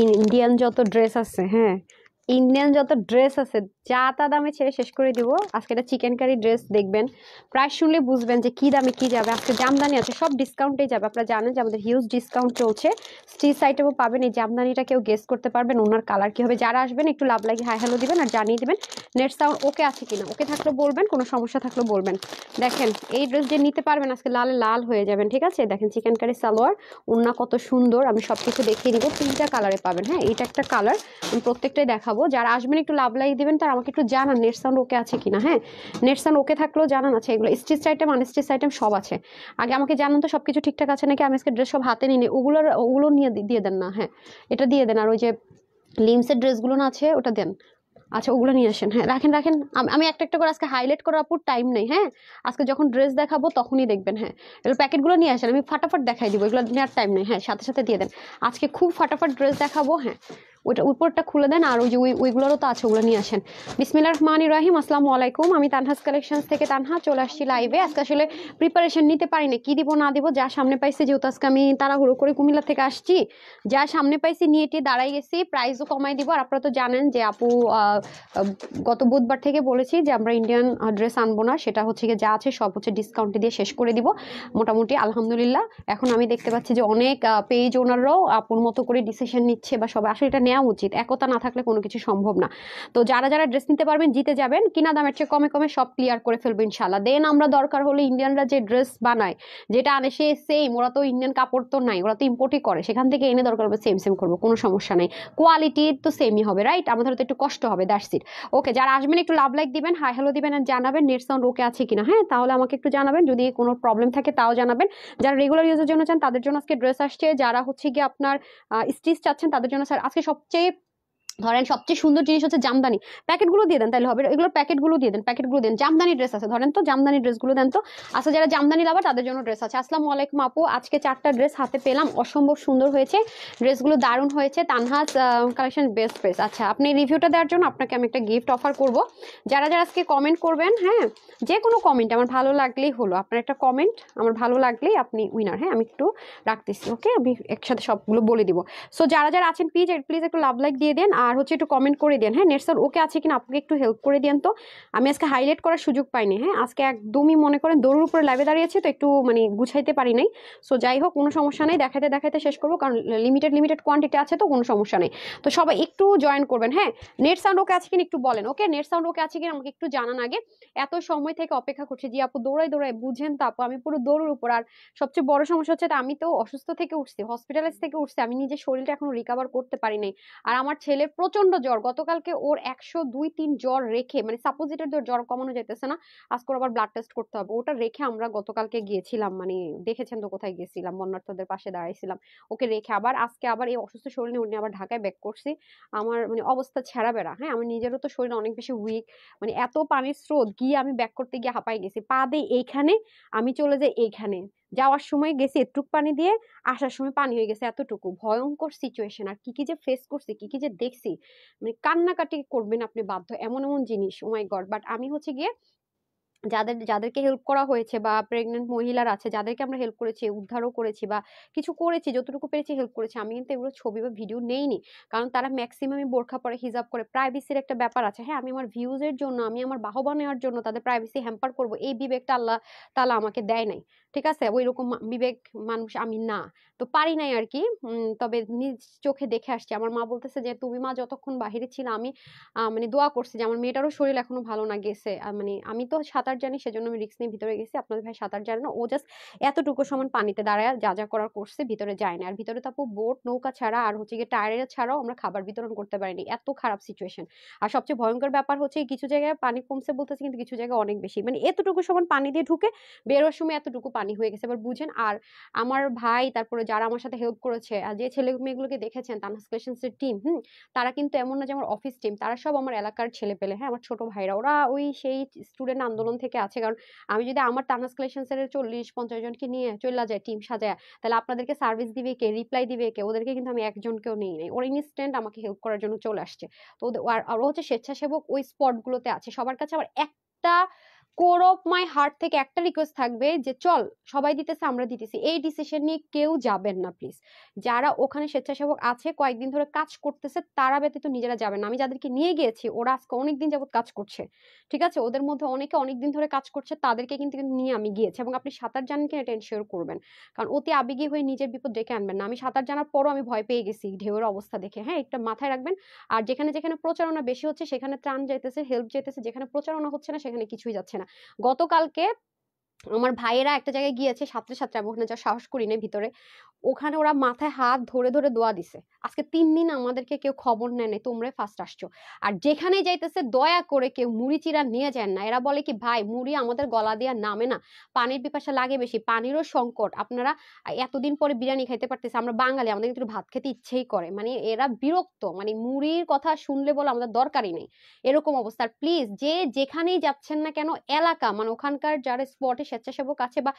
Indian যত dress আছে, হ্যাঁ ইন্ডিয়ান যত ড্রেস আছে যা তা দামে ছেড়ে শেষ করে দিব। আজকে এটা চিকেন কারি ড্রেস দেখবেন, প্রাইস শুনলে বুঝবেন যে কি দামে কি যাবে। আজকে জামদানি আছে, সব ডিসকাউন্টেই যাবে। আপনারা জানেন যে আমাদের হিউজ ডিসকাউন্ট চলছে, স্টিচ আইটেমও পাবেন। এই জামদানিটা কেউ গেস করতে পারবেন ওনার কালার কি হবে? যারা আসবেন একটু লাভ লাগি হাই হ্যালো দিবেন আর জানিয়ে দিবেন নেট সাউন্ড ওকে আছে কিনা। ওকে থাকলে বলবেন, কোনো সমস্যা থাকলে বলবেন। দেখেন এই ড্রেস যে নিতে পারবেন আজকে লালে লাল হয়ে যাবেন, ঠিক আছে? দেখেন চিকেন কারি সালোয়ার, ওড়না কত সুন্দর, আমি সবকিছু দেখিয়ে দিব। 3টা কালারে পাবেন, হ্যাঁ এটা একটা কালার, আমি প্রত্যেকটাই দেখাবো। যারা আসবেন একটু লাভ লাইক দিবেন, তার আমাকে একটু জানান নেট সাউন্ড ওকে আছে কিনা। হ্যাঁ নেট সাউন্ড ওকে থাকলেও জানান আছে। এগুলো স্টিচ আইটেম আনস্টিচ আইটেম সব আছে, আগে আমাকে জানান তো সবকিছু ঠিকঠাক আছে নাকি। আমি আজকে ড্রেস সব হাতে নিয়ে নিই, ওগুলো নিয়ে দিয়ে দেন না। হ্যাঁ এটা দিয়ে দেন, আর ওই যে লিমসের ড্রেসগুলো না আছে ওটা দেন। আচ্ছা ওগুলো নিয়ে আসেন, হ্যাঁ রাখেন রাখেন। আমি একটা একটা করে আজকে হাইলাইট করার আপুর টাইম নেই। হ্যাঁ আজকে যখন ড্রেস দেখাবো তখনই দেখবেন। হ্যাঁ এগুলো প্যাকেটগুলো নিয়ে আসেন, আমি ফাটাফাট দেখাই দিব, এগুলো নেওয়ার টাইম নেই। হ্যাঁ সাথে সাথে দিয়ে দেন, আজকে খুব ফাটাফাট ড্রেস দেখাবো। হ্যাঁ ওইটা উপরটা খুলে দেন, আর ওই যে ওইগুলোরও তো আছে, ওগুলো নিয়ে আসেন। বিসমিল্লাহির রহমানির রহিম, আসসালামু আলাইকুম। আমি তানহাস কালেকশনস থেকে তানহা চলে আসছি লাইভে। আজকে আসলে প্রিপারেশন নিতে পারি না, কি দিব না দিব, যা সামনে পাইছি, যেহেতু আজকে আমি তাড়াহুড়ো করে কুমিল্লা থেকে আসছি, যা সামনে পাইছি নিয়ে টিয়ে দাঁড়াই গেছি। প্রাইসও কমাই দিব। আর আপনারা তো জানেন যে আপু গত বুধবার থেকে বলেছি যে আমরা ইন্ডিয়ান ড্রেস আনবো না, সেটা হচ্ছে যা আছে সব হচ্ছে ডিসকাউন্টে দিয়ে শেষ করে দিব মোটামুটি আলহামদুলিল্লাহ। এখন আমি দেখতে পাচ্ছি যে অনেক পেজ ওনাররাও আপুর মতো করে ডিসিশন নিচ্ছে, বা সবাই আসলে এটা নেওয়া উচিত, একতা না থাকলে কোনো কিছু সম্ভব না। তো যারা যারা ড্রেস নিতে পারবেন জিতে যাবেন, কিনা দামের চেয়ে কমে কমে সব ক্লিয়ার করে ফেলবো ইনশাল্লাহ। দেন আমরা দরকার হলে ইন্ডিয়ানরা যে ড্রেস বানায়, যেটা আনে সে সেম, ওরা তো ইন্ডিয়ান কাপড় তো নাই, ওরা তো ইম্পোর্টই করে, সেখান থেকে এনে দরকার হবে সেম সেম করবো, কোনো সমস্যা নেই। কোয়ালিটি তো সেমই হবে, রাইট? আমাদের তো একটু কষ্ট হবে, দ্যাটস ইট। ওকে যারা আসবেন একটু লাভ লাইক দিবেন, হাই হ্যালো দিবেন, আর জানাবেন নেট সাউন্ড ওকে আছে কিনা। হ্যাঁ তাহলে আমাকে একটু জানাবেন, যদি কোনো প্রবলেম থাকে তাও জানাবেন। যারা রেগুলার ইউজের জন্য চান তাদের জন্য আজকে ড্রেস আসছে, যারা হচ্ছে গিয়ে আপনার স্টিচ চাচ্ছেন তাদের জন্য স্যার আজকে সবচেয়ে ধরেন সবচেয়ে সুন্দর জিনিস হচ্ছে জামদানি। প্যাকেটগুলো দিয়ে দেন তাহলে হবে, এগুলোর প্যাকেটগুলো দিয়ে দেন, প্যাকেটগুলো দেন। জামদানি ড্রেস আছে ধরেন, তো জামদানি ড্রেসগুলো দেন তো। আচ্ছা যারা জামদানি লাভার তাদের জন্য ড্রেস আছে। আসসালামু আলাইকুম আপু, আজকে 4টা ড্রেস হাতে পেলাম, অসম্ভব সুন্দর হয়েছে ড্রেসগুলো, দারুণ হয়েছে। তানহাজ কালেকশন বেস্ট বেস্ট। আচ্ছা আপনি রিভিউটা দেওয়ার জন্য আপনাকে আমি একটা গিফট অফার করব। যারা যারা আজকে কমেন্ট করবেন, হ্যাঁ যে কোনো কমেন্ট আমার ভালো লাগলেই হলো, আপনার একটা কমেন্ট আমার ভালো লাগলেই আপনি উইনার। হ্যাঁ আমি একটু রাখতেছি, ওকে আমি একসাথে সবগুলো বলে দিব। সো যারা যারা আছেন প্লিজ প্লিজ একটু লাভ লাইক দিয়ে দেন, আর হচ্ছে একটু কমেন্ট করে দেন। হ্যাঁ নেট স্যার ওকে আছে কিনা আপনাকে একটু হেল্প করে দেন তো। আমি আজকে হাইলাইট করার সুযোগ পাইনি। হ্যাঁ আজকে একদমই মনে করেন দৌড়ের উপরে লাইভে দাঁড়িয়েছে, তো একটু মানে গুছাইতে পারি নাই। সো যাই হোক কোনো সমস্যা নেই, দেখাতে দেখাতে শেষ করবো, কারণ লিমিটেড কোয়ান্টিটি আছে, তো কোনো সমস্যা নেই। তো সবাই একটু জয়েন করবেন। হ্যাঁ নেট সাউন্ড ওকে আছে কিনা একটু বলেন। ওকে নেট সাউন্ড ওকে আছে কিনা আমাকে একটু জানান আগে। এত সময় থেকে অপেক্ষা করছি, জি আপু দৌড়াই দৌড়াই, বুঝেন তো আপু আমি পুরো দৌড়ের উপর। আর সবচেয়ে বড় সমস্যা হচ্ছে আমি তো অসুস্থ থেকে উঠছি, হসপিটালাইজ থেকে উঠছি, আমি নিজের শরীরটা এখনো রিকভার করতে পারি নাই। আর আমার ছেলের প্রচন্ড জ্বর, গতকালকে ওর 102-3 জ্বর রেখে, মানে সাপোজিটের জ্বর কমানো যাইতেছে না, আজকে ওর আবার ব্লাড টেস্ট করতে হবে, ওটা রেখে আমরা গতকালকে গিয়েছিলাম, মানে দেখেছেন তো কোথায় গেছিলাম, বন্যার্থদের পাশে দাঁড়াইছিলাম। ওকে রেখে আবার আজকে আবার এই অসুস্থ শরীর নিয়ে আবার ঢাকায় ব্যাক করছি। আমার মানে অবস্থা ছেঁড়া বেড়া। হ্যাঁ আমার নিজেরও তো শরীর অনেক বেশি উইক, মানে এত পানির স্রোত, গিয়ে আমি ব্যাক করতে গিয়ে হাঁপাই গেছি, পা দিয়ে এইখানে, আমি চলে যাই এইখানে, যাওয়ার সময় গেছি এটুক পানি দিয়ে, আসার সময় পানি হয়ে গেছে এতটুকু, ভয়ঙ্কর সিচুয়েশন। আর কি কি যে ফেস করছি, কি কি যে দেখছি, মানে কান্নাকাটি করবেন আপনি বাধ্য, এমন এমন জিনিস, ও মাই গড। বাট আমি হচ্ছে গিয়ে যাদেরকে হেল্প করা হয়েছে, বা প্রেগনেন্ট মহিলার আছে যাদেরকে আমরা হেল্প করেছি, উদ্ধারও করেছি বা কিছু করেছি, যতটুকু পেরেছি হেল্প করেছি, আমি কিন্তু এগুলো ছবি বা ভিডিও নেইনি, কারণ তারা ম্যাক্সিমামই বোরখা পরে, হিজাব করে, প্রাইভেসির একটা ব্যাপার আছে। হ্যাঁ আমি আমার ভিউজের জন্য, আমি আমার বাহবা নেওয়ার জন্য তাদের প্রাইভেসি হ্যাম্পার করব, এই বিবেকটা আল্লাহ তাআলা আমাকে দেয় নাই, ঠিক আছে? ওই রকম বিবেক মানুষ আমি না, তো পারি নাই আর কি। তবে নিজ চোখে দেখে আসছি, আমার মা বলতেছে যে তুমি মা যতক্ষণ বাহিরে ছিল, আমি মানে দোয়া করছি যে আমার মেয়েটারও শরীর এখনো ভালো না গেছে। মানে আমি তো সাঁতার জানি, সেজন্য আমি রিস্ক নিয়ে ভিতরে গেছি, আপনাদের ভাই সাঁতার জানে না, ও জাস্ট এতটুকু সমান পানিতে দাঁড়ায় যা যা করার করছে, ভিতরে যায় না। আর ভিতরে তো আপু বোট নৌকা ছাড়া আর হচ্ছে গিয়ে টায়ারের ছাড়াও আমরা খাবার বিতরণ করতে পারিনি, এত খারাপ সিচুয়েশন। আর সবচেয়ে ভয়ঙ্কর ব্যাপার হচ্ছে কিছু জায়গায় পানি কমছে বলতেছে, কিন্তু কিছু জায়গায় অনেক বেশি, মানে এতটুকু সমান পানি দিয়ে ঢুকে বেরোর সময় এতটুকু পানি হয়ে গেছে, এবার বুঝেন। আর আমার ভাই, তারপরে যারা আমার সাথে হেল্প করেছে, আর যে ছেলে মেয়েগুলোকে দেখেছেন তানহাস ক্রিয়েশনসের টিম, তারা কিন্তু এমন না যে আমার অফিস টিম, তারা সব আমার এলাকার ছেলে পেলে। হ্যাঁ আমার ছোট ভাইরা, ওরা ওই সেই স্টুডেন্ট আন্দোলন থেকে আছে। কারণ আমি যদি আমার তানহাস কালেকশনস এর 40-50 জনকে নিয়ে চলে যায় টিম সাজায়, তাহলে আপনাদেরকে সার্ভিস দিবে কে, রিপ্লাই দিবে কে? ওদেরকে কিন্তু আমি একজনকেও নেই নাই, ওরা ইনস্ট্যান্ট আমাকে হেল্প করার জন্য চলে আসছে। তো আর ওরা হচ্ছে স্বেচ্ছাসেবক, ওই স্পট গুলোতে আছে, সবার কাছে আবার একটা কোর অফ মাই হার্ট থেকে একটা রিকোয়েস্ট থাকবে যে চল সবাই দিতেছে আমরা দিতেছি, এই ডিসিশন নিয়ে কেউ যাবেন না প্লিজ। যারা ওখানে স্বেচ্ছাসেবক আছে কয়েকদিন ধরে কাজ করতেছে তারা ব্যতীত নিজেরা যাবেন না। আমি যাদেরকে নিয়ে গিয়েছি ওরা আজকে অনেকদিন যাবত কাজ করছে, ঠিক আছে, ওদের মধ্যে অনেকে অনেকদিন ধরে কাজ করছে, তাদেরকে কিন্তু নিয়ে আমি গিয়েছি। এবং আপনি সাঁতার জানেন কিনা এটা এনশিওর করবেন, কারণ অতি আবেগী হয়ে নিজের বিপদ ডেকে আনবেন না। আমি সাঁতার জানার পরও আমি ভয় পেয়ে গেছি ঢেউয়ের অবস্থা দেখে, হ্যাঁ, একটা মাথায় রাখবেন। আর যেখানে যেখানে প্রচারণা বেশি হচ্ছে সেখানে ত্রাণ যাইতেছে, হেল্প যাইতেছে, যেখানে প্রচারণা হচ্ছে না সেখানে কিছুই যাচ্ছে না। গতকালকে আমার ভাইয়েরা একটা জায়গায় গিয়েছে, সাঁতরে সাঁতরে আমি ওখানে যাওয়ার সাহস করি নাই ভিতরে, ওখানে ওরা মাথায় হাত ধরে ধরে দোয়া দিছে। আজকে 3 দিন আমাদেরকে কেউ খবর নেয় নাই, তোমরাই ফার্স্ট আসছো। আর যেখানে যাইতেছে দয়া করে কেউ মুড়ি চিরা নিয়ে যান না। এরা বলে কি ভাই মুড়ি আমাদের গলা দিয়া নামে না, পানির পিপাসা লাগে বেশি, পানিরও সংকট, আপনারা এতদিন পরে বিরিয়ানি খাইতে পারতেছে, আমরা বাঙালি আমাদের কিন্তু ভাত খেতে ইচ্ছেই করে, মানে এরা বিরক্ত, মানে মুড়ির কথা শুনলে বলে আমাদের দরকারই নেই এরকম অবস্থা। প্লিজ যে যেখানেই যাচ্ছেন না কেন এলাকা মানে ওখানকার যারা স্পটে স্বেচ্ছাসেবক আছে বা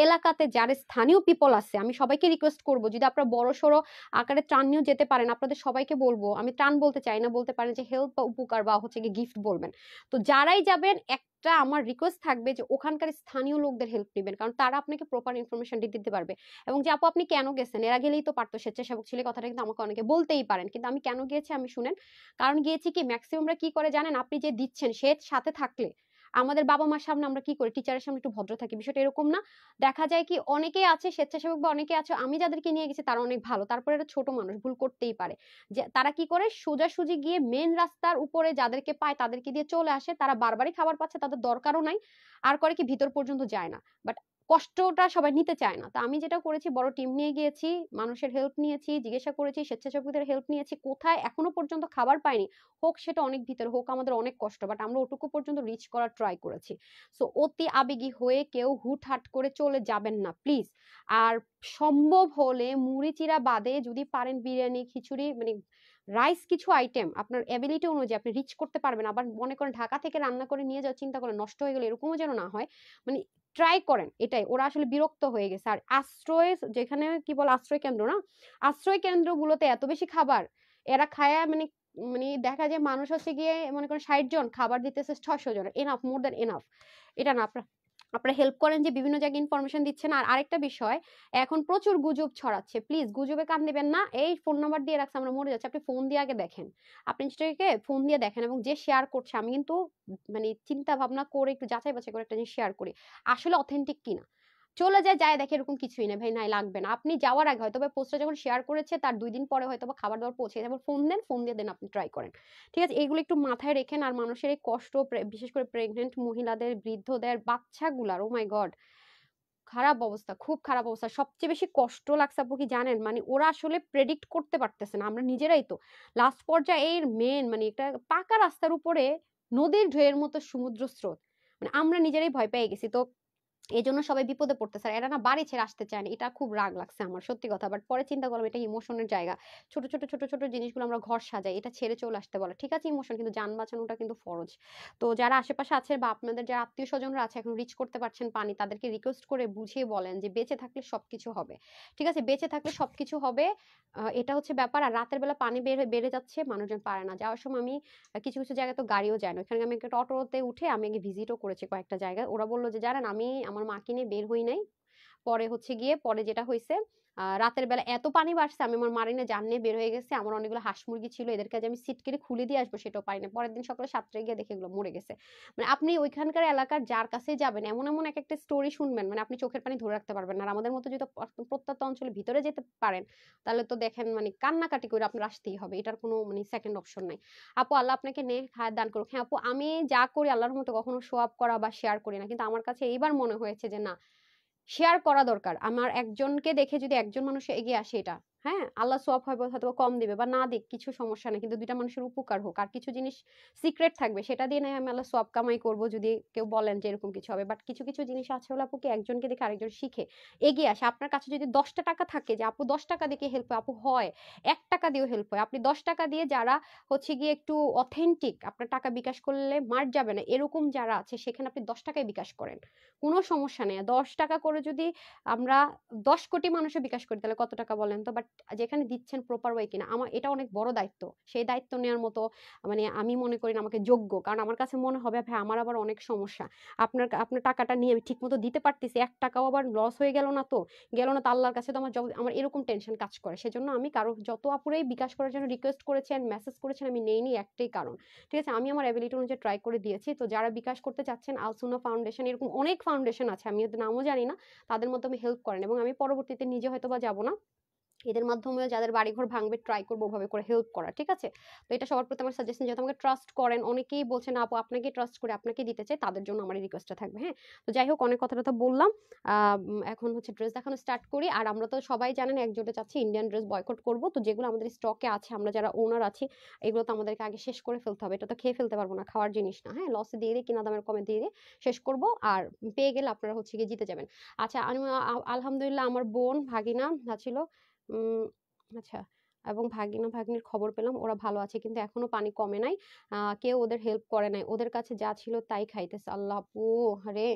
এলাকাতে যারা স্থানীয় পিপল আছে, আমি সবাইকে রিকোয়েস্ট করবো যদি আপনারা বড় সড়ো আকারে ত্রাণ নিয়েও যেতে পারেন, আপনাদের সবাইকে বলবো, আমি ত্রাণ বলতে চাই না, বলতে পারেন যে হেল্প বা উপকার বা হচ্ছে গিয়ে গিফট বলবেন। তো যারাই যাবেন একটা আমার রিকোয়েস্ট থাকবে যে ওখানকার স্থানীয় লোকদের হেল্প নেবেন, কারণ তারা আপনাকে প্রপার ইনফরমেশন দিতে পারবে। এবং যে আপু আপনি কেন গেছেন, এরা গেলেই তো পারতো, স্বেচ্ছাসেবক ছিল, কথাটা কিন্তু আমাকে অনেকে বলতেই পারেন, কিন্তু আমি কেন গিয়েছি আমি শুনেন। কারণ গিয়েছি কি ম্যাক্সিমামরা কি করে জানেন, আপনি যে দিচ্ছেন সে সাথে থাকলে আমাদের বাবা মার সামনে আমরা কি করি, টিচারের সামনে একটু ভদ্র থাকি, বিষয়টা এরকম না। দেখা যায় কি অনেকেই আছে স্বেচ্ছাসেবক বা অনেকে আছে, আমি যাদেরকে নিয়ে গেছি তারা অনেক ভালো, তারপরে একটা ছোট মানুষ ভুল করতেই পারে, যে তারা কি করে সোজাসুজি গিয়ে মেন রাস্তার উপরে যাদেরকে পায় তাদেরকে দিয়ে চলে আসে, তারা বারবারই খাবার পাচ্ছে, তাদের দরকারও নাই, আর করে কি ভিতর পর্যন্ত যায় না, বাট কষ্টটা সবাই নিতে চায় না। তো আমি যেটা করেছি বড় টিম নিয়ে গিয়েছি, মানুষের হেল্প নিয়েছি, জিজ্ঞাসা করেছি, স্বেচ্ছাসেবকদের হেল্প নিয়েছি, কোথায় এখনো পর্যন্ত খাবার পাইনি, হোক সেটা অনেক ভিতরে, হোক আমাদের অনেক কষ্ট, বাট আমরা ওটুকু পর্যন্ত রিচ করার ট্রাই করেছি। সো অতি আবেগী হয়ে কেউ হুটহাট করে চলে যাবেন না প্লিজ। আর সম্ভব হলে মুড়ি চিরা বাদে যদি পারেন বিরিয়ানি খিচুড়ি মানে রাইস কিছু আইটেম আপনার এবিলিটি অনুযায়ী আপনি রিচ করতে পারবেন, আবার মনে করেন ঢাকা থেকে রান্না করে নিয়ে যাওয়ার চিন্তা করে নষ্ট হয়ে গেলে এরকমও যেন না হয়, মানে ট্রাই করেন এটাই। ওরা আসলে বিরক্ত হয়ে গেছে। আর আশ্রয় যেখানে কি বল আশ্রয় কেন্দ্র না, আশ্রয় কেন্দ্রগুলোতে এত বেশি খাবার এরা খায়, মানে মানে দেখা যায় মানুষ হচ্ছে গিয়ে মনে করেন 60 জন, খাবার দিতেছে 600 জন, এনাফ, মোর দ্যান এনাফ। এটা না আপনার আপনারা হেল্প করেন যে বিভিন্ন জায়গায় ইনফরমেশন দিচ্ছেন। আর আরেকটা বিষয়, এখন প্রচুর গুজব ছড়াচ্ছে, প্লিজ গুজবে কান দিবেন না। এই ফোন নাম্বার দিয়ে রাখছে আমরা মরে যাচ্ছি, আপনি ফোন দিয়ে আগে দেখেন, আপনি সেটাকে ফোন দিয়ে দেখেন, এবং যে শেয়ার করছে আমি কিন্তু মানে চিন্তা ভাবনা করে একটু যাচাই বাছাই করে একটা জিনিস শেয়ার করি আসলে অথেন্টিক কিনা। চলে যায় দেখে এরকম কিছুই না ভাই, নাই লাগবে না, আপনি যাওয়ার আগে হয়তো পোস্টটা যখন শেয়ার করেছে তার 2 দিন পরে হয়তো খাবার দাবার পৌঁছে যাবে, ফোন দেন, ফোন দিয়ে দেন, আপনি ট্রাই করেন, ঠিক আছে, এইগুলো একটু মাথায় রেখেন। আর মানুষের এই কষ্ট বিশেষ করে প্রেগনেন্ট মহিলাদের, বৃদ্ধদের, বাচ্চাগুলার, ও মাই গড খারাপ অবস্থা, খুব খারাপ অবস্থা। সবচেয়ে বেশি কষ্ট লাগছে আপু কি জানেন, মানে ওরা আসলে প্রেডিক্ট করতে পারতেছে না, আমরা নিজেরাই তো লাস্ট পর্যায়ে এর মেন মানে একটা পাকা রাস্তার উপরে নদীর ঢেউয়ের মতো সমুদ্র স্রোত, মানে আমরা নিজেরাই ভয় পেয়ে গেছি। তো এই জন্য সবাই বিপদে পড়তেছে। আর এরা না বাড়ি ছেড়ে আসতে চায় না, এটা খুব রাগ লাগছে আমার সত্যি কথা। বাট পরে চিন্তা করলাম এটা ইমোশনের জায়গা, ছোট ছোট ছোট ছোট জিনিসগুলো আমরা ঘর সাজাই, এটা ছেড়ে চলে আসতে বলে, ঠিক আছে ইমোশন, কিন্তু যান বাঁচানোটা কিন্তু ফরজ। তো যারা আশেপাশে আছে বা আপনাদের যারা আত্মীয় স্বজনরা আছে এখন রিচ করতে পারছেন পানি, তাদেরকে রিকোয়েস্ট করে বুঝিয়ে বলেন যে বেঁচে থাকলে সবকিছু হবে, ঠিক আছে, বেঁচে থাকলে সবকিছু হবে। এটা হচ্ছে ব্যাপার। আর রাতের বেলা পানি বেড়ে যাচ্ছে, মানুষজন পারে না যাওয়ার সময়। আমি কিছু কিছু জায়গায় তো গাড়িও যায় না, ওখানে আমি একটা অটোতে উঠে আমি আগে ভিজিটও করেছি কয়েকটা জায়গায়। ওরা বললো যে জানেন আমি আমার মাকে নিয়ে বের হই নাই, পরে হচ্ছে গিয়ে পরে যেটা হয়েছে রাতের বেলা এত পানি বাড়ছে আমি আমার মারিনে জান নিয়ে বের হয়ে গেছে, আমার অনেকগুলো হাঁস মুরগি ছিল, এদেরকে যে আমি সিট কেটে খুলে দিয়ে আসবো সেটাও পারি না, পরের দিন সকালে 7টায় গিয়ে দেখে এগুলো মরে গেছে। মানে আপনি ওইখানকার এলাকার যার কাছে যাবেন এমন এমন এক একটা স্টোরি শুনবেন, মানে আপনি চোখের পানি ধরে রাখতে পারবেন না। আর আমাদের মতো যদি প্রত্যন্ত অঞ্চলের ভিতরে যেতে পারেন তাহলে তো দেখেন মানে কান্নাকাটি করে আপনার আসতেই হবে, এটার কোনো মানে সেকেন্ড অপশন নাই। আপু আল্লাহ আপনাকে নেক হায়াত দান করুক। হ্যাঁ আপু আমি যা করি আল্লাহর মতো কখনো শো আপ করা বা শেয়ার করি না, কিন্তু আমার কাছে এইবার মনে হয়েছে যে না শেয়ার করা দরকার। আমার একজনকে দেখে যদি একজন মানুষ এগিয়ে আসে, এটা হ্যাঁ আল্লাহ সওয়াব হয়তো কম দিবে বা না দিক কিছু সমস্যা নেই, কিন্তু দুইটা মানুষের উপকার হোক। আর কিছু জিনিস সিক্রেট থাকবে সেটা দিয়ে নয় আমি আল্লাহ সওয়াব কামাই করব যদি কেউ বলেন যে এরকম কিছু হবে। বাট কিছু কিছু জিনিস আছে হলো আপু কি একজনকে দেখে আরেকজন শিখে এগিয়ে আসে। আপনার কাছে যদি 10টা টাকা থাকে যে আপু 10 টাকা দিয়ে হেল্প হয়, আপু হয় 1 টাকা দিয়েও হেল্প হয়। আপনি 10 টাকা দিয়ে যারা হচ্ছে গিয়ে একটু অথেন্টিক, আপনার টাকা বিকাশ করলে মার যাবে না এরকম যারা আছে সেখানে আপনি 10 টাকায় বিকাশ করেন, কোনো সমস্যা নেই। 10 টাকা করে যদি আমরা 10 কোটি মানুষের বিকাশ করি তাহলে কত টাকা বলেন তো। বাট যেখানে দিচ্ছেন প্রপার ওয়ে কিনা, আমার এটা অনেক বড় দায়িত্ব। সেই দায়িত্ব নেওয়ার মতো মানে আমি মনে করি না আমাকে যোগ্য, কারণ আমার কাছে মনে হবে ভাই আমার আবার অনেক সমস্যা, আপনার টাকাটা নিয়ে আমি ঠিক মতো দিতে পারতেছি, 1 টাকাও আবার লস হয়ে গেল না তো, আল্লাহর কাছে তো আমার এরকম টেনশন কাজ করে। সেজন্য আমি কারো যত আপুরাই বিকাশ করার জন্য রিকোয়েস্ট করেছেন, মেসেজ করেছেন, আমি নেইনি একটাই কারণ, ঠিক আছে, আমি আমার অ্যাবিলিটি অনুযায়ী ট্রাই করে দিয়েছি। তো যারা বিকাশ করতে চাচ্ছেন, আলসুনা ফাউন্ডেশন, এরকম অনেক ফাউন্ডেশন আছে, আমি ওদের নামও জানি না, তাদের মাধ্যমে হেল্প করেন, এবং আমি পরবর্তীতে নিজে হয়তো বা যাবো না, এদের মাধ্যমে যাদের বাড়িঘর ভাঙবে ট্রাই করবো ওভাবে করে হেল্প করা, ঠিক আছে। তো এটা সবার প্রতি আমার সাজেশন, যেহেতু আমাকে ট্রাস্ট করেন, অনেকেই বলছেন আপু আপনাকে ট্রাস্ট করে আপনাকে দিতে চাই, তাদের জন্য আমার এই রিকোয়েস্টটা থাকবে। হ্যাঁ, তো যাই হোক, অনেক কথা বললাম। এখন হচ্ছে ড্রেস দেখানো স্টার্ট করি। আর আমরা তো সবাই জানেন একজোটে চাচ্ছি ইন্ডিয়ান ড্রেস বয়কট করব, তো যেগুলো আমাদের স্টকে আছে, আমরা যারা ওনার আছি, এগুলো তো আমাদেরকে আগে শেষ করে ফেলতে হবে, এটা তো খেয়ে ফেলতে পারবো না, খাওয়ার জিনিস না। হ্যাঁ, লসে দিয়ে দিয়ে, কিনা দামের কমে দিয়ে দিয়ে শেষ করব, আর পেয়ে গেলে আপনারা হচ্ছে গিয়ে জিতে যাবেন। আচ্ছা, আমি আলহামদুলিল্লাহ আমার বোন ভাগিনা ছিল, উম আচ্ছা, এবং ভাগিনা ভাগ্নির খবর পেলাম ওরা ভালো আছে, কিন্তু এখনো পানি কমে নাই, কেউ ওদের হেল্প করে নাই, ওদের কাছে যা ছিল তাই খাইতেছে। আল্লাহ আপু, আরে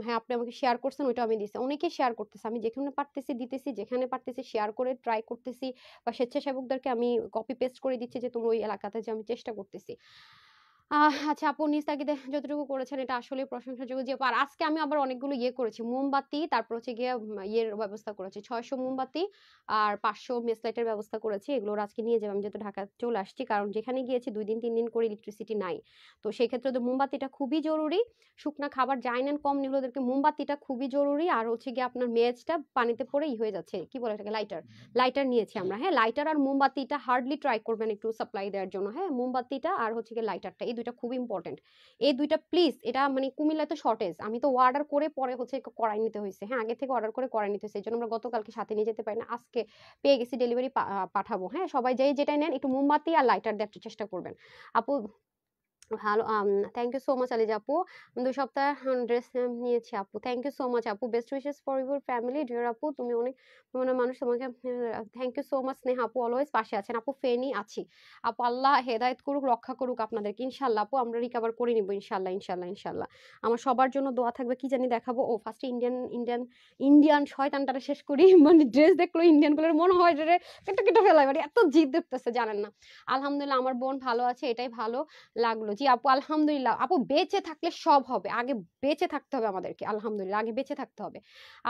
হ্যাঁ, আপনি আমাকে শেয়ার করছেন, ওইটা আমি দিচ্ছি, অনেকে শেয়ার করতেছে, আমি যেখানে পারতেছি দিতেছি, যেখানে পারতেছি শেয়ার করে ট্রাই করতেছি, বা স্বেচ্ছাসেবকদেরকে আমি কপি পেস্ট করে দিচ্ছি যে তোমরা ওই এলাকাতে, যে আমি চেষ্টা করতেছি। আচ্ছা আপু, নিজ তাগিদে যতটুকু করেছেন এটা আসলে প্রশংসাযোগ্য। যে আর আজকে আমি আবার অনেকগুলো ইয়ে করেছি, মোমবাতি, তারপর হচ্ছে গিয়ে ইয়ের ব্যবস্থা করেছি, 600 মোমবাতি আর 500 মেসলাইটের ব্যবস্থা করেছি। এগুলো ওরা আজকে নিয়ে যাবে, আমি যেহেতু ঢাকা চলে আসছি, কারণ যেখানে গিয়েছি 2 দিন 3 দিন করে ইলেকট্রিসিটি নাই, তো সেই ক্ষেত্রে তো মোমবাতিটা খুবই জরুরি। শুকনা খাবার যাই নেন কম নিলে ওদেরকে মোমবাতিটা খুবই জরুরি। আর হচ্ছে গিয়ে আপনার মেজটা পানিতে পড়েই হয়ে যাচ্ছে, কি বলে এটাকে, লাইটার নিয়েছি আমরা। হ্যাঁ, লাইটার আর মোমবাতিটা হার্ডলি ট্রাই করবেন একটু সাপ্লাই দেওয়ার জন্য। হ্যাঁ, মোমবাতিটা আর হচ্ছে গিয়ে লাইটারটা, এই দুইটা খুব ইম্পর্টেন্ট, এই দুইটা প্লিজ। এটা মানে কুমিল্লায় তো শর্টেজ, আমি তো অর্ডার করে পরে হচ্ছে করাই নিতে হয়েছে। হ্যাঁ, আগে থেকে অর্ডার করে করাই নিতে হয়েছে, এই জন্য আমরা গতকালকে সাথে নিয়ে যেতে পারি না, আজকে পেয়ে গেছি, ডেলিভারি পাঠাবো। হ্যাঁ, সবাই যেটাই নেন একটু মোমবাতি আর লাইটার দেওয়ার চেষ্টা করবেন আপু। ভালো, thank you so much Aliza আপু, 2 সপ্তাহ ড্রেস নিয়েছি আপু, থ্যাংক ইউ সো মাচ আপু, best wishes for your family dear আপু, তুমি অনেক মানে মানুষ, তোমাকে thank you so much Sneha আপু, অলওয়েজ পাশে আছেন আপু। ফেনি আছি আপু, আল্লাহ হেদায়েত করুক, রক্ষা করুক আপনাদেরকে, ইনশাল্লাহ আপু, আমরা রিকভার করে নিব ইনশাল্লাহ, ইনশাল্লাহ, ইনশাল্লাহ। আমার সবার জন্য দোয়া থাকবে। কি জানি দেখাবো, ও ফার্স্টে ইন্ডিয়ান শয়তানটারে শেষ করি, মানে ড্রেস দেখলো ইন্ডিয়ান গুলোর মনে হয় যে কেটে কেটে ফেলাই, মানে এত জিদ দেখতেছে জানেন না। আলহামদুলিল্লাহ আমার বোন ভালো আছে, এটাই ভালো লাগলো। জি আপু, আলহামদুলিল্লাহ আপু, বেঁচে থাকলে সব হবে, আগে বেঁচে থাকতে হবে আমাদেরকে, আলহামদুলিল্লাহ আগে বেঁচে থাকতে হবে।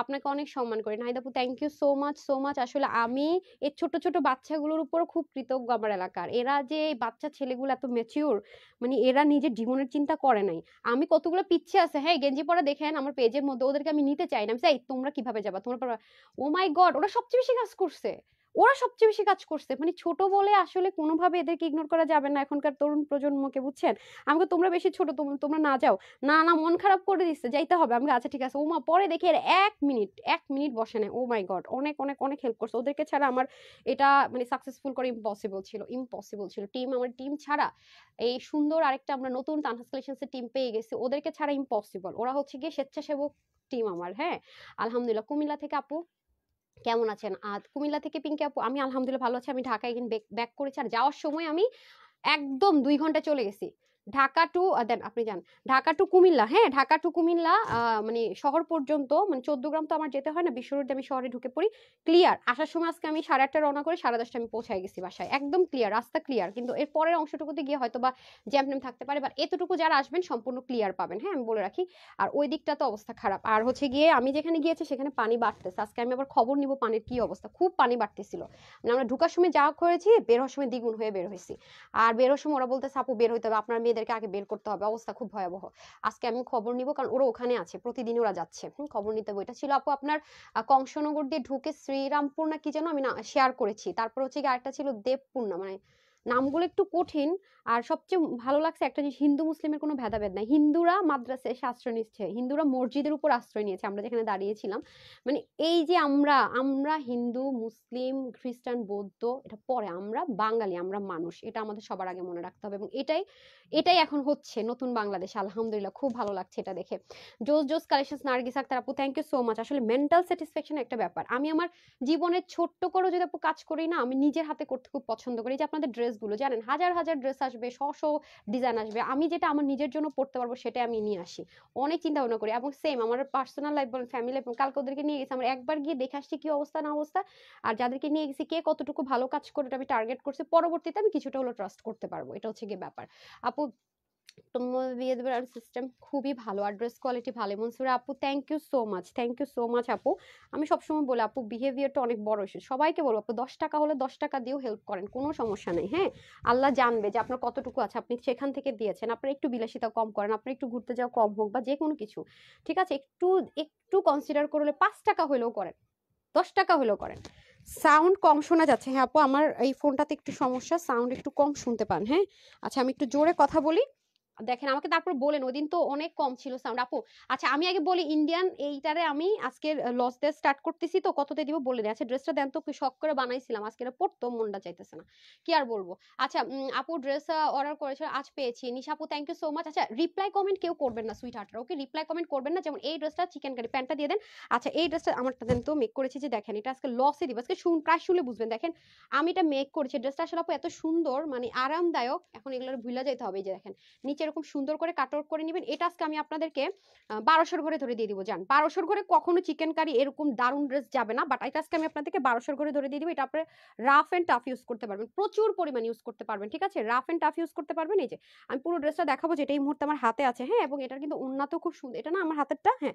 আপনাকে অনেক সম্মান করি নাহিদ আপু, thank you so much, so much. আসলে আমি এই ছোট ছোট বাচ্চাগুলোর উপর খুব কৃতজ্ঞ, আমার এলাকার এরা যে এই বাচ্চা ছেলেগুলো এত ম্যাচিউর, মানে এরা নিজের জীবনের চিন্তা করে নাই। আমি কতগুলো পিচ্ছে আছে, হ্যাঁ গেঞ্জি পরা দেখেন আমার পেজের মধ্যে, ওদেরকে আমি নিতে চাই না, আমি চাই তোমরা কিভাবে যাবা তোমরা, ও মাই গড, ওরা সবচেয়ে বেশি কাজ করছে, ওরা সবচেয়ে বেশি কাজ করছে, মানে ছোট বলে আসলে কোনোভাবে এদেরকে ইগনোর করা যাবে না এখনকার তরুণ প্রজন্মকে, বুঝছেন। আমাকে তোমরা বেশি ছোট, তোমরা না যাও, না না মন খারাপ করে দিচ্ছে, যাইতে হবে আমাকে, আচ্ছা ঠিক আছে। ও মা, পরে দেখি এর 1 মিনিট বসে নেই, ও মাই গড, অনেক অনেক অনেক হেল্প করছে, ওদেরকে ছাড়া আমার এটা মানে সাকসেসফুল করা ইম্পসিবল ছিল। আমার টিম ছাড়া এই সুন্দর আরেকটা আমরা নতুন তানহাস কালেকশনসের টিম পেয়ে গেছি, ওদেরকে ছাড়া ইম্পসিবল। ওরা হচ্ছে গিয়ে স্বেচ্ছাসেবক টিম আমার। হ্যাঁ, আলহামদুলিল্লাহ। কুমিল্লা থেকে আপু কেমন আছেন? কুমিল্লা থেকে পিঙ্কি আপু, আমি আলহামদুলিল্লাহ ভালো আছি। আমি ঢাকায় ব্যাক করেছি, আর যাওয়ার সময় আমি একদম 2 ঘন্টা চলে গেছি ঢাকা টু, দেন আপনি যান ঢাকা টু কুমিল্লা। হ্যাঁ, ঢাকা টু কুমিল্লা মানে শহর পর্যন্ত, মানে 14 গ্রাম তো আমার যেতে হয় না, বিশ্ব রোডে আমি শহরে ঢুকে পড়ি, ক্লিয়ার। আসার সময় আজকে আমি 8:30 রওনা করে 10:30 আমি পৌঁছায় গেছি বাসায়, একদম ক্লিয়ার, রাস্তা ক্লিয়ার। কিন্তু এর পরের অংশটুকুতে গিয়ে হয়তো বা জ্যাম ট্যাম থাকতে পারে, বাট এতটুকু যারা আসবেন সম্পূর্ণ ক্লিয়ার পাবেন। হ্যাঁ, আমি বলে রাখি। আর ওই দিকটা তো অবস্থা খারাপ। আর হচ্ছে গিয়ে আমি যেখানে গিয়েছি সেখানে পানি বাড়তেছে, আজকে আমি আবার খবর নিব পানির কি অবস্থা, খুব পানি বাড়তেছিল। মানে আমরা ঢুকার সময় যা করেছি, বের হওয়ার সময় দ্বিগুণ হয়ে বের হয়েছি। আর বের হওয়ার সময় ওরা বলতে, আপু বের হইতে হবে, আপনার মেয়েদেরকে আগে বের করতে হবে, অবস্থা খুব ভয়াবহ। আজকে আমি খবর নিব, কারণ ওরা ওখানে আছে, প্রতিদিন ওরা যাচ্ছে, খবর নিতে হবে। এটা ছিল আপু আপনার কংসনগর দিয়ে ঢুকে শ্রীরামপুর না কি যেন, আমি না শেয়ার করেছি। তারপর হচ্ছে কি আরেকটা ছিল দেবপুর, না মানে নামগুলো একটু কঠিন। আর সবচেয়ে ভালো লাগছে একটা জিনিস, হিন্দু মুসলিমের কোনো ভেদাভেদ নাই, হিন্দুরা মাদ্রাসায় এসে আশ্রয় নিচ্ছে, হিন্দুরা মসজিদের উপর আশ্রয় নিয়েছে, আমরা যেখানে দাঁড়িয়েছিলাম। মানে এই যে আমরা আমরা হিন্দু মুসলিম খ্রিস্টান বৌদ্ধ এটা পরে, আমরা বাঙালি, আমরা মানুষ, এটা আমাদের সবার আগে মনে রাখতে হবে। এবং এটাই এটাই এখন হচ্ছে নতুন বাংলাদেশ, আলহামদুলিল্লাহ খুব ভালো লাগছে এটা দেখে। জোস জোস কালেকশনস নার্গিস আক্তার আপু, থ্যাংক ইউ সো মাচ। আসলে মেন্টাল স্যাটিসফ্যাকশন একটা ব্যাপার, আমি আমার জীবনের ছোট্ট করে যদি আপু কাজ করি না, আমি নিজের হাতে করতে খুব পছন্দ করি। যে আপনাদের ড্রেস ড্রেসগুলো জানেন, হাজার হাজার ড্রেস আসবে, ডিজাইন আসবে, আমি যেটা আমার নিজের জন্য পড়তে পারবো সেটাই আমি নিয়ে আসি, অনেক চিন্তা ভাবনা করি। এবং সেম আমার পার্সোনাল লাইফ বলেন, ফ্যামিলি লাইফ, কালকে ওদেরকে নিয়ে গেছি, আমরা একবার গিয়ে দেখে আসছি কি অবস্থা না অবস্থা, আর যাদেরকে নিয়ে গেছি কে কতটুকু ভালো কাজ করে ওটা আমি টার্গেট করছি, পরবর্তীতে আমি কিছুটা হলো ট্রাস্ট করতে পারবো, এটা হচ্ছে গিয়ে ব্যাপার। আপু তোমার বিয়ে দেবার সিস্টেম খুবই ভালো, আর ড্রেস কোয়ালিটি ভালো। মনসুরা আপু thank you so much, thank you so much আপু। আমি সবসময় বলি আপু বিহেভিয়ারটা অনেক বড় ইস্যু, সবাইকে বলবো আপু 10 টাকা হলে 10 টাকা দিয়েও হেল্প করেন, কোনো সমস্যা নেই। হ্যাঁ, আল্লাহ জানবে যে আপনার কতটুকু আছে, আপনি সেখান থেকে দিয়েছেন। আপনার একটু বিলাসিতা কম করেন, আপনার একটু ঘুরতে যাওয়া কম হোক বা যে কোনো কিছু, ঠিক আছে, একটু একটু কনসিডার করলে 5 টাকা হলেও করেন, 10 টাকা হলেও করেন। সাউন্ড কম শোনা যাচ্ছে। হ্যাঁ আপু, আমার এই ফোনটাতে একটু সমস্যা, সাউন্ড একটু কম শুনতে পান। হ্যাঁ, আচ্ছা আমি একটু জোরে কথা বলি, দেখেন আমাকে তারপর বলেন, ওই দিন তো অনেক কম ছিল সাউন্ড আপু। আচ্ছা আমি আগে বলি, ইন্ডিয়ান এইটারে আমি আজকে লস দিয়ে স্টার্ট করতেছি, তো কততে দিব বলে দিই। আচ্ছা ড্রেসটা দেন তো, কি শখ করে বানাইছিলাম, আজকে এটা পড়তো মনটা চাইতেছে না, কি আর বলবো। আচ্ছা আপু ড্রেস অর্ডার করেছে, আজ পেয়েছি। নিশা আপু থ্যাংক ইউ সো মাচ। আচ্ছা রিপ্লাই কমেন্ট কেউ করবেন না সুইট হার্টরা, ওকে রিপ্লাই কমেন্ট করবেন না। যেমন এই ড্রেসটা চিকেন কারি প্যান্টটা দিয়ে দেন। আচ্ছা এই ড্রেসটা আমারটা দেন তো, মেক করেছি যে, দেখেন এটা আজকে লসে দিব, আজকে প্রায় শুনলে বুঝবেন। দেখেন আমি এটা মেক করেছি, ড্রেসটা আসলে আপু এত সুন্দর, মানে আরামদায়ক, এখন এগুলোর ভুলা যাইতে হবে। এই যে দেখেন নিচে এরকম সুন্দর করে কাট আউট করে নেবেন। এটা আজকে আমি আপনাদেরকে 1200 ঘরে ধরে দিয়ে দিব। জান 1200 ঘরে কখনো চিকেন কারি এরকম দারুন ড্রেস যাবে না, বাট এটা আজকে আমি আপনাদেরকে 1200 ঘরে ধরে দিয়ে দিব। এটা আপনি রাফ এন্ড টাফ ইউজ করতে পারবেন, প্রচুর পরিমাণ ইউজ করতে পারবেন, ঠিক আছে, রাফ এন্ড টাফ ইউজ করতে পারবেন। এই যে আমি পুরো ড্রেসটা দেখাবো, যেটা এই মুহূর্তে আমার হাতে আছে। হ্যাঁ, এবং এটার কিন্তু উন্নত খুব সুন্দর, এটা না আমার হাতেরটা, হ্যাঁ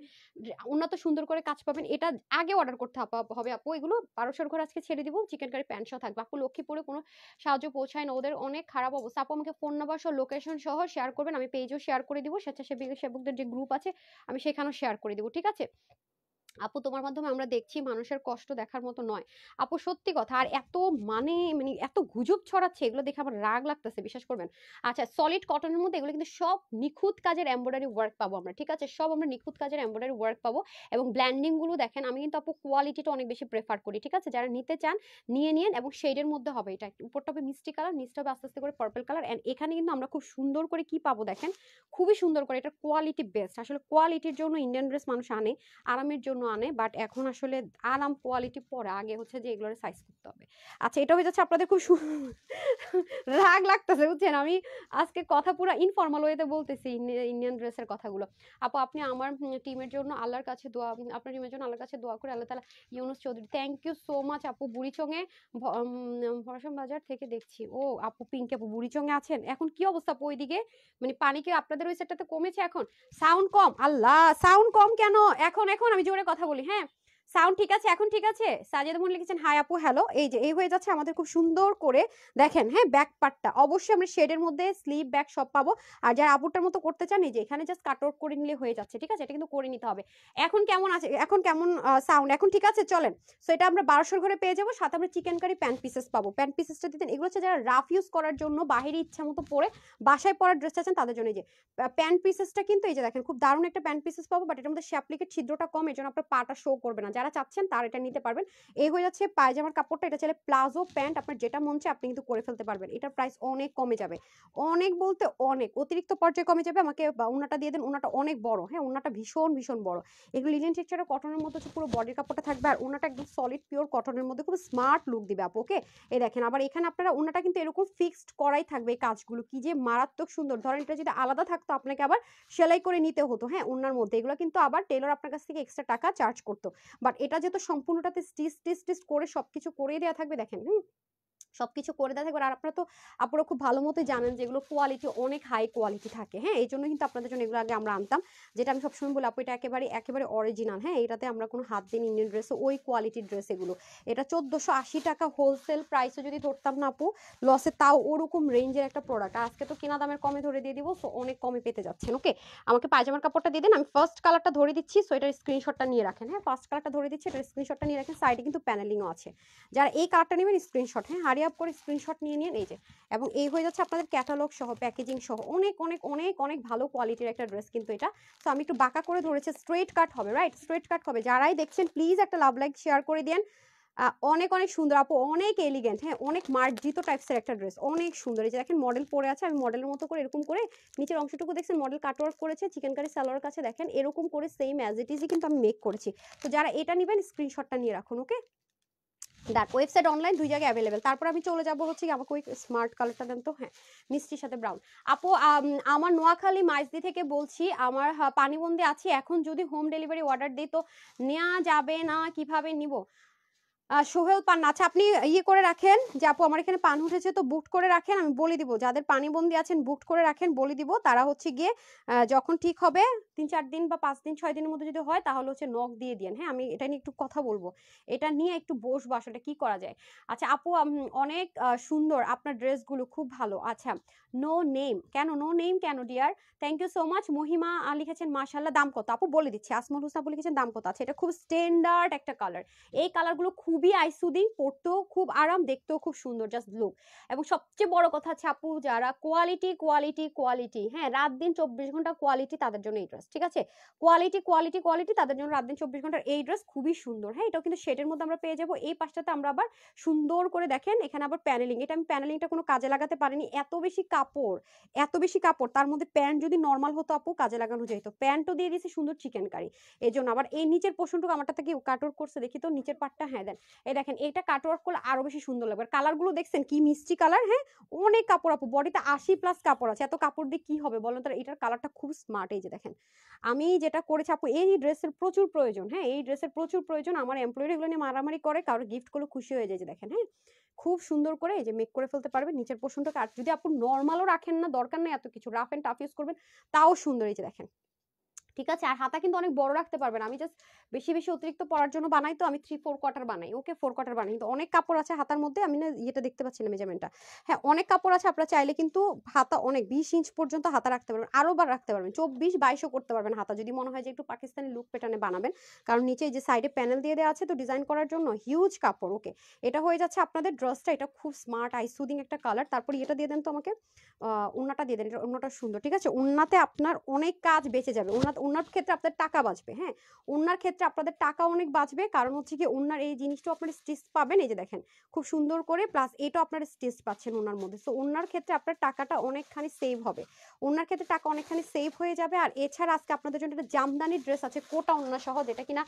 উন্নত সুন্দর করে কাজ পাবেন। এটা আগে অর্ডার করতে হবে আপু, এগুলো 1200 ঘরে আজকে ছেড়ে দিব। চিকেন কারি প্যান্ট সহ থাকবে আপু। লক্ষ্মীপুরে কোনো সাহায্য পৌঁছায় না, ওদের অনেক খারাপ অবস্থা আপু। আমাকে ফোন নাম্বার সহ লোকেশন সহ শেয়ার করবেন, আমি পেজও শেয়ার করে দিব, স্বেচ্ছাসেবী সেবকদের যে গ্রুপ আছে আমি সেখানেও শেয়ার করে দিব, ঠিক আছে। আপু তোমার মাধ্যমে আমরা দেখছি মানুষের কষ্ট দেখার মতো নয় আপু, সত্যি কথা। আর এত মানে এত গুজব ছড়াচ্ছে, এগুলো দেখে আমার রাগ লাগতেছে, বিশ্বাস করবেন। আচ্ছা সলিড কটনের মধ্যে এগুলো কিন্তু সব নিখুঁত কাজের এমব্রয়ডারি ওয়ার্ক পাবো আমরা, ঠিক আছে, সব আমরা নিখুঁত কাজের এমব্রয়ডারি ওয়ার্ক পাবো। এবং ব্ল্যান্ডিং গুলো দেখেন, আমি কিন্তু আপু কোয়ালিটিটা অনেক বেশি প্রেফার করি, ঠিক আছে, যারা নিতে চান নিয়ে নিন। এবং শেডের মধ্যে হবে, এটা উপরটা হবে মিষ্টি কালার, নিচটা হবে আস্তে আস্তে করে পার্পল কালার। এন্ড এখানে কিন্তু আমরা খুব সুন্দর করে কি পাবো দেখেন, খুবই সুন্দর করে, এটা কোয়ালিটি বেস্ট। আসলে কোয়ালিটির জন্য ইন্ডিয়ান ড্রেস মানুষ আনে, আরামের জন্য আনে, বাট এখন আসলে আরাম কোয়ালিটি পরে, আগে হচ্ছে যে এগুলোর সাইজ করতে হবে। আচ্ছা এটা হয়ে যাচ্ছে আপনাদের খুব রাগ লাগতেছে বুঝছেন, আমি আজকে কথা পুরো ইনফর্মাল ওয়েতে বলতেছি ইন্ডিয়ান ড্রেসের কথাগুলো। আপু আপনি আমার টিমের জন্য আল্লাহর কাছে দোয়া, আপনার টিমের জন্য আল্লাহর কাছে দোয়া করে আল্লাহ তাআলা। Yunus Chowdhury thank you so much আপু। বুড়িচংয়ে ভরসম বাজার থেকে দেখছি। ও আপু পিঙ্কি আপু বুড়িচংয়ে আছেন, এখন কি অবস্থা আপু ওইদিকে, মানে পানি কি আপনাদের ওই সাইডটাতে কমেছে এখন? সাউন্ড কম, আল্লাহ সাউন্ড কম কেন? এখন এখন আমি জোরে কথা বলি, হ্যাঁ সাউন্ড ঠিক আছে এখন, ঠিক আছে। সাজেদ মন লিখেছেন হাই আপু হ্যালো। এই যে এই হয়ে যাচ্ছে আমাদের খুব সুন্দর করে, দেখেন হ্যাঁ ব্যাক পার্টটা অবশ্যই আমরা শেডের মধ্যে স্লিভ ব্যাক সব পাবো। আর যারা আপুরটার মতো করতে চান, এই যে এখানে জাস্ট কাট আউট করে নিলে হয়ে যাচ্ছে, ঠিক আছে, এটা কিন্তু করে নিতে হবে। এখন কেমন আছে, এখন কেমন সাউন্ড, এখন ঠিক আছে চলেন। সো এটা আমরা 1200 ঘরে পেয়ে যাবো, সাথে আমরা চিকেন কারি প্যান্ট পিসেস পাবো। প্যান্ট পিসেসটা দিতেন, এগুলো হচ্ছে যারা রাফ ইউজ করার জন্য, বাহিরে ইচ্ছা মতো পরে বাসায় পরার ড্রেস আছেন তাদের জন্য। এই যে প্যান্ট পিসেসটা কিন্তু এই যে দেখেন খুব দারুণ একটা প্যান্ট পিসেস পাবো, বাট এটার মধ্যে শ্যাপলিকের ছিদ্রটা কম, এর জন্য আপনার পাটা শো করবে না। যারা চাচ্ছেন তার এটা নিতে পারবেন। এই হয়ে যাচ্ছে পায়জামার কাপড়টা, এটা চাইলে প্লাজো প্যান্ট আপনার যেটা মন চায় আপনি কিন্তু করে ফেলতে পারবেন। এটার প্রাইস অনেক কমে যাবে, অনেক বলতে অনেক অতিরিক্ত পর্যায়ে কমে যাবে। আমাকে উন্নাটা দিয়ে দেন, উন্নাটা অনেক বড়, হ্যাঁ উন্নাটা ভীষণ ভীষণ বড়। এগুলো লিনেন টেক্সচারের কটনের মধ্যে হচ্ছে পুরো বডির কাপড়টা থাকবে, আর উন্নাটা একদম সলিড পিওর কটনের মধ্যে খুব স্মার্ট লুক দিবে আপু, ওকে। এই দেখেন আবার এখানে আপনারা উন্নাটা কিন্তু এরকম ফিক্সড করাই থাকবে, এই কাজগুলো কি যে মারাত্মক সুন্দর। ধরেন এটা যদি আলাদা থাকতো আপনাকে আবার সেলাই করে নিতে হতো, হ্যাঁ উন্নার মধ্যে, এগুলো কিন্তু আবার টেলর আপনার কাছ থেকে এক্সট্রা টাকা চার্জ করতো। বাট এটা যেহেতু সম্পূর্ণটাতে স্টিচ করে সবকিছু করে দেওয়া থাকবে, দেখেন সবকিছু করে দেওয়া থাকবে। আর আপনারা তো আপনারা খুব ভালো মতোই জানেন যে এগুলো কোয়ালিটি অনেক হাই কোয়ালিটি থাকে, হ্যাঁ এই জন্য কিন্তু আপনাদের জন্য এগুলো আগে আমরা আনতাম, যেটা আমি সবসময় বলি আপু এটা একেবারে একেবারে অরিজিনাল, হ্যাঁ এটাতে আমরা কোনো হাত দিন ইন্ডিয়ান ড্রেসে ওই কোয়ালিটির ড্রেস এগুলো। এটা 1480 টাকা হোলসেল প্রাইসে যদি ধরতাম না আপু লসে, তাও ওরকম রেঞ্জের একটা প্রোডাক্ট। আজকে তো কেনা দামের কমে ধরে দিয়ে দিব, সো অনেক কমে পেতে যাচ্ছেন, ওকে। আমাকে পায়জামার কাপড়টা দিয়ে দেন, আমি ফার্স্ট কালারটা ধরে দিচ্ছি, সো এটার স্ক্রিনশটটা নিয়ে রাখেন। হ্যাঁ ফার্স্ট কালারটা ধরে দিচ্ছি, এটার স্ক্রিনশটটা নিয়ে রাখেন, সাইডে কিন্তু প্যানেলিংও আছে। যারা এই কালারটা নেবেন স্ক্রিনশট, হ্যাঁ হারি আপ করে স্ক্রিনশট নিয়ে নিন। এই যে এবং এই হয়ে যাচ্ছে আপনাদের ক্যাটালগ সহ প্যাকেজিং সহ অনেক অনেক অনেক অনেক ভালো কোয়ালিটির একটা ড্রেস কিন্তু এটা। তো আমি একটু বাঁকা করে ধরেছি, স্ট্রেট কাট হবে, রাইট স্ট্রেট কাট হবে। যারাই দেখছেন প্লিজ একটা লাভ লাইক শেয়ার করে দেন। অনেক অনেক সুন্দর আপু, অনেক এলিগেন্ট, হ্যাঁ অনেক মার্জিত টাইপসের একটা ড্রেস, অনেক সুন্দর। এই যে দেখেন মডেল পরে আছে, আমি মডেলের মতো করে এরকম করে নিচের অংশটুকু দেখছেন মডেল কাটওয়ার্ক করেছে, চিকেন কারি সালোয়ার কাছে দেখেন এরকম করে সেম অ্যাজ ইট ইজই কিন্তু আমি মেক করেছি। তো যারা এটা নেবেন স্ক্রিনশটটা নিয়ে রাখুন, ওকে। দেখ ওয়েবসাইট অনলাইন 2 জায়গায় অ্যাভেলেবেল। তারপর আমি চলে যাব হচ্ছে কি আমাকে ওই স্মার্ট কালারটা দেন তো। হ্যাঁ, মিষ্টির সাথে ব্রাউন। আপু আমার নোয়াখালী মাইজদি থেকে বলছি, আমার পানিবন্দী আছি, এখন যদি হোম ডেলিভারি অর্ডার দিই তো নেওয়া যাবে না, কিভাবে নিব? সোহেল পান, আচ্ছা আপনি ইয়ে করে রাখেন যে আপু আমার এখানে পান উঠেছে তো বুক করে রাখেন, আমি বলে দিব যাদের পানিবন্দী আছেন বুক করে রাখেন, বলে দিব তারা হচ্ছে গিয়ে যখন ঠিক হবে 3-4 দিন বা 5 দিন 6 দিনের মধ্যে যদি হয় তাহলে হচ্ছে নক দিয়ে দিয়েন। হ্যাঁ, আমি এটা নিয়ে একটু কথা বলবো, এটা নিয়ে একটু বসবো আসলে কি করা যায়। আচ্ছা আপু অনেক সুন্দর আপনার ড্রেসগুলো, খুব ভালো। আচ্ছা নো নেম কেন, নো নেম কেন dear? Thank you so much. Mahima লিখেছেন মাশাআল্লাহ, দাম কত? আপু বলে দিচ্ছি, আসমুল হোসনা আপু লিখেছেন দাম কত। আচ্ছা এটা খুব স্ট্যান্ডার্ড একটা কালার, এই কালারগুলো খুবই আইসুদিং, পরতেও খুব আরাম, দেখতেও খুব সুন্দর, জাস্ট লুক। এবং সবচেয়ে বড় কথা হচ্ছে আপু যারা কোয়ালিটি কোয়ালিটি কোয়ালিটি, হ্যাঁ রাত দিন 24 ঘন্টা কোয়ালিটি, তাদের জন্য এই ড্রেস, ঠিক আছে? কোয়ালিটি কোয়ালিটি কোয়ালিটি, তাদের জন্য রাত দিন 24 ঘন্টার এই ড্রেস খুবই সুন্দর। হ্যাঁ, এটাও কিন্তু শেডের মধ্যে আমরা পেয়ে যাবো। এই পাশটাতে আমরা আবার সুন্দর করে দেখেন এখানে আবার প্যানেলিং, এটা আমি প্যানেলিংটা কোনো কাজে লাগাতে পারিনি, এত বেশি কাপড়, এত বেশি কাপড়, তার মধ্যে প্যান্ট যদি নর্মাল হতো আপু কাজে লাগানো যেত, প্যান্টও দিয়ে দিয়েছি সুন্দর চিকেন কারি। এই জন্য আবার এই নিচের পোর্শনটুকু আমারটা থেকে কাটওয়ার্ক করছে, দেখি তো নিচের পার্টটা। হ্যাঁ দেন, এই দেখেন এটা কাটওয়ার্ক করলে আরো বেশি সুন্দর লাগবে। কালারগুলো দেখছেন কি মিষ্টি কালার। হ্যাঁ, অনেক কাপড় আপু, বডিতে 80+ কাপড় আছে, এত কাপড় দিয়ে কি হবে বলেন তো? এটার কালারটা খুব স্মার্ট। এই যে দেখেন আমি যেটা করেছি আপু, এই ড্রেসের প্রচুর প্রয়োজন। হ্যাঁ, এই ড্রেসের প্রচুর প্রয়োজন, আমার এমপ্লয়িরা এগুলো নিয়ে মারামারি করে, কারোর গিফট করলে খুশি হয়ে যায়। যে দেখেন, হ্যাঁ খুব সুন্দর করে এই যে মেক করে ফেলতে পারবেন নিচের পোর্শনটাকে। আর যদি আপু নর্মালও রাখেন না, দরকার নেই এত কিছু, রাফ এন্ড টাফ ইউজ করবেন তাও সুন্দর। এই যে দেখেন, ঠিক আছে? আর হাতা কিন্তু অনেক বড় রাখতে পারবেন, আমি জাস্ট বেশি বেশি অতিরিক্ত পরার জন্য বানাই, তো আমি 3-4 কোয়ার্টার বানাই। ওকে, 4 কোয়ার্টার বানাই, কিন্তু অনেক কাপড় আছে হাতার মধ্যে, আমি না ইয়েটা দেখতে পাচ্ছি না মেজারমেন্টটা। হ্যাঁ অনেক কাপড় আছে, আপনারা চাইলে কিন্তু হাতা অনেক 20 ইঞ্চ পর্যন্ত হাতা রাখতে পারবেন, আরো বার রাখতে পারবেন, 24-22ও করতে পারবেন হাতা, যদি মনে হয় যে একটু পাকিস্তানি লুক প্যাটার্নে বানাবেন। কারণ নিচে যে সাইডে প্যানেল দিয়ে দেওয়া আছে তো ডিজাইন করার জন্য, হিউজ কাপড়। ওকে, এটা হয়ে যাচ্ছে আপনাদের ড্রেসটা, এটা খুব স্মার্ট আইসুদিং একটা কালার। তারপর এটা দিয়ে দেন তো আমাকে, ওন্নাটা দিয়ে দেন, এটা ওন্নাটা সুন্দর, ঠিক আছে? ওন্নাতে আপনার অনেক কাজ বেঁচে যাবে, ওন্নার ক্ষেত্রে আপনার টাকা বাঁচবে। হ্যাঁ, ওন্নার ক্ষেত্রে আপনাদের টাকা অনেক বাঁচবে, কারণ হচ্ছে কি ওন্নার এই জিনিসটা আপনার স্টিচ পাবেন, এই যে দেখেন খুব সুন্দর করে, প্লাস এটা আপনার স্টিচ পাচ্ছেন ওন্নার মধ্যে। সো ওন্নার ক্ষেত্রে আপনার টাকাটা অনেকখানি সেভ হবে, ওন্নার ক্ষেত্রে টাকা অনেকখানি সেভ হয়ে যাবে। আর এছাড়া আজকে আপনাদের জন্য একটা জামদানি ড্রেস আছে কোটা ওন্না সহ, যেটা কিনা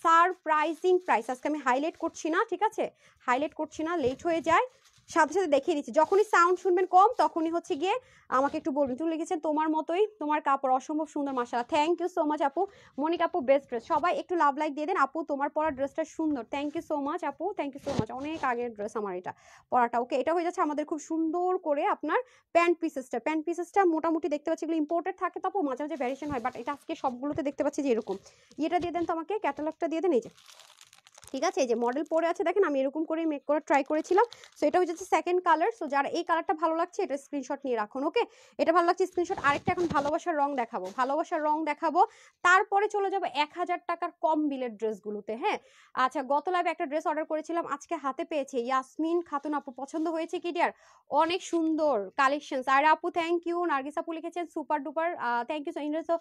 সারপ্রাইজিং প্রাইস, আজকে আমি হাইলাইট করছি না, ঠিক আছে? হাইলাইট করছি না, লেট হয়ে যায়, সাথে সাথে দেখিয়ে দিচ্ছি। যখনই সাউন্ড শুনবেন কম তখনই হচ্ছে গিয়ে আমাকে একটু বলবেন। তুমি লিখেছেন তোমার মতোই, তোমার কাপড় অসম্ভব সুন্দর মাশাআল্লাহ, থ্যাংক ইউ সো মাচ আপু। মনিক আপু বেস্ট ড্রেস, সবাই একটু লাভ লাইক দিয়ে দেন। আপু তোমার পরা ড্রেসটা সুন্দর, থ্যাংক ইউ সো মাচ আপু, থ্যাংক ইউ সো মাচ। অনেক আগের ড্রেস আমার এটা পরাটা। ওকে, এটা হয়ে যাচ্ছে আমাদের খুব সুন্দর করে আপনার প্যান্ট পিসেসটা। প্যান্ট পিসেসটা মোটামুটি দেখতে পাচ্ছি এগুলো ইম্পোর্টেড থাকে, তো আপু মাঝে মাঝে ভ্যারিয়েশন হয়, বাট এটা আজকে সবগুলোতে দেখতে পাচ্ছি যে এরকম। এটা দিয়ে দেন তো আমাকে, ক্যাটালগটা দিয়ে দেন। এই যে ঠিক আছে, এই যে মডেল পরে আছে দেখেন, আমি এরকম করে মেক করে ট্রাই করেছিলাম। সো এটা হচ্ছে সেকেন্ড কালার। সো যারা এই কালারটা ভালো লাগছে এটা স্ক্রিনশট নিয়ে রাখুন। ওকে, এটা ভালো লাগছে স্ক্রিনশট। আরেকটা এখন ভালোবাসার রং দেখাবো, ভালোবাসার রং দেখাবো, তারপরে চলে যাবো 1000 টাকার কম বিলের ড্রেসগুলোতে। হ্যাঁ, আচ্ছা গত লাইভে একটা ড্রেস অর্ডার করেছিলাম, আজকে হাতে পেয়েছি। ইয়াসমিন খাতুন আপু, পছন্দ হয়েছে কি ডিয়ার? অনেক সুন্দর কালেকশনস। আর আপু থ্যাংক ইউ। নার্গিস আপু লিখেছেন super duper, thank you so.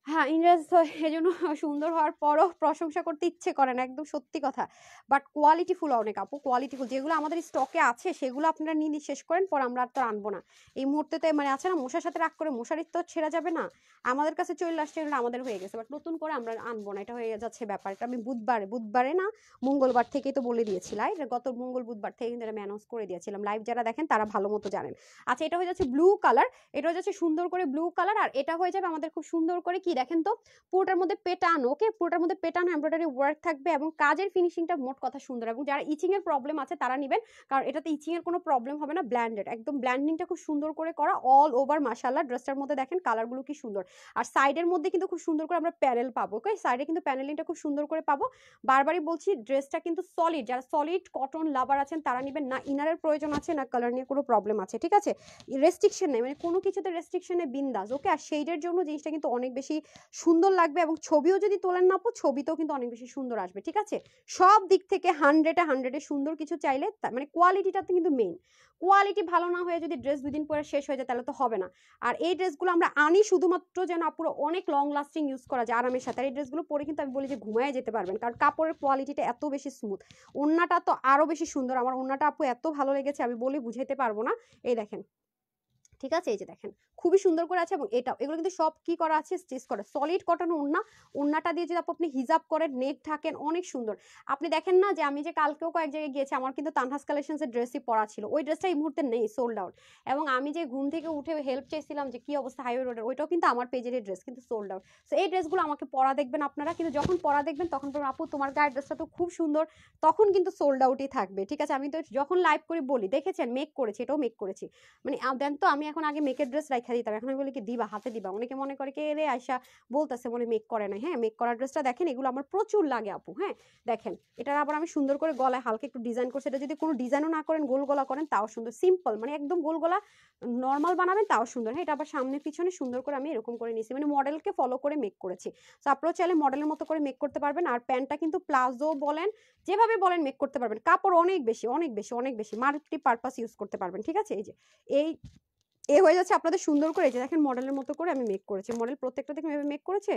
হ্যাঁ, ইংরেজ তো এজন্য সুন্দর হওয়ার পরও প্রশংসা করতে ইচ্ছে করে না, একদম সত্যি কথা। বাট কোয়ালিটিফুল অনেক আপু, কোয়ালিটিফুল। যেগুলো আমাদের স্টকে আছে সেগুলো আপনারা নিয়ে শেষ করেন, পর আমরা আর তো আনবো না এই মুহূর্তেতে। মানে আছে না মশার সাথে রাগ করে, মশারির তো ছেড়া যাবে না, আমাদের কাছে চলে আসছে, এগুলো আমাদের হয়ে গেছে, বাট নতুন করে আমরা আনবো না, এটা হয়ে যাচ্ছে ব্যাপার। এটা আমি বুধবারে না মঙ্গলবার থেকেই তো বলে দিয়েছিলাম, গত বুধবার থেকে কিন্তু আমি অ্যানাউন্স করে দিয়েছিলাম। লাইভ যারা দেখেন তারা ভালো মতো জানেন। আচ্ছা এটা হয়ে যাচ্ছে ব্লু কালার, এটা হয়ে যাচ্ছে সুন্দর করে ব্লু কালার। আর এটা হয়ে যাবে আমাদের খুব সুন্দর করে কি দেখেন তো, পুরোটার মধ্যে পেটানো। ওকে, পুরোটার মধ্যে পেটানো এমব্রয়ডারি ওয়ার্ক থাকবে, এবং কাজের ফিনিশিংটা মোট কথা সুন্দর। এবং যারা ইচিং এর প্রবলেম আছে তারা নেবেন, কারণ এটাতে ইচিং এর কোনো প্রবলেম হবে না। ব্ল্যান্ডেড, একদম ব্ল্যান্ডিংটা খুব সুন্দর করে করা অল ওভার মাশাআল্লাহ। ড্রেসটার মধ্যে দেখেন কালারগুলো কি সুন্দর, আর সাইডের মধ্যে কিন্তু খুব সুন্দর করে আমরা প্যানেল পাবো। ওকে, সাইডে কিন্তু প্যানেলিংটা খুব সুন্দর করে পাবো। বারবারই বলছি ড্রেসটা কিন্তু সলিড, যারা সলিড কটন লাভার আছেন তারা নেবেন, না ইনারের প্রয়োজন আছে না কালার নিয়ে কোনো প্রবলেম আছে, ঠিক আছে? রেস্ট্রিকশন নেই, মানে কোনো কিছুতে রেস্ট্রিকশন নেই, বিন্দাস। ওকে, আর শেডের জন্য জিনিসটা কিন্তু অনেক বেশি সুন্দর লাগবে, এবং ছবিও যদি তোলেন না আপু ছবিতেও কিন্তু অনেক বেশি সুন্দর আসবে, ঠিক আছে? সব দিক থেকে 100-এ সুন্দর কিছু চাইলে মানে কোয়ালিটিটাতে কিন্তু মেইন, কোয়ালিটি ভালো না হয়ে যদি ড্রেস 2 দিন পরে শেষ হয়ে যায় তাহলে তো হবে না। আর এই ড্রেসগুলো আমরা আনি শুধুমাত্র যেন আপুরো অনেক লং লাস্টিং ইউজ করা যায় আরামের সাথে। আর এই ড্রেসগুলো পরে কিন্তু আমি বলি যে ঘুমায় যেতে পারবেন, কারণ কাপড়ের কোয়ালিটিটা এত বেশি স্মুথ। ওন্নাটা তো আরো বেশি সুন্দর, আমার ওন্নাটা আপু এত ভালো লেগেছে আমি বলে বুঝাইতে পারবো না। এই দেখেন, ঠিক আছে, এই যে দেখেন খুবই সুন্দর করে আছে। এবং এগুলো কিন্তু সব কি করা আছে, স্টিচ করা, সলিড কটন ওড়না। ওড়নাটা দিয়ে যদি আপনি হিজাব করেন, নেক ঢাকেন, অনেক সুন্দর। আপনি দেখেন না যে আমি যে কালকেও কয়েক জায়গায় গিয়েছি, আমার কিন্তু তানহাস কালেকশনসের ড্রেসই পরা ছিল, ওই ড্রেসটা এই মুহূর্তে নেই, সোল্ড আউট। এবং আমি যে ঘুম থেকে উঠে হেল্প চাইছিলাম যে কি অবস্থা হাইওয়ে রোডের, ওইটাও কিন্তু আমার পেজের ড্রেস, কিন্তু সোল্ড আউট। সো এই ড্রেসগুলো আমাকে পরা দেখবেন আপনারা, কিন্তু যখন পরা দেখবেন তখন বলবেন আপু তোমার গায়ের ড্রেসটা তো খুব সুন্দর, তখন কিন্তু সোল্ড আউটই থাকবে। ঠিক আছে, আমি তো যখন লাইভ করে বলি, দেখেছেন মেক করেছি, এটাও মেক করেছি, মানে দেন তো আমি এখন আগে মেকের ড্রেস রাখা দিতাম, এখন আমি বলি কি দিবা, হাতে দিবা। অনেকে মনে করে কে রে আয়সা বলতেছে মনে মেক করে না। হ্যাঁ, মেক করা ড্রেসটা দেখেন, এগুলো আমার প্রচুর লাগে আপু। হ্যাঁ দেখেন, এটা আবার আমি সুন্দর করে গলায় হালকা একটু ডিজাইন করছি। এটা যদি কোনো ডিজাইনও না করেন, গোল গলা করেন তাও সুন্দর, সিম্পল মানে একদম গোল গলা নর্মাল বানাবেন তাও সুন্দর। হ্যাঁ, এটা আবার সামনে পিছনে সুন্দর করে আমি এরকম করে নিয়েছি, মানে মডেলকে ফলো করে মেক করেছি। তো আপনারা চাইলে মডেলের মতো করে মেক করতে পারবেন। আর প্যান্টটা কিন্তু প্লাজো বলেন, যেভাবে বলেন মেক করতে পারবেন। কাপড় অনেক বেশি অনেক বেশি অনেক বেশি, মাল্টি পারপাস ইউজ করতে পারবেন। ঠিক আছে, এই যে এই হয়ে যাচ্ছে আপনাদের সুন্দর করে। এই যে দেখেন মডেলের মতো করে আমি মেক করেছি, মডেল প্রত্যেকটা থেকে মেক করেছে।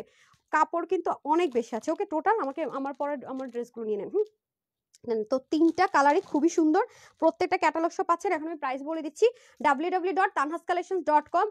কাপড় কিন্তু অনেক বেশি আছে। ওকে, টোটাল আমাকে আমার ড্রেসগুলো নিয়ে নেন। তো 3টা কালারই খুবই সুন্দর, প্রত্যেকটা ক্যাটালগ শপ পাচ্ছেন। এখন আমি প্রাইস বলে দিচ্ছি, www.tanhascollections.com,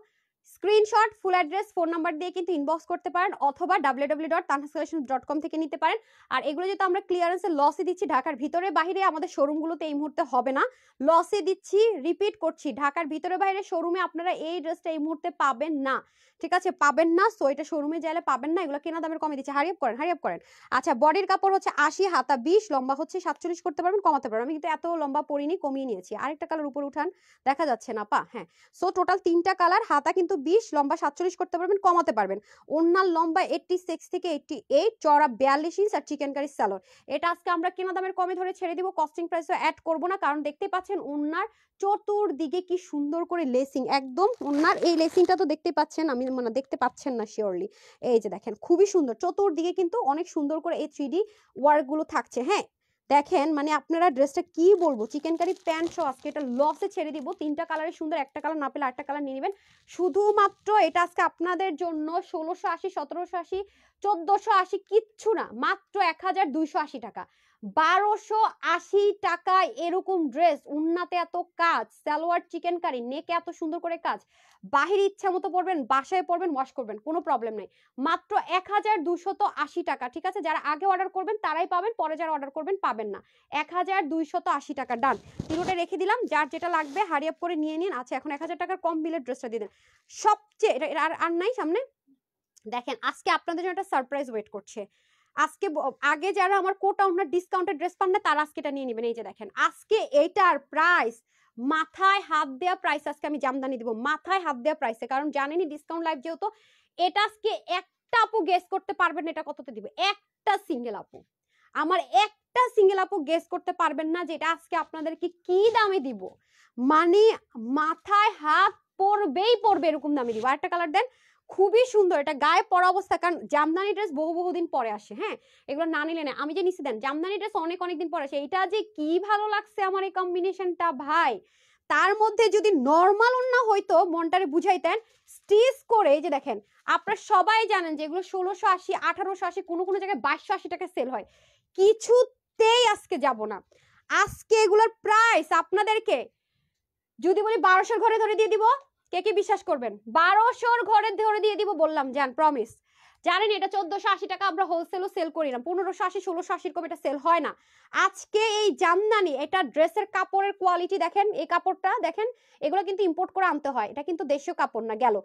screenshot, full address, phone number দিয়ে কিন্তু ইনবক্স করতে পারেন, অথবা www.tanhascollections.com থেকে নিতে পারেন। আর এগুলো যেহেতু আমরা ক্লিয়ারেন্সে লসে দিচ্ছি, ঢাকার ভিতরে বাইরে আমাদের শোরুমগুলোতে এই মুহূর্তে হবে না, লসে দিচ্ছি, রিপিট করছি, ঢাকার ভিতরে বাইরে শোরুমে আপনারা এই ড্রেসটা এই মুহূর্তে পাবেন না। ঠিক আছে, পাবেন না। সো এটা শোরুমে যাইলে পাবেন না, এগুলো কেনা দামের কমে দিচ্ছে। হারিয়ে করেন, হারিয়ে করেন। আচ্ছা, বডির কাপড় হচ্ছে 80, হাতা 20, লম্বা হচ্ছে 47 করতে পারবেন, কমাতে পারবেন। আমি কিন্তু এত লম্বা পরিনি, কমিয়ে নিয়েছি। আরেকটা কালার উপর উঠান, দেখা যাচ্ছে না পা। হ্যাঁ, সো টোটাল 3টা কালার, হাতা কিন্তু 20, লম্বা 47 করতে পারবেন, কমাতে পারবেন। ওড়নার লম্বা 86 থেকে 88, চওড়া 42 ইঞ্চ, আর চিকেন কারি সালোয়ার। এটা আজকে আমরা কেনা দামের কমে ধরে ছেড়ে দিব, কস্টিং প্রাইসও অ্যাড করব না, কারণ দেখতে পাচ্ছেন ওড়নার চতুর্দিকে কি সুন্দর করে লেসিং, একদম ওড়নার এই লেসিংটা তো দেখতে পাচ্ছেন, আমি মানে দেখতে পাচ্ছেন না শিওরলি। এই যে দেখেন খুবই সুন্দর, চতুর্দিকে কিন্তু অনেক সুন্দর করে এই 3D ওয়ার্ক গুলো থাকছে। হ্যাঁ দেখেন, মানে আপনারা ড্রেসটা কি বলবো, চিকেন কারি প্যান্ট সহ আজকে এটা লসে ছেড়ে দিব। 3টা কালারের সুন্দর, একটা কালার না পেলে আরেকটা কালার নিয়ে নেবেন। শুধুমাত্র এটা আজকে আপনাদের জন্য 1680, 1780, 1480, কিচ্ছু না, মাত্র 1280 টাকা। 1280 টাকায় এরকম ড্রেস, উন্নাতে এত কাজ, সালোয়ার চিকেন কারি, নেকে এত সুন্দর করে কাজ, বাহিরে ইচ্ছা মতো পরবেন, বাসায় পরবেন, ওয়াশ করবেন, কোনো প্রবলেম নেই। মাত্র 1280 টাকা। ঠিক আছে, যারা আগে অর্ডার করবেন তারাই পাবেন, পরে যারা অর্ডার করবেন পাবেন না। 1280 টাকা, ডান। তিনোটা রেখে দিলাম, যার যেটা লাগবে হারি আপ করে নিয়ে নিন। আচ্ছা, এখন 1000 টাকার কম বিলের ড্রেসটা দিয়ে দেন। সবচেয়ে এটা আর নাই সামনে। দেখেন আজকে আপনাদের জন্য একটা সারপ্রাইজ ওয়েট করছে। আজকে আগে যারা আমার কোটা ওনার ডিসকাউন্টেড ড্রেস পান না, তারা আজকে এটা নিয়ে নেবেন। এই যে দেখেন, আজকে এইটার প্রাইস মাথায় হাত দেওয়া প্রাইস, আজকে আমি জামদানি দিব মাথায় হাত দেওয়া প্রাইসে, কারণ জানেনই ডিসকাউন্ট লাইভ যেহেতু। এটা আজকে একটা আপু গেস করতে পারবেন এটা কততে দিব, একটা সিঙ্গেল আপু, আমার একটা সিঙ্গেল আপু গেস করতে পারবেন না যে এটা আজকে আপনাদেরকে কি দামে দিব, মানে মাথায় হাত পড়বেই পড়বে এরকম দামে দিব। আরেকটা কালার দেন, খুবই সুন্দর, এটা গায়ে পরা অবস্থা, কারণ জামদানি ড্রেস বহুদিন পরে আসে। হ্যাঁ, এগুলো না নিলে না, আমি যে নিচে দেন জামদানি ড্রেস অনেক দিন পরে আসে। এটা যে কি ভালো লাগছে আমার এই কম্বিনেশনটা ভাই, তার মধ্যে যদি নর্মাল না হয়তো মনটারে বুঝাইতেন স্টিচ করে। এই যে দেখেন, আপনারা সবাই জানেন যে এগুলো 1680, 1880, কোনো জায়গায় 2280 টাকা সেল হয়। কিছুতেই আজকে যাব না। আজকে এগুলোর প্রাইস আপনাদেরকে যদি বলি 1200 ঘরে ধরে দিয়ে দিব, কে কে বিশ্বাস করবেন? 1200 ঘরে ধরে দিয়ে দিব বললাম, জান, প্রমিস। জানেন এটা 1480 টাকা আমরা হোলসেলও সেল করি না, 1580, 1680 এরকম এটা সেল হয় না। আজকে এই জামদানি, এটা ড্রেসের কাপড়ের কোয়ালিটি দেখেন, এই কাপড়টা দেখেন, এগুলো কিন্তু ইম্পোর্ট করে আনতে হয়, এটা কিন্তু দেশীয় কাপড় না। গেল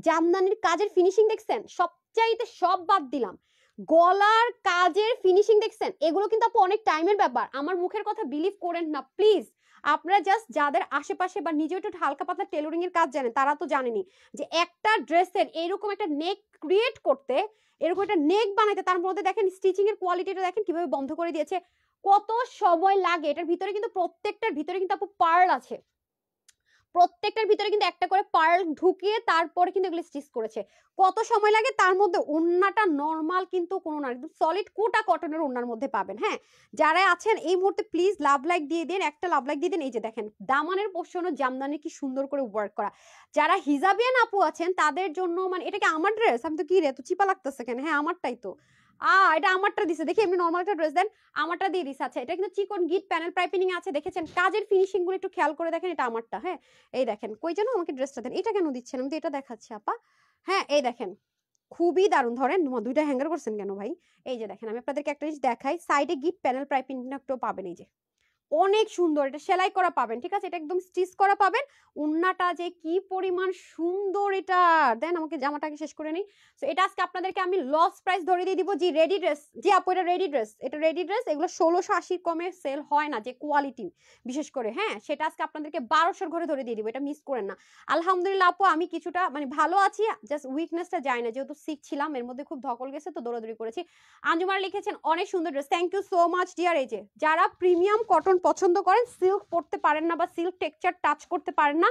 জামদানির কাজের ফিনিশিং দেখছেন, সবচাইতে সব বাদ দিলাম, গলার কাজের ফিনিশিং দেখছেন, এগুলো কিন্তু আপু অনেক টাইমের ব্যাপার। আমার মুখের কথা বিলিভ করেন না প্লিজ। আপনারা জাস্ট যাদের আশেপাশে বা নিজে একটু হালকা পাতলা টেলরিং এর কাজ জানেন, তারা তো জানেনি যে একটা ড্রেসের এইরকম একটা নেক ক্রিয়েট করতে, এরকম একটা নেক বানাইতে, তার মধ্যে দেখেন স্টিচিং এর কোয়ালিটিটা দেখেন কিভাবে বন্ধ করে দিয়েছে, কত সময় লাগে। এটার ভিতরে কিন্তু প্রত্যেকটার ভিতরে কিন্তু আপু পার্ল আছে, প্রত্যেকটার ভিতরে কিন্তু একটা করে পার্ল ঢুকিয়ে তারপরে কিন্তু এগুলো স্টিচ করেছে। কত সময় লাগে, তার মধ্যে ওন্নাটা নরমাল কিন্তু কোনো না, একদম সলিড কোটা কটনের ওন্নার মধ্যে পাবেন। হ্যাঁ, যারা আছেন এই মুহূর্তে প্লিজ লাভ লাইক দিয়ে দিন, একটা লাভ লাইক দিয়ে দিন। এই যে দেখেন দামানের পোর্শনও জামদানি কি সুন্দর করে ওয়ার্ক করা। যারা হিজাবিয়ান আপু আছেন তাদের জন্য, মানে এটা কি আমার ড্রেস, আমি তো কি রে তো চিপা লাগতেছে কেন? হ্যাঁ আমারটাই তো, এটা আমারটা দিছে, দেখি এমনি নরমাল একটা ড্রেস দেন, আমারটা দিয়ে দিছে। আচ্ছা এটা কিন্তু চিকন গিট প্যানেল পাইপিং আছে, দেখেছেন কাজের ফিনিশিং গুলো একটু খেয়াল করে দেখেন, এটা আমারটা। হ্যাঁ এই দেখেন, কই যেন আমাকে ড্রেসটা দেন, এটা কেন দিচ্ছেন, আমি তো এটা দেখাচ্ছি আপা। হ্যাঁ এই দেখেন খুবই দারুণ। ধরেন দুইটা হ্যাঙ্গার করছেন কেন ভাই? এই যে দেখেন আমি আপনাদেরকে একটা জিনিস দেখাই, সাইডে গিট প্যানেল পাইপিং একটু পাবেন, এই যে অনেক সুন্দর, এটা সেলাই করা পাবেন, ঠিক আছে, এটা একদম স্টিচ করা পাবেন। উন্নাটা যে কি পরিমাণ সুন্দর, এটা দেন আমাকে জামাটাকে শেষ করে নেই। তো এটা আজকে আপনাদেরকে আমি লস প্রাইস ধরে দিয়ে দিব। জি রেডি ড্রেস, জি আপু এটা রেডি ড্রেস, এটা রেডি ড্রেস, এগুলো 1680 কমে সেল হয় না, যে কোয়ালিটি বিশেষ করে। হ্যাঁ সেটা আজকে আপনাদেরকে 1200 ঘরে ধরে দিয়ে দিব, এটা মিস করেন না। আলহামদুলিল্লাহ আপু আমি কিছুটা মানে ভালো আছি, জাস্ট উইকনেসটা যায় না, যেহেতু সিক ছিলাম, এর মধ্যে খুব ধকল গেছে তো দৌড়াদৌড়ি করেছি। আঞ্জুমার লিখেছেন অনেক সুন্দর dress, thank you so much dear. এই যে যারা প্রিমিয়াম কটন পছন্দ করেন, সিল্ক পড়তে পারেন না বা সিল্ক টেক্সচার টাচ করতে পারেন না,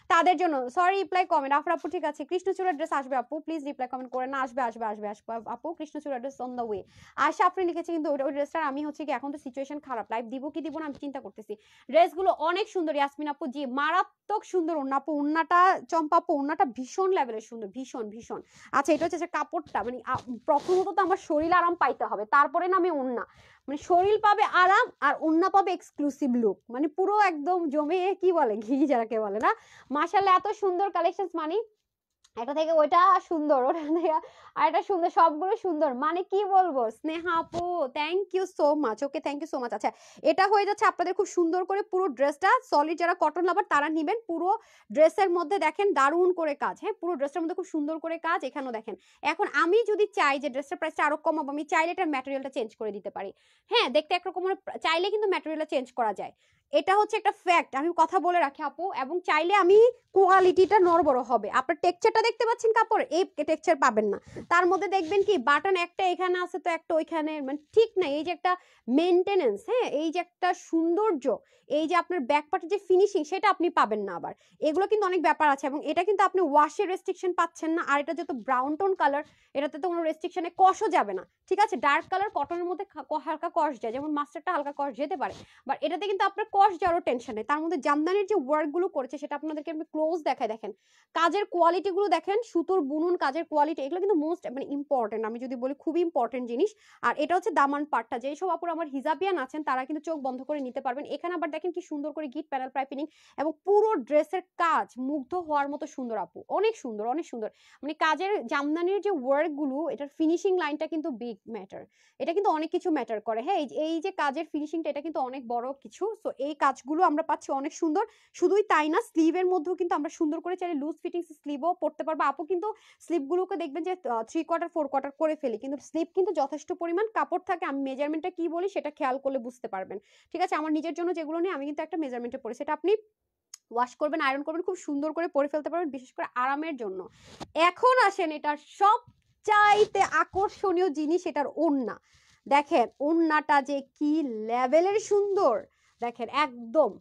তাদের জন্য সরি রিপ্লাই কমেন্ট আফর আপু, ঠিক আছে কৃষ্ণচূড়ার ড্রেস আসবে আপু, প্লিজ রিপ্লাই কমেন্ট করে না, আসবে আসবে আসবে আসবে আপু, কৃষ্ণচূড়ার ড্রেস অন দ্য ওয়ে। আশা আপনি লিখেছে কিন্তু ওই ড্রেসটার আমি হচ্ছে কি এখন তো সিচুয়েশন খারাপ, লাইভ দিব কি দিব না আমি চিন্তা করতেছি। ড্রেসগুলো অনেক সুন্দর ইয়াসমিন আপু, জি মারাত্মক সুন্দর ওন্না আপু, ওন্নাটা চম্পা আপু ওন্নাটা ভীষণ লেভেলের সুন্দর, ভীষণ ভীষণ। আচ্ছা এটা হচ্ছে কাপড়টা মানে প্রথমত তো আমার শরীর আরাম পাইতে হবে, তারপরে না আমি ওন্না, মানে শরীর পাবে আরাম আর ওন্না পাবে এক্সক্লুসিভ লুক, মানে পুরো একদম জমে কি বলে ঘি যারাকে বলে না। মাশাআল্লাহ এত সুন্দর কালেকশনস, মানে এটা থেকে ওইটা সুন্দর, ওটা থেকে আর এটা সুন্দর, সবগুলো সুন্দর, মানে কি বলবো স্নেহা আপু, thank you so much, okay thank you so much. আচ্ছা এটা হয়ে যাচ্ছে আপনাদের খুব সুন্দর করে পুরো ড্রেসটা, সলিড যারা কটন লাভার তারা নিবেন, পুরো ড্রেসের মধ্যে দেখেন দারুণ করে কাজ। হ্যাঁ পুরো ড্রেসটার মধ্যে খুব সুন্দর করে কাজ, এখানেও দেখেন। এখন আমি যদি চাই যে ড্রেসটার প্রাইসটা আরো কমাবো, আমি চাইলে এটার ম্যাটেরিয়ালটা চেঞ্জ করে দিতে পারি। হ্যাঁ দেখতে একরকম চাইলে কিন্তু ম্যাটেরিয়ালটা চেঞ্জ করা যায়, এটা হচ্ছে একটা ফ্যাক্ট, আমি কথা বলে রাখি আপু। এবং চাইলে আমি কোয়ালিটিটা নড়বড় হবে, আপনার টেক্সচারটা দেখতে পাচ্ছেন কাপড়, এই টেক্সচার পাবেন না, তার মধ্যে দেখবেন কি বাটন একটা এখানে আছে তো একটা ওইখানে, মানে ঠিক না, এই যে একটা মেনটেনেন্স, হ্যাঁ এই যে একটা সৌন্দর্য, এই যে আপনার ব্যাক পার্টের যে ফিনিশিং সেটা আপনি পাবেন না আবার, এগুলো কিন্তু অনেক ব্যাপার আছে। এবং এটা কিন্তু আপনি ওয়াশের রেস্ট্রিকশন পাচ্ছেন না, আর এটা যেহেতু ব্রাউন টোন কালার, এটাতে তো কোনো রেস্ট্রিকশনে কষও যাবে না, ঠিক আছে। ডার্ক কালার কটনের মধ্যে হালকা কষ যায়, যেমন মাস্টারটা হালকা কষ যেতে পারে, বাট এটাতে কিন্তু আপনার কষ যাওয়ারও টেনশন নেই। তার মধ্যে জামদানির যে ওয়ার্কগুলো করেছে সেটা আপনাদেরকে আমি ক্লোজ দেখায়, দেখেন কাজের কোয়ালিটিগুলো দেখেন, সুতোর বুনন কাজের কোয়ালিটি, এগুলো কিন্তু মোস্ট মানে ইম্পর্টেন্ট, আমি যদি বলি খুবই ইম্পর্টেন্ট জিনিস। আর এটা হচ্ছে দামান পাটটা, যেই সব আপুর আমার হিজাবিয়ান আছেন তারা কিন্তু চোখ বন্ধ করে নিতে পারবেন। এখানে আবার দেখেন কি সুন্দর করে গিট প্যানেল পাইপিং, এবং পুরো ড্রেসের কাজ মুগ্ধ হওয়ার মতো সুন্দর আপু, অনেক সুন্দর অনেক সুন্দর, মানে কাজের জামদানির যে ওয়ার্কগুলো, এটার ফিনিশিং লাইনটা কিন্তু বিগ ম্যাটার, এটা কিন্তু অনেক কিছু ম্যাটার করে। হ্যাঁ এই যে কাজের ফিনিশিংটা এটা কিন্তু অনেক বড় কিছু। সো এই কাজগুলো আমরা পাচ্ছি অনেক সুন্দর। শুধুই তাই না, স্লিভের মধ্যেও কিন্তু আমরা সুন্দর করে চাইলে লুজ ফিটিং স্লিভও পড়তে পারবো আপু। কিন্তু স্লিভগুলোকে দেখবেন যে 3/4 4/4 করে ফেলি, কিন্তু স্লিভ কিন্তু যথেষ্ট পরিমাণ কাপড় থাকে, আমি মেজারমেন্টটা কি বলি সেটা খেয়াল করলে বুঝতে পারবেন, ঠিক আছে। আমার নিজের জন্য যেগুলো নেই আমি কিন্তু একটা মেজারমেন্টে পড়ি, সেটা আপনি ওয়াশ করবেন আয়রন করবেন খুব সুন্দর করে পরে ফেলতে পারবেন, বিশেষ করে আরামের জন্য। এখন আসেন এটার সব চাইতে আকর্ষণীয় জিনিস, এটার ওড়না, দেখেন ওড়নাটা যে কি লেভেলের সুন্দর, দেখেন একদম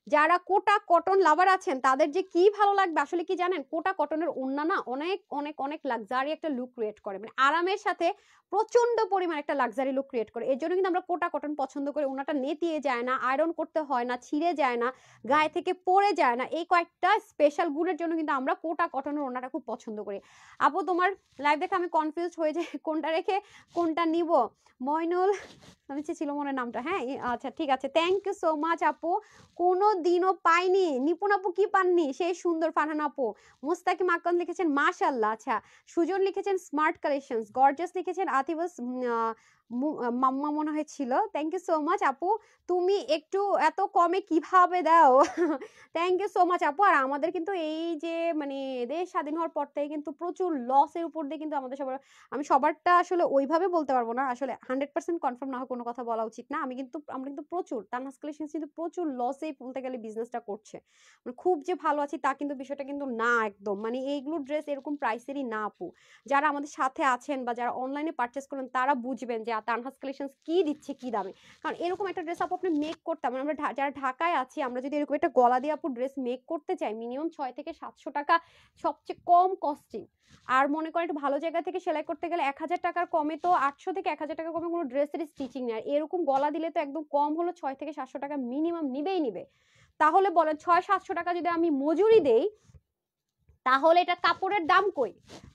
যারা কোটা কটন লাভার আছেন তাদের যে কি ভালো লাগবে আসলে কি জানেন, কোটা কটনের ওড়না না অনেক অনেক অনেক লাক্সারি একটা লুক ক্রিয়েট করে, মানে আরামের সাথে প্রচন্ড পরিমাণ একটা লাক্সারি লুক ক্রিয়েট করে। এর জন্য কিন্তু আমরা কোটা কটন পছন্দ করি, ওড়নাটা নেতিয়ে যায় না, আয়রন করতে হয় না, ছিঁড়ে যায় না, গায়ে থেকে পড়ে যায় না, এই কয়েকটা স্পেশাল গুণের জন্য কিন্তু আমরা কোটা কটনের ওড়নাটা খুব পছন্দ করি। আপু তোমার লাইভ দেখে আমি কনফিউজ হয়ে যাই কোনটা রেখে কোনটা নিব। মইনুল আমি ছিল মনে নামটা, হ্যাঁ আচ্ছা ঠিক আছে, থ্যাংক ইউ সো মাচ আপু। কোনো দিনও পাইনি, নিপুণ আপু কি পাননি, সেই সুন্দর ফারহান আপু। মুস্তাকিম আকন লিখেছেন মাশাআল্লাহ, আচ্ছা সুজন লিখেছেন স্মার্ট কালেকশনস, গর্জিয়াস লিখেছেন আতিবাস মাম্মা মনে হয় ছিল, থ্যাংক ইউ সো মাচ আপু। তুমি একটু এত কমে কিভাবে দাও থ্যাংক ইউ সো মাচ আপু। আর আমাদের কিন্তু এই যে মানে দেশ স্বাধীন হওয়ার পর থেকে কিন্তু প্রচুর লসের উপর দিয়ে কিন্তু আমাদের সবার, আমি সবারটা আসলে ওইভাবে বলতে পারবো না, আসলে 100% কনফার্ম না হয় কোনো কথা বলা উচিত না, আমরা কিন্তু প্রচুর তানহাস কালেকশনস কিন্তু প্রচুর লসেই বলতে গেলে বিজনেসটা করছে, মানে খুব যে ভালো আছি তা কিন্তু বিষয়টা কিন্তু না একদম, মানে এইগুলো ড্রেস এরকম প্রাইসেরই না আপু। যারা আমাদের সাথে আছেন বা যারা অনলাইনে পারচেস করেন তারা বুঝবেন যে তানহাস কালেকশনস কি দিচ্ছে কি দামে। কারণ এরকম একটা ড্রেস আপু আপনি মেক করতাম, আমরা যারা ঢাকায় আছি আমরা যদি এরকম একটা গলা দিয়ে আপু ড্রেস মেক করতে চাই মিনিমাম 6 থেকে 700 টাকা সবচেয়ে কম কস্টিং। আর মনে করেন একটু ভালো জায়গা থেকে সেলাই করতে গেলে 1000 টাকার কমে তো 800 থেকে 1000 টাকা কমে কোনো ড্রেসের স্টিচিং নেই। আর এরকম গলা দিলে তো একদম কম হলো 6 থেকে 700 টাকা মিনিমাম নিবেই নিবে। তাহলে বলেন 600-700 টাকা যদি আমি মজুরি দেই তাহলে এটা কাপড়ের দাম কই?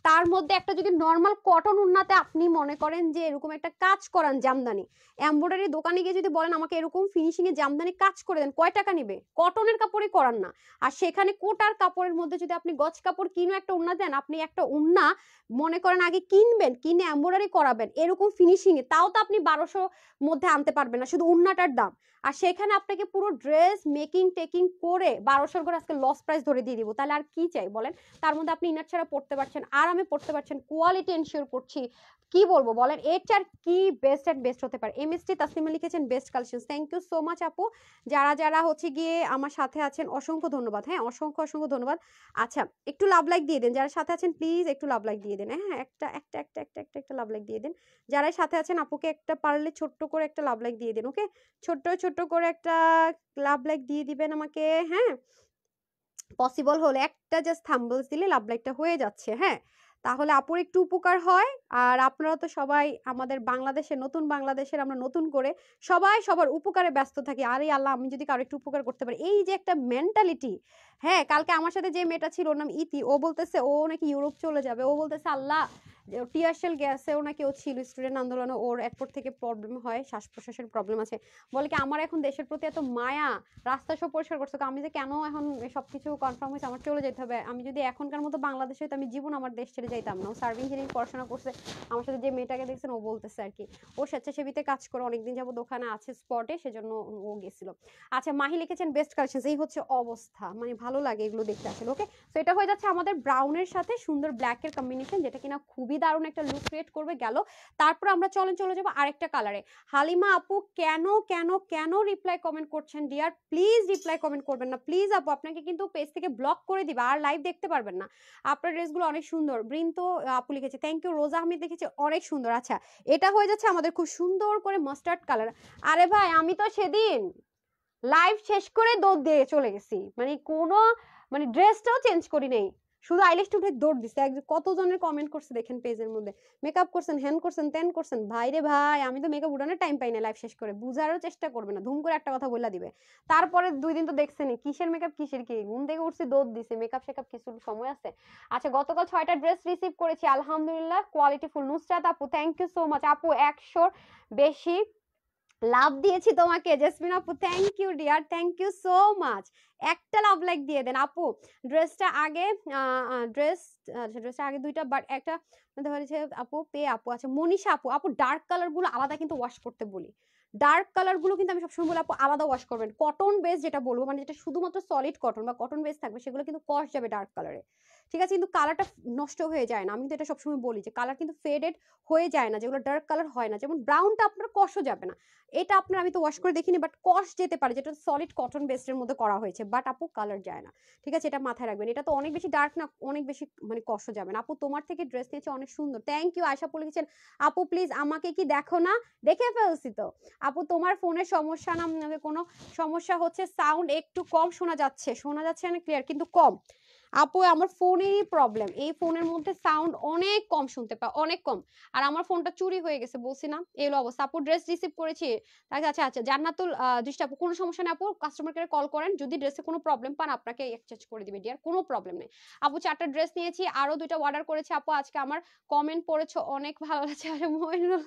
তার মধ্যে একটা যদি নরমাল কটন উন্নাতে আপনি মনে করেন যে এরকম একটা কাজ করান জামদানি, এমব্রয়ডারি দোকানে গিয়ে যদি বলেন আমাকে এরকম ফিনিশিং এ জামদানি কাজ করে দেন, কয় টাকা নিবে? কটনের কাপড়ই করান না। আর সেখানে কোটার কাপড়ের মধ্যে যদি আপনি গজ কাপড় কিনে একটা উন্না দেন, আপনি একটা উন্না মনে করেন আগে কিনবেন, কিনে এমব্রয়ডারি করাবেন এরকম ফিনিশিং এ, তাও তো আপনি 1200 মধ্যে আনতে পারবেন না, শুধু উন্নাটার দাম। আর সেখানে আপনাকে পুরো ড্রেস মেকিং টেকিং করে 1200 করে আজকে লস প্রাইস ধরে দিয়ে দিব, তাহলে আর কি চাই বলেন? তার মধ্যে আপনি ইনার ছাড়া পড়তে পারছেন, আরামে পড়তে পারছেন, কোয়ালিটি এনশিওর করছি। কি বলবো বলেন, এটার কি বেস্ট এন্ড বেস্ট হতে পারে? এমএসটি তাসলিমা লিখেছেন best collection, thank you so much আপু। যারা যারা হচ্ছে গিয়ে আমার সাথে আছেন অসংখ্য ধন্যবাদ, হ্যাঁ অসংখ্য অসংখ্য ধন্যবাদ। আচ্ছা একটু লাভ লাইক দিয়ে দেন, যারা সাথে আছেন প্লিজ একটু লাভ লাইক দিয়ে দেন, হ্যাঁ একটা একটা একটা একটা একটা একটা লাভ লাইক দিয়ে দেন। যারা সাথে আছেন আপুকে একটা পারলে ছোট্ট করে একটা লাভ লাইক দিয়ে দেন, ওকে ছোট্ট ছোট্ট করে একটা লাভ লাইক দিয়ে দিবেন আমাকে, হ্যাঁ পসিবল হলে একটা জাস্ট থাম্বলস দিলে লাভ লাইকটা হয়ে যাচ্ছে, হ্যাঁ তাহলে আপুর একটু উপকার হয়। আর আপনারা তো সবাই আমাদের বাংলাদেশের, নতুন বাংলাদেশের আমরা নতুন করে সবাই সবার উপকারে ব্যস্ত থাকি, আরে আল্লাহ আমি যদি কারো একটু উপকার করতে পারি, এই যে একটা মেন্টালিটি। হ্যাঁ কালকে আমার সাথে যে মেয়েটা ছিল ওর নাম ইতি, ও বলতেছে ও নাকি ইউরোপ চলে যাবে, ও বলতেছে আল্লাহ টিয়ারশেল গ্যাসেও নাকি ও ছিল স্টুডেন্ট আন্দোলনে, ওর এয়ারপোর্ট থেকে প্রবলেম হয়, শ্বাস প্রশ্বাসের প্রবলেম আছে, বলে কি আমার এখন দেশের প্রতি এত মায়া, রাস্তা সব পরিষ্কার করছে, আমি যে কেন এখন সবকিছু কনফার্ম হয়েছে আমার চলে যেতে হবে, আমি যদি এখনকার মতো বাংলাদেশে হইতো আমি জীবন আমার দেশ ছেড়ে যাইতাম না। ও সার্ভিং ইঞ্জিনিয়ারিং পড়াশোনা করছে, আমার সাথে যে মেয়েটাকে দেখছেন ও বলতেছে আর কি, ও স্বেচ্ছাসেবীতে কাজ করে অনেকদিন যাবত ওখানে আছে স্পটে, সেজন্য ও গেছিল। আচ্ছা মাহি লিখেছেন বেস্ট কালেকশন, এই হচ্ছে অবস্থা, মানে ভালো লাগে এগুলো দেখতে আসলে। ওকে তো এটা হয়ে যাচ্ছে আমাদের ব্রাউনের সাথে সুন্দর ব্ল্যাকের কম্বিনেশন, যেটা কিনা খুবই দারুণ একটা লুক ক্রিয়েট করবে গেল। তারপর আমরা চলে যাবো আরেকটা কালারে। হালিমা আপু কেন কেন কেন রিপ্লাই কমেন্ট করছেন ডিয়ার, প্লিজ রিপ্লাই কমেন্ট করবেন না প্লিজ আপু, আপনাকে কিন্তু পেজ থেকে ব্লক করে দিবে, আর লাইভ দেখতে পারবেন না। আপনার ড্রেসগুলো অনেক সুন্দর, বৃন্ত আপু লিখেছে থ্যাংক ইউ, রোজা আহমেদ লিখেছে অনেক সুন্দর। আচ্ছা এটা হয়ে যাচ্ছে আমাদের খুব সুন্দর করে মাস্টার্ড কালার। আরে ভাই আমি তো সেদিন লাইভ শেষ করে দৌড় দিয়ে চলে গেছি, মানে কোনো মানে ড্রেসটাও চেঞ্জ করি নেই, শুধু আইলেশটা উঠে দৌড় দিছে। কতজনের কমেন্ট করছে দেখেন পেজের মধ্যে, মেকআপ করছেন, হ্যান করছেন, তেন করছেন, ভাই রে ভাই আমি তো মেকআপ উঠানোর টাইম পাই না লাইভ শেষ করে, বুঝারও চেষ্টা করবে না, ধুম করে একটা কথা বলে দিবে। তারপরে 2 দিন তো দেখছেনই কিসের মেকআপ কিসের কি, ঘুম থেকে উঠছি দৌড় দিছে, মেকআপ শেকআপ কিছু সময় আছে। আচ্ছা গতকাল 6টা ড্রেস রিসিভ করেছি আলহামদুলিল্লাহ, কোয়ালিটি ফুল। নুসরাত আপু থ্যাংক ইউ সো মাচ আপু, 100 বেশি লাভ দিয়েছি তোমাকে। জেসমিন আপু thank you dear, thank you so much, একটা লাভ লাইক দিয়ে দেন আপু। ড্রেসটা আগে ড্রেসটা আগে 2টা বাট একটা হচ্ছে আপু পে আপু। আচ্ছা মনীষা আপু, আপু ডার্ক কালার গুলো আলাদা কিন্তু ওয়াশ করতে বলি, ডার্ক কালার গুলো কিন্তু আমি সবসময় বলি আপু আলাদা ওয়াশ করবেন। কটন বেস যেটা বলবো, মানে যেটা শুধুমাত্র সলিড কটন বা কটন বেস থাকবে, সেগুলো কিন্তু কস যাবে ডার্ক কালারে, ঠিক আছে, কিন্তু কালারটা নষ্ট হয়ে যায় না। আমি তো এটা সবসময় বলি যে কালার কিন্তু ফেডেড হয়ে যায় না, যেগুলো ডার্ক কালার হয় না, যেমন ব্রাউনটা আপনার কষও যাবে না, এটা আপনার আমি তো ওয়াশ করে দেখিনি বাট কস যেতে পারে, যেটা সলিড কটন বেসের মধ্যে করা হয়েছে, বাট আপু কালার যায় না, ঠিক আছে, এটা মাথায় রাখবেন। এটা তো অনেক বেশি ডার্ক না, অনেক বেশি মানে কষও যাবে না। আপু তোমার থেকে ড্রেস নিয়েছে অনেক সুন্দর, থ্যাংক ইউ। আয়শা আপু লিখেছেন আপু প্লিজ আমাকে কি দেখো না, দেখে ফেলছি তো আপু, তোমার ফোনের সমস্যা না কোনো সমস্যা হচ্ছে, সাউন্ড একটু কম শোনা যাচ্ছে, না ক্লিয়ার কিন্তু কম। আপু আমার ফোনেরই প্রবলেম, এই ফোনের মধ্যে সাউন্ড অনেক কম শুনতে পাই, অনেক কম। আর আমার ফোনটা চুরি হয়ে গেছে বলছি না, এলো অবস্থা। আপু ড্রেস রিসিভ করেছি, আচ্ছা আচ্ছা জান্নাতুল দৃষ্টি আপু কোনো সমস্যা নেই আপু, কাস্টমার কেয়ারে কল করেন, যদি ড্রেসে কোনো প্রবলেম পান আপনাকে এক্সচেঞ্জ করে দিবে ডিয়ার, কোনো প্রবলেম নেই আপু। 4টা ড্রেস নিয়েছি, আরো 2টা অর্ডার করেছি আপু, আজকে আমার কমেন্ট পড়েছো অনেক ভালো লাগছে। আরে মইনুল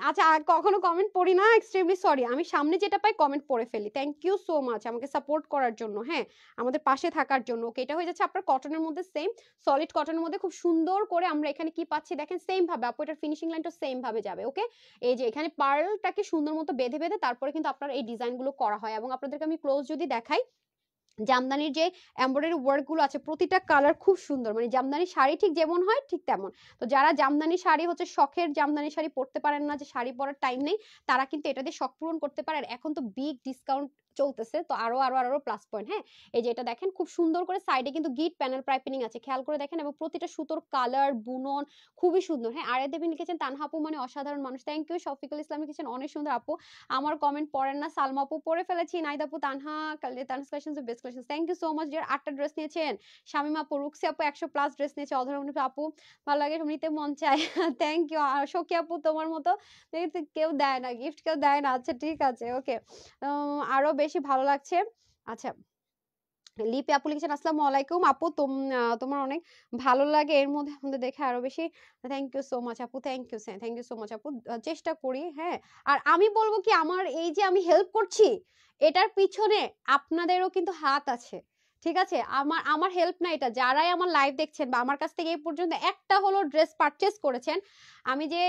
আচ্ছা কখনো কমেন্ট পড়ি না, এক্সট্রিমলি সরি, আমি সামনে যেটা পাই কমেন্ট পড়ে ফেলি। থ্যাংক ইউ সো মাচ আমাকে সাপোর্ট করার জন্য, হ্যাঁ আমাদের পাশে থাকার জন্য। ওকে এটা হয়ে যাচ্ছে আপনার কটনের মধ্যে, সেম সলিড কটনের মধ্যে খুব সুন্দর করে আমরা এখানে কি পাচ্ছি দেখেন, সেম ভাবে আপু এটার ফিনিশিং লাইনটা সেম ভাবে যাবে। ওকে এই যে এখানে পার্লটাকে সুন্দর মতো বেঁধে বেঁধে তারপরে কিন্তু আপনার এই ডিজাইনগুলো করা হয়, এবং আপনাদেরকে আমি ক্লোজ যদি দেখাই, জামদানির যে এমব্রয়ডারি ওয়ার্ক গুলো আছে প্রতিটা কালার খুব সুন্দর, মানে জামদানি শাড়ি ঠিক যেমন হয় ঠিক তেমন। তো যারা জামদানি শাড়ি হচ্ছে শখের জামদানি শাড়ি পরতে পারেন না, যে শাড়ি পরার টাইম নেই, তারা কিন্তু এটা দিয়ে শখ পূরণ করতে পারে। আর এখন তো বিগ ডিসকাউন্ট চলতেছে, তো আরো আরো আরো প্লাস পয়েন্ট। হ্যাঁ এই যে এটা দেখেন খুব সুন্দর করে সাইডে কিন্তু গিট প্যানেল পাইপিং আছে, খেয়াল করে দেখেন, এবং প্রতিটা সুতোর কালার বুনন খুবই সুন্দর। হ্যাঁ আরে দেবী লিখেছেন তানহা আপু মানে অসাধারণ মানুষ, থ্যাংক ইউ। শফিকুল ইসলাম লিখেছেন অনেক সুন্দর আপু, আমার কমেন্ট পড়েন না, সালমা আপু পড়ে ফেলেছি, নাইদা আপু Tanha Tanha collections best collection, thank you so much dear. 8টা ড্রেস নিয়েছেন, শামিমা আপু, রুক্সি আপু 100 প্লাস ড্রেস নিয়েছে, অধরা আপু ভালো লাগে নিতে মন চায়, থ্যাংক ইউ। আর সখী আপু তোমার মতো কেউ দেয় না গিফট, কেউ দেয় না, আচ্ছা ঠিক আছে ওকে, আরো বেশি ভালো লাগছে। আচ্ছা লিপি আপু লিখেছেন আসসালামু আলাইকুম আপু, তোমার অনেক ভালো লাগে এর মধ্যে আমাদের দেখে আরো বেশি। থ্যাংক ইউ সো মাচ আপু, থ্যাংক ইউ সো মাচ আপু। চেষ্টা করি, হ্যাঁ। আর আমি বলবো কি, আমার এই যে আমি হেল্প করছি, এটার পিছনে আপনাদেরও কিন্তু হাত আছে, ঠিক আছে? আমার আমার হেল্প না এটা, যারাই আমার লাইভ দেখছেন বা আমার কাছ থেকে এই পর্যন্ত একটা হলো ড্রেস পারচেস করেছেন, আমি যে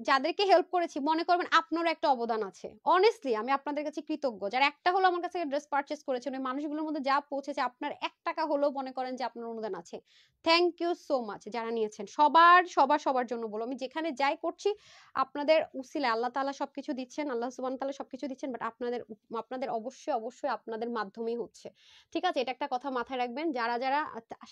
যাদেরকে হেল্প করেছি মনে করবেন আপনারও একটা অবদান আছে। অনেস্টলি আমি আপনাদের কাছে কৃতজ্ঞ, যারা একটা হলো আমার কাছ থেকে ড্রেস পারচেস করেছেন, ওই মানুষগুলোর মধ্যে যা পৌঁছেছে আপনার 1 টাকা হলেও মনে করেন যে আপনার অনুদান আছে। থ্যাংক ইউ সো মাচ যারা নিয়েছেন, সবার সবার সবার জন্য বলো, আমি যেখানে যাই করছি আপনাদের উসিলে আল্লাহ তাআলা সবকিছু দিচ্ছেন, আল্লাহ সুবহানাহু তাআলা সবকিছু দিচ্ছেন, বাট আপনাদের আপনাদের অবশ্যই অবশ্যই আপনাদের মাধ্যমেই হচ্ছে, ঠিক আছে? এটা একটা কথা মাথায় রাখবেন। যারা যারা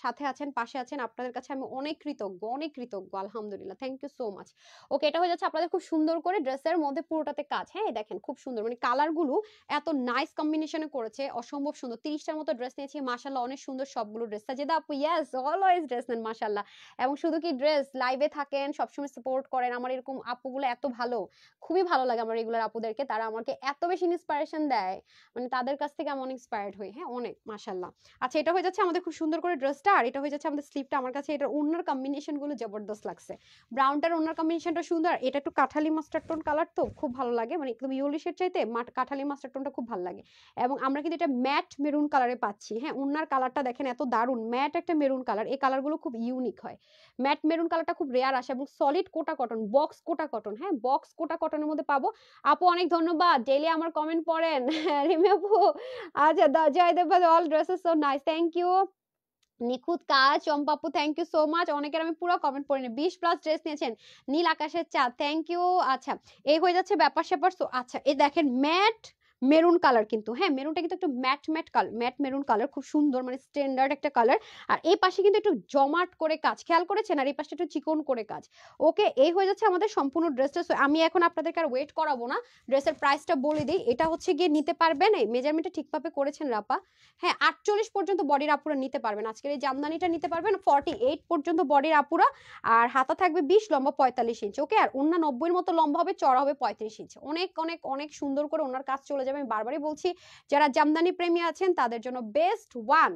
সাথে আছেন, পাশে আছেন, আপনাদের কাছে আমি অনেক কৃতজ্ঞ, অনেক কৃতজ্ঞ, আলহামদুলিল্লাহ, থ্যাংক ইউ সো মাচ। ওকে, এটা হয়ে যাচ্ছে আপনাদের খুব সুন্দর করে ড্রেসের মধ্যে পুরোটাতে কাজ, হ্যাঁ দেখেন খুব সুন্দর, মানে কালারগুলো এত নাইস কম্বিনেশনে করেছে, অসম্ভব সুন্দর। 30টার মতো ড্রেস নিয়েছি, মাশাআল্লাহ অনেক সুন্দর সবগুলো ড্রেস। সাজেদা আপু ইয়েস, অলওয়েজ ড্রেস নেন মাশাআল্লাহ। এবং শুধু কি ড্রেস, লাইভে থাকেন, সবসময় সাপোর্ট করেন, আমার এরকম আপুগুলো এত ভালো, খুবই ভালো লাগে আমার রেগুলার আপুদেরকে, তারা আমাকে এত বেশি ইন্সপিরেশন দেয়, মানে তাদের কাছ থেকে আমি অনেক ইন্সপায়ার্ড হই, হ্যাঁ অনেক মাশাআল্লাহ। আচ্ছা, এটা হয়ে যাচ্ছে আমাদের খুব সুন্দর করে ড্রেসটা, আর এটা হয়ে যাচ্ছে আমাদের স্লিপটা। আমার কাছে এটার ওড়নার কম্বিনেশন গুলো জবরদস্ত লাগছে, ব্রাউনটার ওড়নার কম্বিনেশনটা সুন্দর, এটা একটু কাঠালি মাস্টার্ড টোন কালার, তো খুব ভালো লাগে, মানে একদম ইউলিশের চাইতে কাঠালি মাস্টার্ড টোনটা খুব ভালো লাগে। এবং আমরা কিন্তু এটা ম্যাট মেরুন কালারে পাচ্ছি, হ্যাঁ ওড়নার কালারটা দেখেন এত দারুন, ম্যাট একটা মেরুন কালার, এই কালারগুলো খুব ইউনিক হয়, ম্যাট মেরুন কালারটা খুব রেয়ার আসে, এবং সলিড কোটা কটন, বক্স কোটা কটন, হ্যাঁ বক্স কোটা কটনের মধ্যে পাবো। আপু অনেক ধন্যবাদ, ডেইলি আমার কমেন্ট পড়েন। রিমি আপু, আচ্ছা জয়দেব ভাই, all dresses so nice, thank you. নিখুঁত কাজ, চম্পাপু থ্যাংক ইউ সো মাচ। অনেকের আমি পুরো কমেন্ট পড়িনি, 20+ ড্রেস নিয়েছেন, নীল আকাশের চাঁদ, থ্যাংক ইউ। আচ্ছা, এই হয়ে যাচ্ছে ব্যাপার স্যাপার। আচ্ছা, এই দেখেন ম্যাট মেরুন কালার, কিন্তু হ্যাঁ মেরুনটা কিন্তু একটু matte matte colour, matte maroon colour, খুব সুন্দর, মানে স্ট্যান্ডার্ড একটা কালার। আর এই পাশে কিন্তু একটু জমাট করে কাজ, খেয়াল করেছেন, আর এই পাশে একটু চিকন করে কাজ। ওকে, এই হয়ে যাচ্ছে আমাদের সম্পূর্ণ ড্রেসটা। আমি এখন আপনাদেরকে আর ওয়েট করাবো না, ড্রেসের প্রাইসটা বলে দিই। এটা হচ্ছে গিয়ে নিতে পারবেন, এই মেজারমেন্টটা ঠিকভাবে করেছেন রাপা, হ্যাঁ 48 পর্যন্ত বডির আপুরা নিতে পারবেন, আজকের এই জামদানিটা নিতে পারবেন 48 পর্যন্ত বডির আপুরা। আর হাতা থাকবে 20, লম্বা 45 ইঞ্চি, ওকে। আর ওন্না 90-এর মতো লম্বা হবে, চড়া হবে 35 ইঞ্চি, অনেক অনেক অনেক সুন্দর করে ওনার কাজ চলে যাবে। আমি বারবারই বলছি, যারা জামদানি প্রেমী আছেন তাদের জন্য বেস্ট ওয়ান,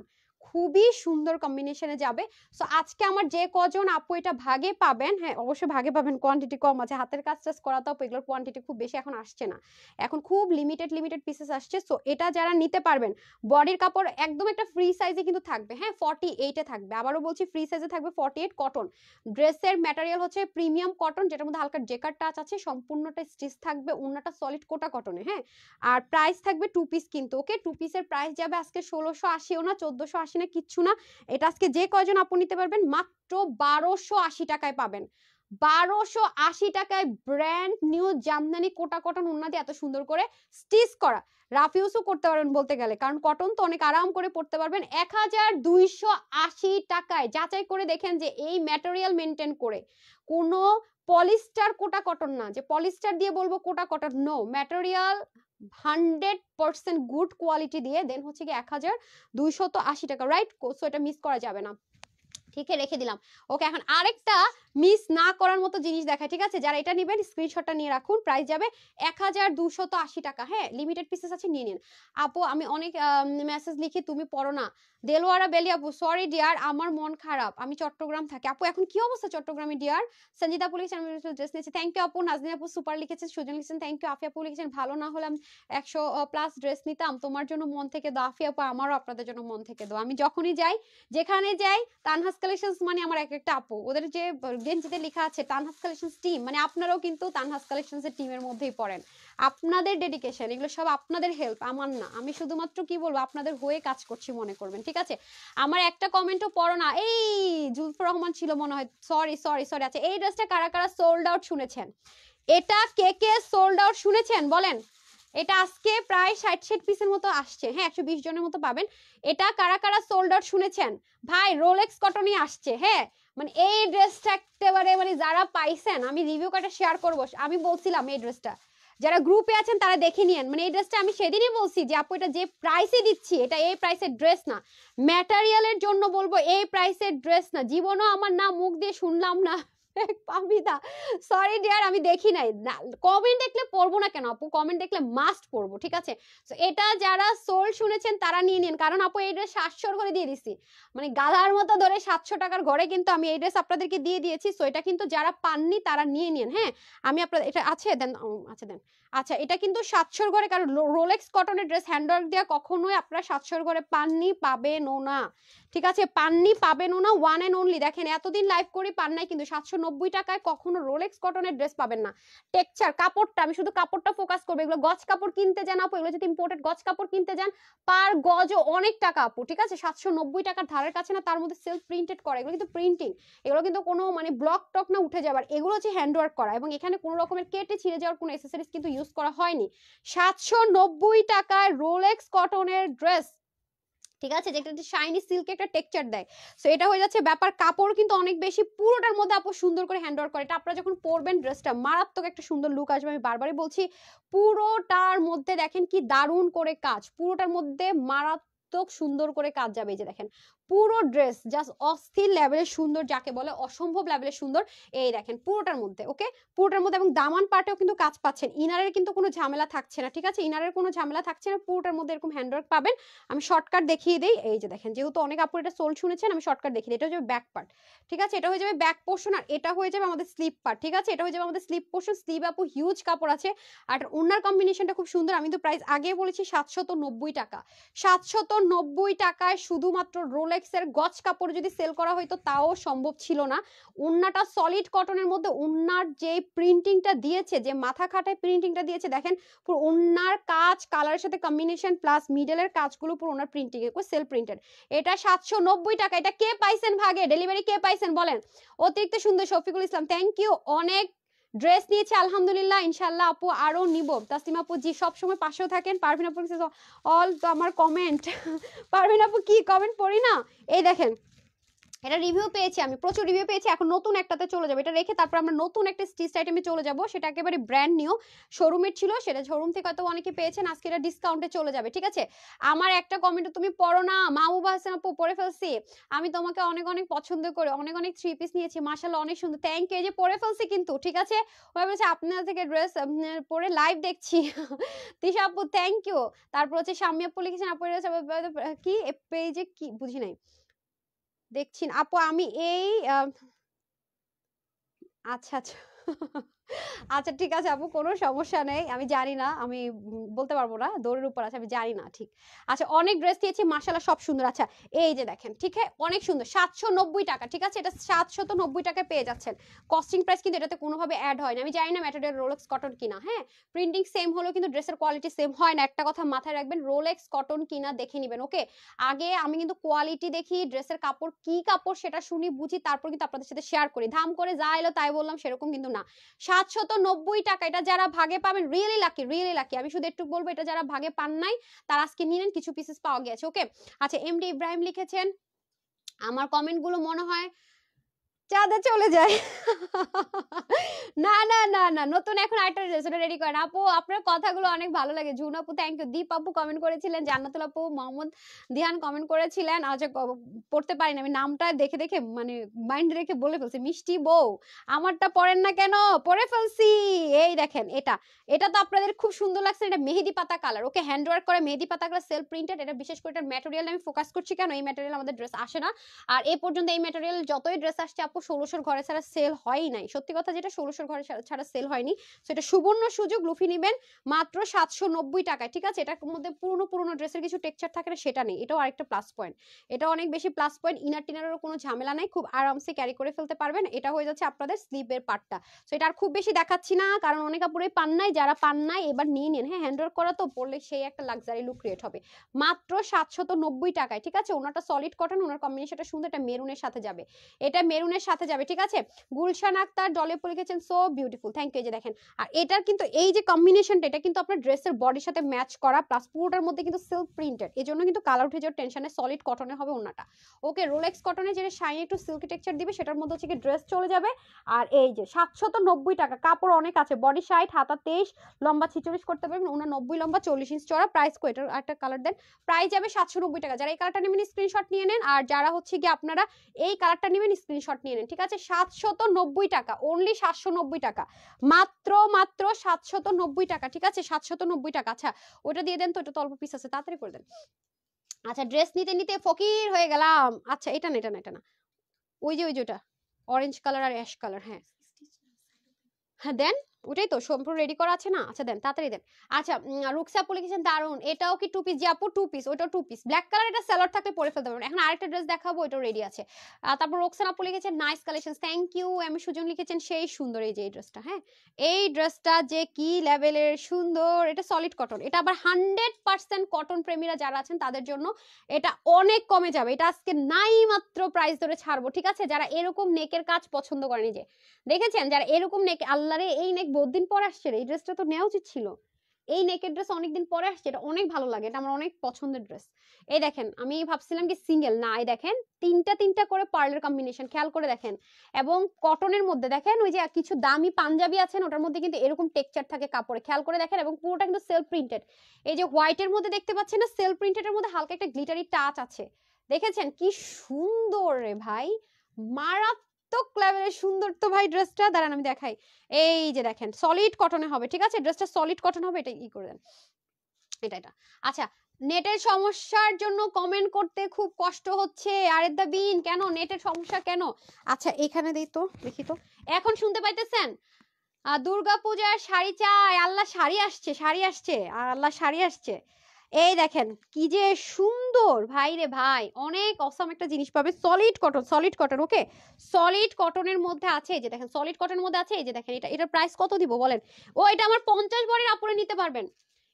খুবই সুন্দর কম্বিনেশনে যাবে। সো আজকে আমার যে কজন আপু এটা ভাগে পাবেন, হ্যাঁ অবশ্যই ভাগে পাবেন, কোয়ান্টিটি কম আছে, হাতের কাজ টাজ করাতে হবে, এগুলোর কোয়ান্টিটি খুব বেশি এখন আসছে না, এখন খুব লিমিটেড পিসেস আসছে। সো এটা যারা নিতে পারবেন, বডির কাপড় একদম একটা ফ্রি সাইজে কিন্তু থাকবে, হ্যাঁ 48-এ থাকবে, আবারও বলছি ফ্রি সাইজে থাকবে 48 কটন। ড্রেসের ম্যাটেরিয়াল হচ্ছে প্রিমিয়াম কটন, যেটার মধ্যে হালকা জেকার টাচ আছে, সম্পূর্ণটা স্টিচ থাকবে, ওন্নাটা সলিড কোটা কটনে, হ্যাঁ। আর প্রাইস থাকবে 2 পিস কিন্তু, ওকে 2 পিসের প্রাইস যাবে আজকে 1680ও না 1480 না, কিচ্ছু না, এটা আজকে যে কয়জন আপু নিতে পারবেন মাত্র 1280 টাকায় পাবেন, 1280 টাকায় ব্র্যান্ড নিউ জামদানি কোটা কটন ওন্না দিয়ে এত সুন্দর করে স্টিচ করা, রাফ ইউজও করতে পারবেন বলতে গেলে, কারণ কটন তো অনেক আরাম করে পড়তে পারবেন। 1280 টাকায় যাচাই করে দেখেন যে এই ম্যাটেরিয়াল মেনটেন করে, কোনো পলিস্টার কোটা কটন না, যে পলিস্টার দিয়ে বলবো কোটা cotton, no, material 100% good quality দিয়ে দেন হচ্ছে কি 1280 টাকা, রাইট? সো এটা মিস করা যাবে না, ঠিক আছে রেখে দিলাম। ওকে, এখন আরেকটা মিস না করার মতো জিনিস দেখায়, ঠিক আছে? যারা এটা নেবেন স্ক্রিনশটটা নিয়ে রাখুন, প্রাইস যাবে 1280 টাকা, হ্যাঁ লিমিটেড পিসেস আছে, নিয়ে নিন। আপু আমি অনেক মেসেজ লিখি, তুমি পড়ো না, দেলোয়ারা বেলি আপু সরি ডিয়ার, আমার মন খারাপ, আমি চট্টগ্রাম থাকি। আপু এখন কি অবস্থা চট্টগ্রামে ডিয়ার? সঞ্জিতা আপু লিখেছেন আমি ড্রেস নিয়েছি, থ্যাংক ইউ আপু। নাজনীন আপু সুপার লিখেছেন, সুজন লিখেছেন থ্যাংক ইউ। আফিয়া আপু লিখেছেন ভালো না হলে 100+ ড্রেস নিতাম, তোমার জন্য মন থেকে দাও। আফিয়া আপু আমারও আপনাদের জন্য মন থেকে দাও, আমি যখনই যাই যেখানে যাই তানহাস কালেকশনস মানে আমার এক একটা আপু, ওদের যে গেঞ্জিতে লেখা আছে তানহাস কালেকশনস টিম, মানে আপনারাও কিন্তু তানহাস কালেকশনস এর টিমের মধ্যেই পড়েন, আপনাদের ডেডিকেশন, এগুলো সব আপনাদের হেল্প, আমার না, আমি শুধুমাত্র কি বলবো আপনাদের হয়ে কাজ করছি মনে করবেন, ঠিক আছে? আমার একটা কমেন্টও পড়ো না, এই জুলফুর রহমান ছিল মনে হয়, সরি সরি সরি। আচ্ছা, এই ড্রেসটা কারা কারা সোল্ড আউট শুনেছেন, এটা কে কে সোল্ড আউট শুনেছেন বলেন? এটা আজকে প্রায় 60 পিসের মতো আসছে, হ্যাঁ 120 জনের মতো পাবেন। এটা কারা কারা সোল্ড আউট শুনেছেন? ভাই রোলেক্স কটনই আসছে, হ্যাঁ মানে এই ড্রেসটা একেবারে, মানে যারা পাইছেন আমি রিভিউ কার্ডে শেয়ার করবো, আমি বলছিলাম এই ড্রেসটা যারা গ্রুপে আছেন তারা দেখে নিয়েন, মানে এই ড্রেসটা আমি সেদিনই বলছি যে আপু এটা যে প্রাইসে দিচ্ছি এটা এই প্রাইসের ড্রেস না, ম্যাটেরিয়ালের জন্য বলবো এই প্রাইসের ড্রেস না, জীবনও আমার না মুখ দিয়ে শুনলাম না পাবিদা সরি ডিয়ার, আমি দেখি নাই। কমেন্ট দেখলে পড়বো না কেন আপু, কমেন্ট দেখলে মাস্ট পড়বো, ঠিক আছে। তো এটা যারা সোল শুনেছেন তারা নিয়ে নিন, কারণ আপু এই ড্রেস 700 করে দিয়ে দিছি, মানে গাধার মতো ধরে 700 টাকার ঘরে কিন্তু আমি এই ড্রেস আপনাদেরকে দিয়ে দিয়েছি। সো এটা কিন্তু যারা পাননি তারা নিয়ে নিন, হ্যাঁ। আমি আপনাদের এটা আছে দেন, আচ্ছা দেন। আচ্ছা এটা কিন্তু 700 ঘরে, কারণ রোলেক্স কটনের ড্রেস হ্যান্ডওয়ার্ক দেওয়া কখনোই আপনারা 700 ঘরে পাননি, পাবেনও না, ঠিক আছে। পাননি পাবেনও না, ওয়ান এন্ড অনলি। দেখেন এতদিন লাইভ করি পান নাই, কিন্তু 790 টাকায় কখনো রোলেক্স কটনের ড্রেস পাবেন না। টেক্সচার কাপড়টা, আমি শুধু কাপড়টা ফোকাস করবো। এগুলো গজ কাপড় কিনতে যান আপু, এগুলো যদি ইম্পোর্টেড গজ কাপড় কিনতে যান পার গজও অনেক টাকা আপু, ঠিক আছে। 790 টাকার ধারের কাছে না, তার মধ্যে সেলফ প্রিন্টেড করা, এগুলো কিন্তু প্রিন্টিং, এগুলো কিন্তু কোনো মানে ব্লক টক না উঠে যাবার, এগুলো হচ্ছে হ্যান্ডওয়ার্ক করা, এবং এখানে কোনো রকমের কেটে ছিঁড়ে যাওয়ার কোনো অ্যাক্সেসরিজ কিন্তু ইউজ করা হয়নি। 790 টাকায় রোলেক্স কটনের ড্রেস, ঠিক আছে, যেটা শাইনি সিল্ক একটা টেক্সচার দেয়। সো এটা হয়ে যাচ্ছে ব্যাপার। কাপড় কিন্তু অনেক বেশি, পুরোটার মধ্যে আপু সুন্দর করে হ্যান্ডওয়ার্ক করে। এটা আপনারা যখন পরবেন ড্রেসটা মারাত্মক একটা সুন্দর লুক আসবে, আমি বারবারই বলছি। পুরোটার মধ্যে দেখেন কি দারুণ করে কাজ, পুরোটার মধ্যে মারাত্মক সুন্দর করে কাজ যাবে। এই যে দেখেন পুরো ড্রেস জাস্ট অস্থির লেভেলের সুন্দর, যাকে বলে অসম্ভব লেভেলের সুন্দর। এই দেখেন পুরোটার মধ্যে, ওকে, পুরোটার মধ্যে, এবং দামান পার্টেও কিন্তু কাজ পাচ্ছেন। ইনারের কিন্তু কোনো ঝামেলা থাকছে না, ঠিক আছে, ইনারের কোনো ঝামেলা থাকছে না, পুরোটার মধ্যে এরকম হ্যান্ডওয়ার্ক পাবেন। আমি শর্টকাট দেখিয়ে দিই। এই যে দেখেন, যেহেতু অনেক আপুর এটা সোল শুনেছেন, আমি শর্টকাট দেখিয়ে দিই। এটা হয়ে যাবে ব্যাক পার্ট, ঠিক আছে, এটা হয়ে যাবে ব্যাক পোর্শন, আর এটা হয়ে যাবে আমাদের স্লিপ পার্ট, ঠিক আছে, এটা হয়ে যাবে আমাদের স্লিপ পোর্শন। স্লিভ আপু হিউজ কাপড় আছে, আর ওনার কম্বিনেশনটা খুব সুন্দর। আমি তো প্রাইস আগে বলেছি 790 টাকা। 790 টাকায় শুধুমাত্র রোলেক্স এর গজ কাপড় যদি সেল করা হয়তো তাও সম্ভব ছিল না। ওন্নাটা সলিড কটনের মধ্যে, ওন্নার যে প্রিন্টিংটা দিয়েছে, যে মাথা খাটায় প্রিন্টিংটা দিয়েছে, দেখেন পুরো ওন্নার কাজ কালারের সাথে কম্বিনেশন প্লাস মিডলের কাজগুলো পুরো ওনার প্রিন্টিং এ সেল প্রিন্টেড। এটা 790 টাকা। এটা কে পাইছেন ভাগে, ডেলিভারি কে পাইছেন বলেন। অতিরিক্ত সুন্দর শফিকুল ইসলাম, থ্যাংক ইউ। অনেক ড্রেস নিয়েছে আলহামদুলিল্লাহ, ইনশাল্লাহ আপু আরো নিব। তাসলিমা আপু জি সবসময় পাশেও থাকেন। পারভিন আপু অল তো আমার কমেন্ট পারভিন আপু কি কমেন্ট পড়ি না। এই দেখেন এটা রিভিউ পেয়েছি, আমি প্রচুর রিভিউ পেয়েছি। এখন নতুন একটাতে চলে যাবে, এটা রেখে তারপর আমরা নতুন একটা স্টিচ আইটেমে চলে যাব। সেটা একেবারে ব্র্যান্ড নিউ, শোরুমের ছিল, সেটা শোরুম থেকে হয়তো অনেকে পেয়েছেন, আজকে এটা ডিসকাউন্টে চলে যাবে, ঠিক আছে। আমার একটা কমেন্ট তুমি পড়ো না, মাহবুবা হাসান আপু পড়ে ফেলছি, আমি তোমাকে অনেক অনেক পছন্দ করি, অনেক অনেক থ্রি পিস নিয়েছি, মাশাআল্লাহ অনেক সুন্দর, থ্যাংক ইউ। এই যে পড়ে ফেলছি কিন্তু, ঠিক আছে, ওই বলছে আপনার থেকে ড্রেস পরে লাইভ দেখছি তিশা আপু থ্যাংক ইউ। তারপর হচ্ছে শাম্মী আপু লিখেছেন আপু কি পেজে কি বুঝি নাই, দেখছি আপু আমি এই আচ্ছা আচ্ছা আচ্ছা ঠিক আছে আপু, কোনো সমস্যা নেই, আমি জানি না, আমি বলতে পারবো না, দৌড়ের উপর আছে, আমি জানি না ঠিক। আচ্ছা অনেক ড্রেস দিয়েছি মাশাআল্লাহ সব সুন্দর। আচ্ছা এই যে দেখেন, ঠিক আছে, অনেক সুন্দর, 790 টাকা, ঠিক আছে, এটা 790 টাকায় পেয়ে যাচ্ছেন। কস্টিং প্রাইস কিন্তু এটাতে কোনোভাবে অ্যাড হয় না। আমি জানি না ম্যাটেরিয়াল রোলেক্স কটন কিনা, হ্যাঁ, প্রিন্টিং সেম হলেও কিন্তু ড্রেসের কোয়ালিটি সেম হয় না, একটা কথা মাথায় রাখবেন, রোলেক্স কটন কিনা দেখে নেবেন, ওকে। আগে আমি কিন্তু কোয়ালিটি দেখি, ড্রেসের কাপড় কি কাপড় সেটা শুনি বুঝি, তারপর কিন্তু আপনাদের সাথে শেয়ার করি। ধাম করে যা এলো তাই বললাম সেরকম কিন্তু না। 790 টাকা, এটা যারা ভাগে পাবেন রিয়েলি লাকি, রিয়েলি লাকি। আমি শুধু একটু বলবো, এটা যারা ভাগে পান নাই তারা আজকে নিলেন, কিছু পিসেস পাওয়া গেছে, ওকে। আচ্ছা এমডি ইব্রাহিম লিখেছেন আমার কমেন্ট গুলো মনে হয় চাঁদে চলে যায় না না না না, নতুন এখন আরেকটা ড্রেস রেডি করেন আপু, আপনার কথাগুলো অনেক ভালো লাগে। জুন আপু থ্যাংক ইউ, দীপ আপু কমেন্ট করেছিলেন, জান্নাতুল আপু, মোহাম্মদ দিহান কমেন্ট করেছিলেন। আচ্ছা পড়তে পারিনি আমি, নামটা দেখে দেখে মানে মাইন্ড রেখে বলে ফেলছি, মিষ্টি বউ আমারটা পড়েন না কেন, পড়ে ফেলছি। এই দেখেন এটা, এটা তো আপনাদের খুব সুন্দর লাগছে, এটা মেহেদি পাতা কালার, ওকে, হ্যান্ডওয়ার্ক করে মেহেদি পাতা কালার সেলফ প্রিন্টেড। এটা বিশেষ করে এটার ম্যাটেরিয়াল আমি ফোকাস করছি, কেন এই ম্যাটেরিয়াল আমাদের ড্রেস আসে না, আর এই পর্যন্ত এই ম্যাটেরিয়াল যতই ড্রেস আসছে আপু 1600 ঘরে ছাড়া সেল হয়ই নাই, সত্যি কথা যেটা 1600 ঘরে ছাড়া সেল হয়নি। সেটা সুবর্ণ সুযোগ, লুফি নেবেন মাত্র 790 টাকায়, ঠিক আছে। এটার মধ্যে পুরনো ড্রেসের কিছু টেক্সচার থাকে না, সেটা নেই, এটাও আরেকটা প্লাস পয়েন্ট, এটা অনেক বেশি প্লাস পয়েন্ট। ইনার টিনারেরও কোনো ঝামেলা নাই, খুব আরামসে ক্যারি করে ফেলতে পারবেন। এটা হয়ে যাচ্ছে আপনাদের স্লিভের পার্টটা। সো এটা আর খুব বেশি দেখাচ্ছি না, কারণ অনেক আপুরাই পান নাই, যারা পান নাই এবার নিয়ে নেন, হ্যাঁ, হ্যান্ডওয়ার্ক করা তো পরলে সেই একটা লাক্সারি লুক ক্রিয়েট হবে। মাত্র 790 টাকায়, ঠিক আছে। ওনাটা সলিড কটন, ওনার কম্বিনেশনটা সুন্দর, এটা মেরুনের সাথে যাবে, এটা মেরুনের সাথে যাবে, ঠিক আছে। গুলশান আক্তার ডলে লিখেছেন সো বিউটিফুল, থ্যাংক ইউ। এই যে দেখেন, আর এটার কিন্তু এই যে কম্বিনেশনটা, এটা কিন্তু আপনার ড্রেসের বডির সাথে ম্যাচ করা, প্লাস পুরোটার মধ্যে কিন্তু সিল্ক প্রিন্টেড, এজন্য কিন্তু কালার উঠে যাওয়ার টেনশনে, সলিড কটনে হবে ওনাটা, ওকে। রোলেক্স কটনে যেটা শাইনি একটু সিল্কি টেক্সচার দিবে, সেটার মধ্যে হচ্ছে কি ড্রেস চলে যাবে। আর এই যে 790 টাকা, কাপড় অনেক আছে, বডি 60, হাতা 23, লম্বা 46 করতে পারবেন, ওনার 90 লম্বা 40 ইঞ্চ চড়া। প্রাইস কো এটার একটা কালার দেন, প্রাইস যাবে 790 টাকা। যারা এই কালারটা নেবেন স্ক্রিনশট নিয়ে নেন, আর যারা হচ্ছে কি আপনারা এই কালারটা নেবেন স্ক্রিনশট নিয়ে নিয়ে নেন, ঠিক আছে? 790 টাকা, অনলি 790 টাকা, মাত্র মাত্র 790 টাকা, ঠিক আছে? 790 টাকা। আচ্ছা ওটা দিয়ে দেন তো, এটা তো অল্প পিস আছে, তাড়াতাড়ি করে দেন। আচ্ছা ড্রেস নিতে নিতে ফকির হয়ে গেলাম। আচ্ছা এটা না, এটা না, এটা না, ওই যে ওটা অরেঞ্জ কালার আর অ্যাশ কালার। হ্যাঁ হ্যাঁ দেন, ওটাই তো সম্পূর্ণ রেডি করা আছে না। আচ্ছা দেন, তাড়াতাড়ি দেন। আচ্ছা রুকসা আপু লিখেছেন দারুন, এটাও কি টু পিস? জি আপু টু পিস, ওটাও টু পিস, ব্ল্যাক কালার, এটা সেলর থাকলে পরে ফেলতে পারবেন। এখন আরেকটা ড্রেস দেখাবো, এটাও রেডি আছে। তারপর রোকসান আপু লিখেছেন নাইস কালেকশন, থ্যাংক ইউ। আমি সুজন লিখেছেন সেই সুন্দর, এই যে এই ড্রেসটা, হ্যাঁ এই ড্রেসটা যে কি লেভেলের সুন্দর, এটা সলিড কটন, এটা আবার 100% কটন প্রেমীরা যারা আছেন তাদের জন্য এটা অনেক কমে যাবে। এটা আজকে নাই মাত্র প্রাইস ধরে ছাড়বো, ঠিক আছে? যারা এরকম নেকের কাজ পছন্দ করেন, যে দেখেছেন যারা এরকম নেক, আল্লাহরে এই নেক বহুদিন পরে আসছে রে, এই ড্রেসটা তো নেওয়া উচিত ছিল। এই নেকের ড্রেস অনেকদিন পরে আসছে, এটা অনেক ভালো লাগে, এটা আমার অনেক পছন্দের ড্রেস। এই দেখেন আমি ভাবছিলাম কি সিঙ্গেল না, এই দেখেন তিনটা তিনটা করে পার্লের কম্বিনেশন, খেয়াল করে দেখেন। এবং কটনের মধ্যে দেখেন ওই যে কিছু দামি পাঞ্জাবি আছেন ওটার মধ্যে কিন্তু এরকম টেক্সচার থাকে কাপড়ে, খেয়াল করে দেখেন। এবং পুরোটা কিন্তু সেলফ প্রিন্টেড, এই যে হোয়াইটের মধ্যে দেখতে পাচ্ছেন না, সেলফ প্রিন্টেডের মধ্যে হালকা একটা গ্লিটারি টাচ আছে। দেখেছেন কি সুন্দর রে ভাই, মারাত্মক লেভেলের সুন্দর তো ভাই ড্রেসটা। দাঁড়ান আমি দেখাই, এই যে দেখেন সলিড কটনে হবে, ঠিক আছে? ড্রেসটা সলিড কটন হবে, এটা ই করে দেন, এটা। আচ্ছা নেটের সমস্যার জন্য কমেন্ট করতে খুব কষ্ট হচ্ছে, আরে দা বিন কেন নেটের সমস্যা কেন? আচ্ছা এখানে দেই তো, দেখি তো এখন শুনতে পাইতেছেন? দুর্গা পূজার শাড়ি চাই, আল্লাহ শাড়ি আসছে, শাড়ি আসছে, আর আল্লাহ শাড়ি আসছে। এই দেখেন কি যে সুন্দর ভাই রে ভাই, অনেক অসাম একটা জিনিস পাবে, সলিড কটন, সলিড কটন, ওকে সলিড কটনের মধ্যে আছে। এই যে দেখেন সলিড কটনের মধ্যে আছে, এই যে দেখেন এটা, এটার প্রাইস কত দিব বলেন? ও এটা আমার 50 বরের আপুরা নিতে পারবেন,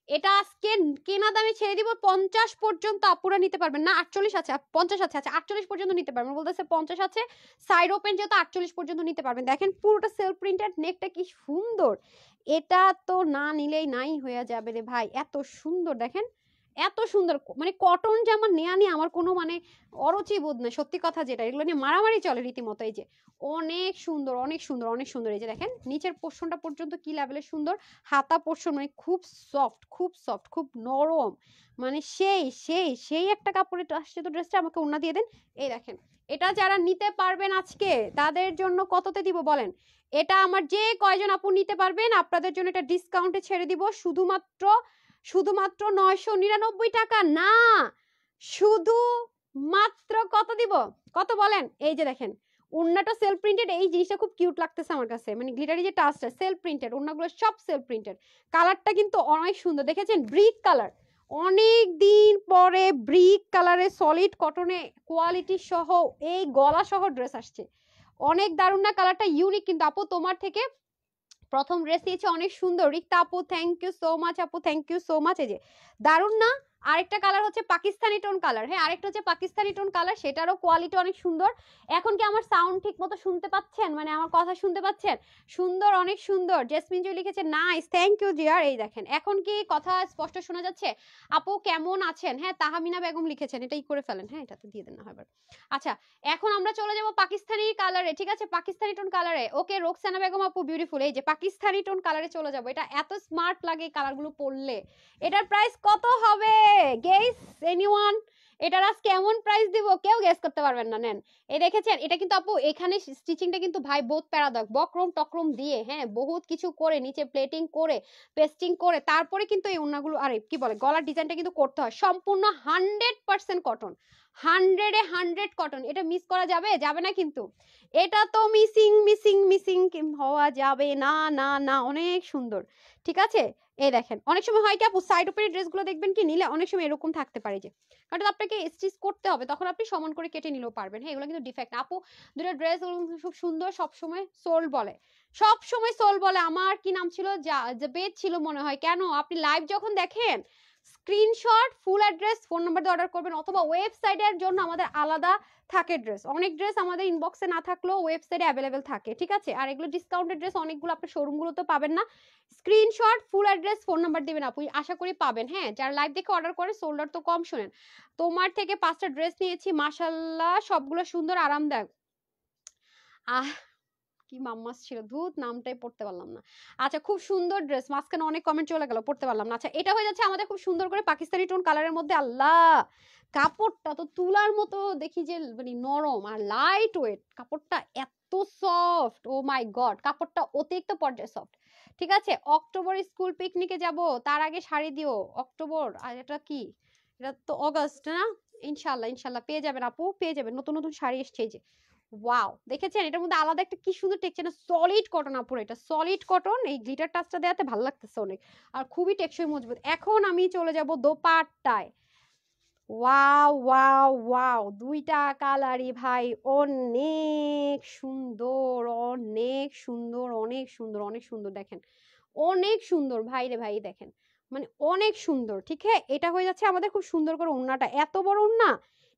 এটা আজকে কেনা দামে ছেড়ে দিব 50 পর্যন্ত আপুরা নিতে পারবেন। না 48 আছে, 50 আছে, আচ্ছা 48 পর্যন্ত নিতে পারবেন, বলতেছে 50 আছে, সাইড ওপেন যেহেতু 48 পর্যন্ত নিতে পারবেন। দেখেন পুরোটা সেলফ প্রিন্টেড, নেকটা কি সুন্দর, এটা তো না নিলেই নাই হয়ে যাবে রে ভাই, এত সুন্দর দেখেন, এত সুন্দর। মানে কটন জামা নেয়া নিয়ে আমার কোনো মানে অরুচি বোধ নেই, সত্যি কথা যেটা, এগুলো নিয়ে মারামারি চলে রীতিমতো। এই যে অনেক সুন্দর, অনেক সুন্দর, অনেক সুন্দর। এই যে দেখেন নিচের পোর্শনটা পর্যন্ত কি লেভেলের সুন্দর, হাতা পোর্শন মানে খুব সফট, খুব সফট, খুব নরম, মানে সেই সেই সেই একটা কাপড়ে আসছে তো ড্রেসটা। আমাকে ওড়না দিয়ে দেন। এই দেখেন এটা যারা নিতে পারবেন আজকে তাদের জন্য কততে দিব বলেন? এটা আমার যে কয়জন আপু নিতে পারবেন আপনাদের জন্য এটা ডিসকাউন্টে ছেড়ে দিব শুধুমাত্র, শুধুমাত্র 999 টাকা। না শুধু মাত্র কত দিব, কত বলেন? এই যে দেখেন ওড়নাটা সেলফ প্রিন্টেড, এই জিনিসটা খুব কিউট লাগতেছে আমার কাছে, মানে গ্লিটারি যে টাচটা, সেলফ প্রিন্টেড, ওড়নাগুলো সব সেলফ প্রিন্টেড। কালারটা কিন্তু অনেক সুন্দর, দেখেছেন ব্রিক কালার, অনেক দিন পরে ব্রিক কালারে সলিড কটনে কোয়ালিটি সহ এই গলা সহ ড্রেস আসছে, অনেক দারুণ না কালারটা? ইউনিক কিন্তু আপু, তোমার থেকে প্রথম ড্রেস দিয়েছে অনেক সুন্দর। রিক্তা আপু থ্যাংক ইউ সো মাচ, আপু থ্যাংক ইউ সো মাচ। এই যে দারুণ না? আরেকটা কালার হচ্ছে পাকিস্তানি টোন কালার, হ্যাঁ আরেকটা হচ্ছে পাকিস্তানি টোন কালার, সেটারও কোয়ালিটি অনেক সুন্দর। এখন কি আমার সাউন্ড ঠিক মতো শুনতে পাচ্ছেন, মানে আমার কথা শুনতে পাচ্ছেন? সুন্দর, অনেক সুন্দর। জেসমিন জয় লিখেছে নাইস, থ্যাংক ইউ জিয়ার। এই দেখেন এখন কি কথা স্পষ্ট শোনা যাচ্ছে? আপু কেমন আছেন? হ্যাঁ তাহমিনা বেগম লিখেছেন, এটাই করে ফেলেন, হ্যাঁ এটা তো দিয়ে দেন না হয়। আচ্ছা এখন আমরা চলে যাব পাকিস্তানি কালারে, ঠিক আছে? পাকিস্তানি টোন কালারে, ওকে রোকসানা বেগম আপু বিউটিফুল। এই যে পাকিস্তানি টোন কালারে চলে যাব, এটা এত স্মার্ট লাগে এই কালারগুলো পরলে। এটার প্রাইস কত হবে গেস এনিওয়ান? এটার আজ কেমন প্রাইস দিব কেউ গেস করতে পারবেন না। নেন এই দেখেছেন, এটা কিন্তু আপু এখানে স্টিচিংটা কিন্তু ভাই বহুত প্যারাদাক, বক্রম টক্রম দিয়ে, হ্যাঁ বহুত কিছু করে, নিচে প্লেটিং করে, পেস্টিং করে, তারপরে কিন্তু এই ওড়নাগুলো আরে কি বলে গলার ডিজাইনটা কিন্তু করতে হয়। সম্পূর্ণ 100% কটন, 100 কটন, এটা মিস করা যাবে? যাবে না কিন্তু, এটা তো মিসিং মিসিং মিসিং হওয়া যাবে না, না না, অনেক সুন্দর, ঠিক আছে? এই দেখেন অনেক সময় হয় কি আপু সাইড ওপের ড্রেসগুলো দেখবেন কি নিলে অনেক সময় এরকম থাকতে পারে, যে কারণ আপনাকে স্টিচ করতে হবে, তখন আপনি সমান করে কেটে নিলেও পারবেন। হ্যাঁ এগুলো কিন্তু ডিফেক্ট আপু, দুটো ড্রেস খুব সুন্দর, সবসময় সোল বলে, সব সময় সোল বলে। আমার কি নাম ছিল, বেদ ছিল মনে হয়। কেন আপনি লাইভ যখন দেখেন screenshot full address phone number দিয়ে অর্ডার করবেন, অথবা ওয়েবসাইটের জন্য আমাদের আলাদা থাকে ড্রেস, অনেক ড্রেস আমাদের ইনবক্সে না থাকলেও ওয়েবসাইটে অ্যাভেলেবেল থাকে, ঠিক আছে? আর এগুলো ডিসকাউন্টেড ড্রেস অনেকগুলো আপনার শোরুমগুলোতে পাবেন না। Screenshot full address phone number দিবেন আপু, আশা করি পাবেন। হ্যাঁ যারা লাইভ দেখে অর্ডার করে সোল্ডার তো কম। শোনেন তোমার থেকে 5টা ড্রেস নিয়েছি মাশাআল্লাহ, সবগুলো সুন্দর আরামদায়ক। আহ কি মাম্মাস ছিল, ধুত নামটাই পড়তে পারলাম না। আচ্ছা খুব সুন্দর ড্রেস, মাঝখানে অনেক কমেন্ট চলে গেল, পড়তে পারলাম না। আচ্ছা এটা হয়ে যাচ্ছে আমাদের খুব সুন্দর করে পাকিস্তানি টোন কালারের মধ্যে, আল্লাহ কাপড়টা তো তুলার মতো দেখি যে মানে নরম আর লাইট ওয়েট, কাপড়টা এত সফট, ও মাই গড, কাপড়টা অতিরিক্ত পর্যায়ে সফট। ঠিক আছে, অক্টোবর স্কুল পিকনিকে যাব, তার আগে শাড়ি দিও। অক্টোবর আর এটা কি, এটা তো অগস্ট না? ইনশাল্লাহ ইনশাল্লাহ পেয়ে যাবেন আপু, পেয়ে যাবেন, নতুন নতুন শাড়ি এসছে এই যে। ওয়াও, দেখেছেন এটার মধ্যে আলাদা একটা কি সুন্দর টেকচার না, সলিড কটন আপুর, এটা সলিড কটন, এই গ্লিটার টাচটা দেওয়াতে ভালো লাগতেছে অনেক, আর খুবই টেকসই মজবুত। এখন আমি চলে যাব দোপাট্টায়। ওয়াও ওয়াও ওয়াও, দুইটা কালারই ভাই অনেক সুন্দর, অনেক সুন্দর, অনেক সুন্দর, অনেক সুন্দর, দেখেন অনেক সুন্দর ভাই রে ভাই, দেখেন মানে অনেক সুন্দর। ঠিক আছে, এটা হয়ে যাচ্ছে আমাদের খুব সুন্দর করে ওড়নাটা, এত বড় ওড়না,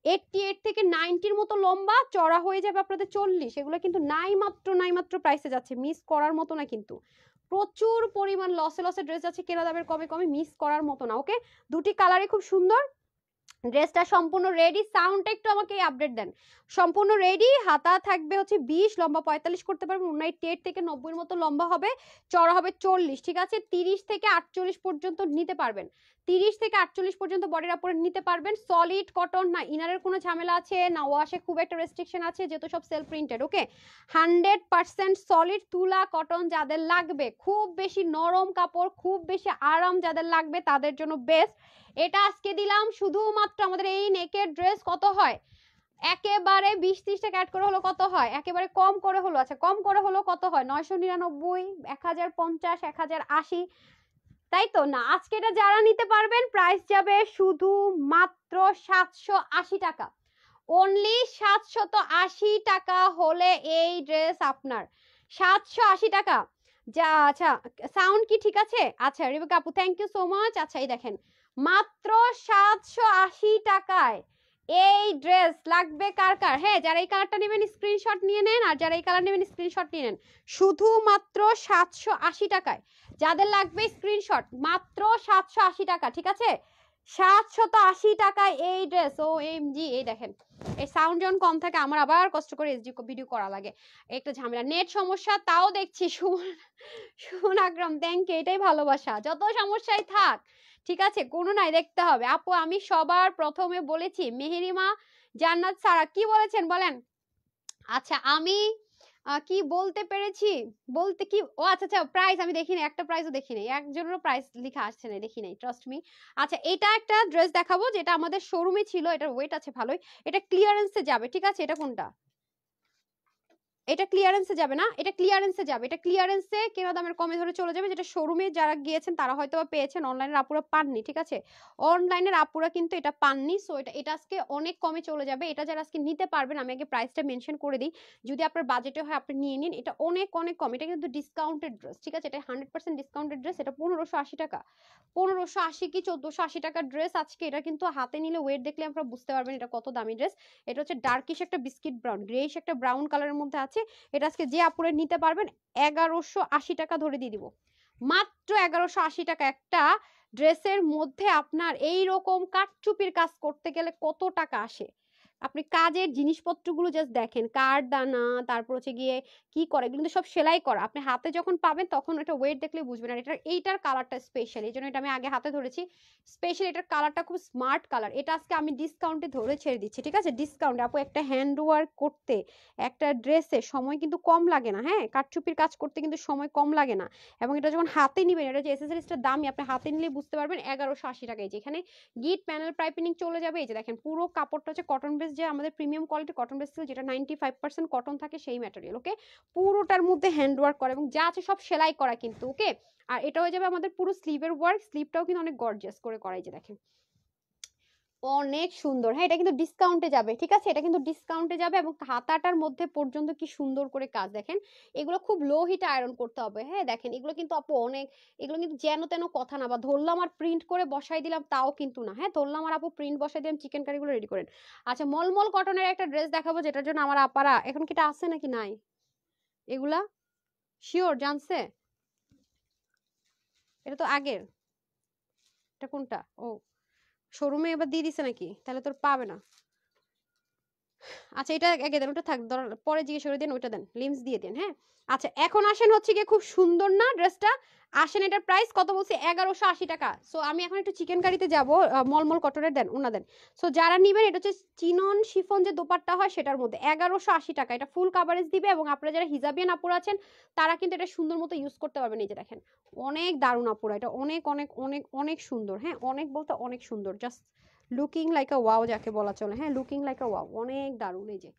88 থেকে 90-র মতো লম্বা, চড়া হয়ে যাবে আপনাদের 40। এগুলো কিন্তু নাই মাত্র, নাই মাত্র প্রাইসে যাচ্ছে, মিস করার মতো না কিন্তু, প্রচুর পরিমাণ লসে লসে ড্রেস যাচ্ছে, কেনা দামের কমে কমে, মিস করার মতো না। ওকে, দুটি কালারই খুব সুন্দর, ড্রেসটা সম্পূর্ণ রেডি। সাউন্ডটা একটু আমাকে আপডেট দেন। সম্পূর্ণ রেডি, হাতা থাকবে হচ্ছে 20, লম্বা 45 করতে পারবেন, 98 থেকে 90-এর মতো লম্বা হবে, চড়া হবে 40। ঠিক আছে, 30 থেকে 48 পর্যন্ত নিতে পারবেন, 30 থেকে 48 পর্যন্ত বডির উপরে নিতে পারবেন। সলিড কটন, না ইনারের কোনো ঝামেলা আছে না ওয়াশে খুব একটা রেস্ট্রিকশন আছে, যেহেতু সব সেলফ প্রিন্টেড। ওকে, 100% সলিড তুলা কটন যাদের লাগবে, খুব বেশি নরম কাপড়, খুব বেশি আরাম যাদের লাগবে তাদের জন্য বেস্ট। এটা আজকে দিলাম শুধুমাত্র আমাদের এই নেকের ড্রেস কত হয়, একেবারে 20-30 টাকা অ্যাড করে হলো কত হয়, একেবারে কম করে হলো, আচ্ছা কম করে হলো কত হয়, 999, 1050, 1080, তাই তো না? আজকে এটা যারা নিতে পারবেন প্রাইস যাবে শুধু মাত্র 780 টাকা, অনলি 780 টাকা হলে এই ড্রেস আপনার, 780 টাকা। যা, আচ্ছা সাউন্ড কি ঠিক আছে? আচ্ছা রিবিকা আপু থ্যাংক ইউ সো মাচ। আচ্ছা এই দেখেন, মাত্র 780 টাকায় এই ড্রেস লাগবে কার কার? হ্যাঁ, যারা এই কালারটা নেবেন স্ক্রিনশট নিয়ে নেন, আর যারা এই কালার নেবেন স্ক্রিনশট নিয়ে নেন, শুধুমাত্র 780 টাকায়। যাদের লাগবে স্ক্রিনশট, মাত্র 780 টাকা। ঠিক আছে, 780 টাকায় এই ড্রেস। ও এম জি, এই দেখেন, এই সাউন্ড যখন কম থাকে আমার আবার কষ্ট করে এসডি ভিডিও করা লাগে, একটা ঝামেলা, নেট সমস্যা, তাও দেখছি। সুমন আকরাম থ্যাংক ইউ, এটাই ভালোবাসা, যত সমস্যাই থাক ঠিক আছে, কোনো নাই, দেখতে হবে। আপু আমি সবার প্রথমে বলেছি মেহেরিমা জান্নাত সারা, কি বলেছেন বলেন? আচ্ছা আমি কি বলতে পেরেছি, বলতে কি, ও আচ্ছা আচ্ছা, প্রাইস আমি দেখিনি, একটা প্রাইসও দেখিনি, একজনেরও প্রাইস লেখা আসছে না, দেখি নাই, ট্রাস্ট মি। আচ্ছা এটা একটা ড্রেস দেখাবো যেটা আমাদের শোরুমে ছিল, এটার ওয়েট আছে ভালোই, এটা ক্লিয়ারেন্সে যাবে। ঠিক আছে, এটা কোনটা, এটা ক্লিয়ারেন্সে যাবে না, এটা ক্লিয়ারেন্সে যাবে, এটা ক্লিয়ারেন্সে কেনা দামের কমে ধরে চলে যাবে, যেটা শোরুমে যারা গিয়েছেন তারা হয়তো পেয়েছেন, অনলাইনের আপুরা পাননি। ঠিক আছে, অনলাইনের আপুরা কিন্তু এটা পাননি, সো এটা এটা আজকে অনেক কমে চলে যাবে। এটা যারা আজকে নিতে পারবেন, আমি আগে প্রাইসটা মেনশন করে দিই, যদি আপনার বাজেটে হয় আপনি নিয়ে নিন, এটা অনেক অনেক কম, এটা কিন্তু ডিসকাউন্টেড ড্রেস। ঠিক আছে, এটা 100% ডিসকাউন্টেড ড্রেস, এটা 1580 টাকা, 1580 কি 1480 টাকার ড্রেস আজকে। এটা কিন্তু হাতে নিলে ওয়েট দেখলে আপনারা বুঝতে পারবেন এটা কত দামি ড্রেস। এটা হচ্ছে ডার্কিশ একটা বিস্কিট ব্রাউন, গ্রেইশ একটা ব্রাউন কালারের মধ্যে আছে। এটা আজকে যে আপুরে নিতে পারবেন 1180 টাকা ধরে দিয়ে দিব, মাত্র 1180 টাকা। একটা ড্রেসের মধ্যে আপনার এই রকম কাটচুপির কাজ করতে গেলে কত টাকা আসে, আপনি কাজের জিনিসপত্রগুলো জাস্ট দেখেন, কারদানা, তারপর হচ্ছে গিয়ে কি করে, এগুলো কিন্তু সব সেলাই করা, আপনি হাতে যখন পাবেন তখন এটা ওয়েট দেখলে বুঝবেন। আর এটা, এইটার কালারটা স্পেশাল, এই জন্য এটা আমি আগে হাতে ধরেছি, স্পেশাল এটার কালারটা খুব স্মার্ট কালার। এটা আজকে আমি ডিসকাউন্টে ধরে ছেড়ে দিচ্ছি। ঠিক আছে, ডিসকাউন্টে আপু, একটা হ্যান্ড ওয়ার্ক করতে একটা ড্রেসে সময় কিন্তু কম লাগে না, হ্যাঁ কাটচুপির কাজ করতে কিন্তু সময় কম লাগে না। এবং এটা যখন হাতে নিবেন, এটা যে এসেসরিজটার দামই আপনি হাতে নিলেই বুঝতে পারবেন, 1180 টাকায়। যেখানে গিট প্যানেল পাইপিং চলে যাবে, এই যে দেখেন পুরো কাপড়টা হচ্ছে কটন বেস, যে আমাদের প্রিমিয়াম কোয়ালিটি কটন বেস ছিল, যেটা 95% কটন থাকে সেই ম্যাটেরিয়াল। ওকে, পুরোটার মধ্যে হ্যান্ড ওয়ার্ক করা এবং যা আছে সব সেলাই করা কিন্তু। ওকে, আর এটা হয়ে যাবে আমাদের পুরো স্লিভের ওয়ার্ক, স্লিভটাও কিন্তু অনেক গর্জিয়াস করে করাই, যে দেখেন অনেক সুন্দর। হ্যাঁ, এটা কিন্তু ডিসকাউন্টে যাবে। ঠিক আছে, এটা কিন্তু ডিসকাউন্টে যাবে, এবং হাতাটার মধ্যে পর্যন্ত কি সুন্দর করে কাজ দেখেন। এগুলো খুব লো হিটে আয়রন করতে হবে। হ্যাঁ দেখেন, এগুলো কিন্তু আপু অনেক, এগুলো কিন্তু যেন তেন কথা না, বা ধরলাম আর প্রিন্ট করে বসাই দিলাম তাও কিন্তু না। হ্যাঁ, ধরলাম আর আপু প্রিন্ট বসাই দিলাম, চিকেন কারিগুলো রেডি করেন। আচ্ছা মলমল কটনের একটা ড্রেস দেখাবো, যেটার জন্য আমার আপারা এখন কি এটা আছে নাকি নাই, এগুলা শিওর জানছে, এটা তো আগের, এটা কোনটা, ও শোরুমে এবার দিয়ে দিছে নাকি, তাহলে তোর পাবে না। আচ্ছা এটা আগে দেন, ওটা থাক, পরে জিজ্ঞেস করে দেন, ওইটা দেন, লিমস দিয়ে দেন। হ্যাঁ আচ্ছা এখন আসেন হচ্ছে গিয়ে, খুব সুন্দর না ড্রেসটা? আসেন, এটার প্রাইস কত বলছি? 1180 টাকা। সো আমি এখন একটু চিকেন কারিতে যাবো, মলমল কটনের দেন, ওনা দেন। সো যারা নিবেন, এটা হচ্ছে চিনন শিফন যে দোপাট্টা হয় সেটার মধ্যে 1180 টাকা। এটা ফুল কাভারেজ দিবে, এবং আপনারা যারা হিজাবিয়ান আপুরা আছেন তারা কিন্তু এটা সুন্দর মতো ইউজ করতে পারবেন। এই যে দেখেন, অনেক দারুণ আপুরা, এটা অনেক অনেক অনেক অনেক সুন্দর। হ্যাঁ অনেক বলতে অনেক সুন্দর, জাস্ট লুকিং লাইক আ ওয়াও যাকে বলা চলে। হ্যাঁ লুকিং লাইক আ ওয়াও, অনেক দারুণ। এই যে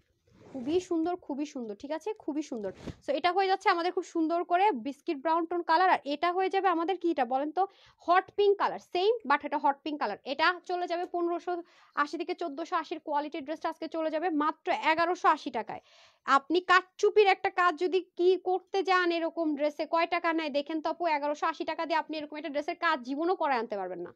খুবই সুন্দর, খুবই সুন্দর, ঠিক আছে, খুবই সুন্দর। সো এটা হয়ে যাচ্ছে আমাদের খুব সুন্দর করে বিস্কিট ব্রাউন টোন কালার। আর এটা হয়ে যাবে আমাদের কিটা বলেন তো? Hot pink colour, same but এটা হট পিঙ্ক কালার। এটা চলে যাবে 1580 থেকে 1480 কোয়ালিটির ড্রেসটা আজকে চলে যাবে মাত্র 1180 টাকায়। আপনি কাটচুপির একটা কাজ যদি কি করতে যান এরকম ড্রেসে, কয় টাকা নেয় দেখেন তো আপু? 1180 টাকা দিয়ে আপনি এরকম একটা ড্রেসের কাজ জীবনও করে আনতে পারবেন না।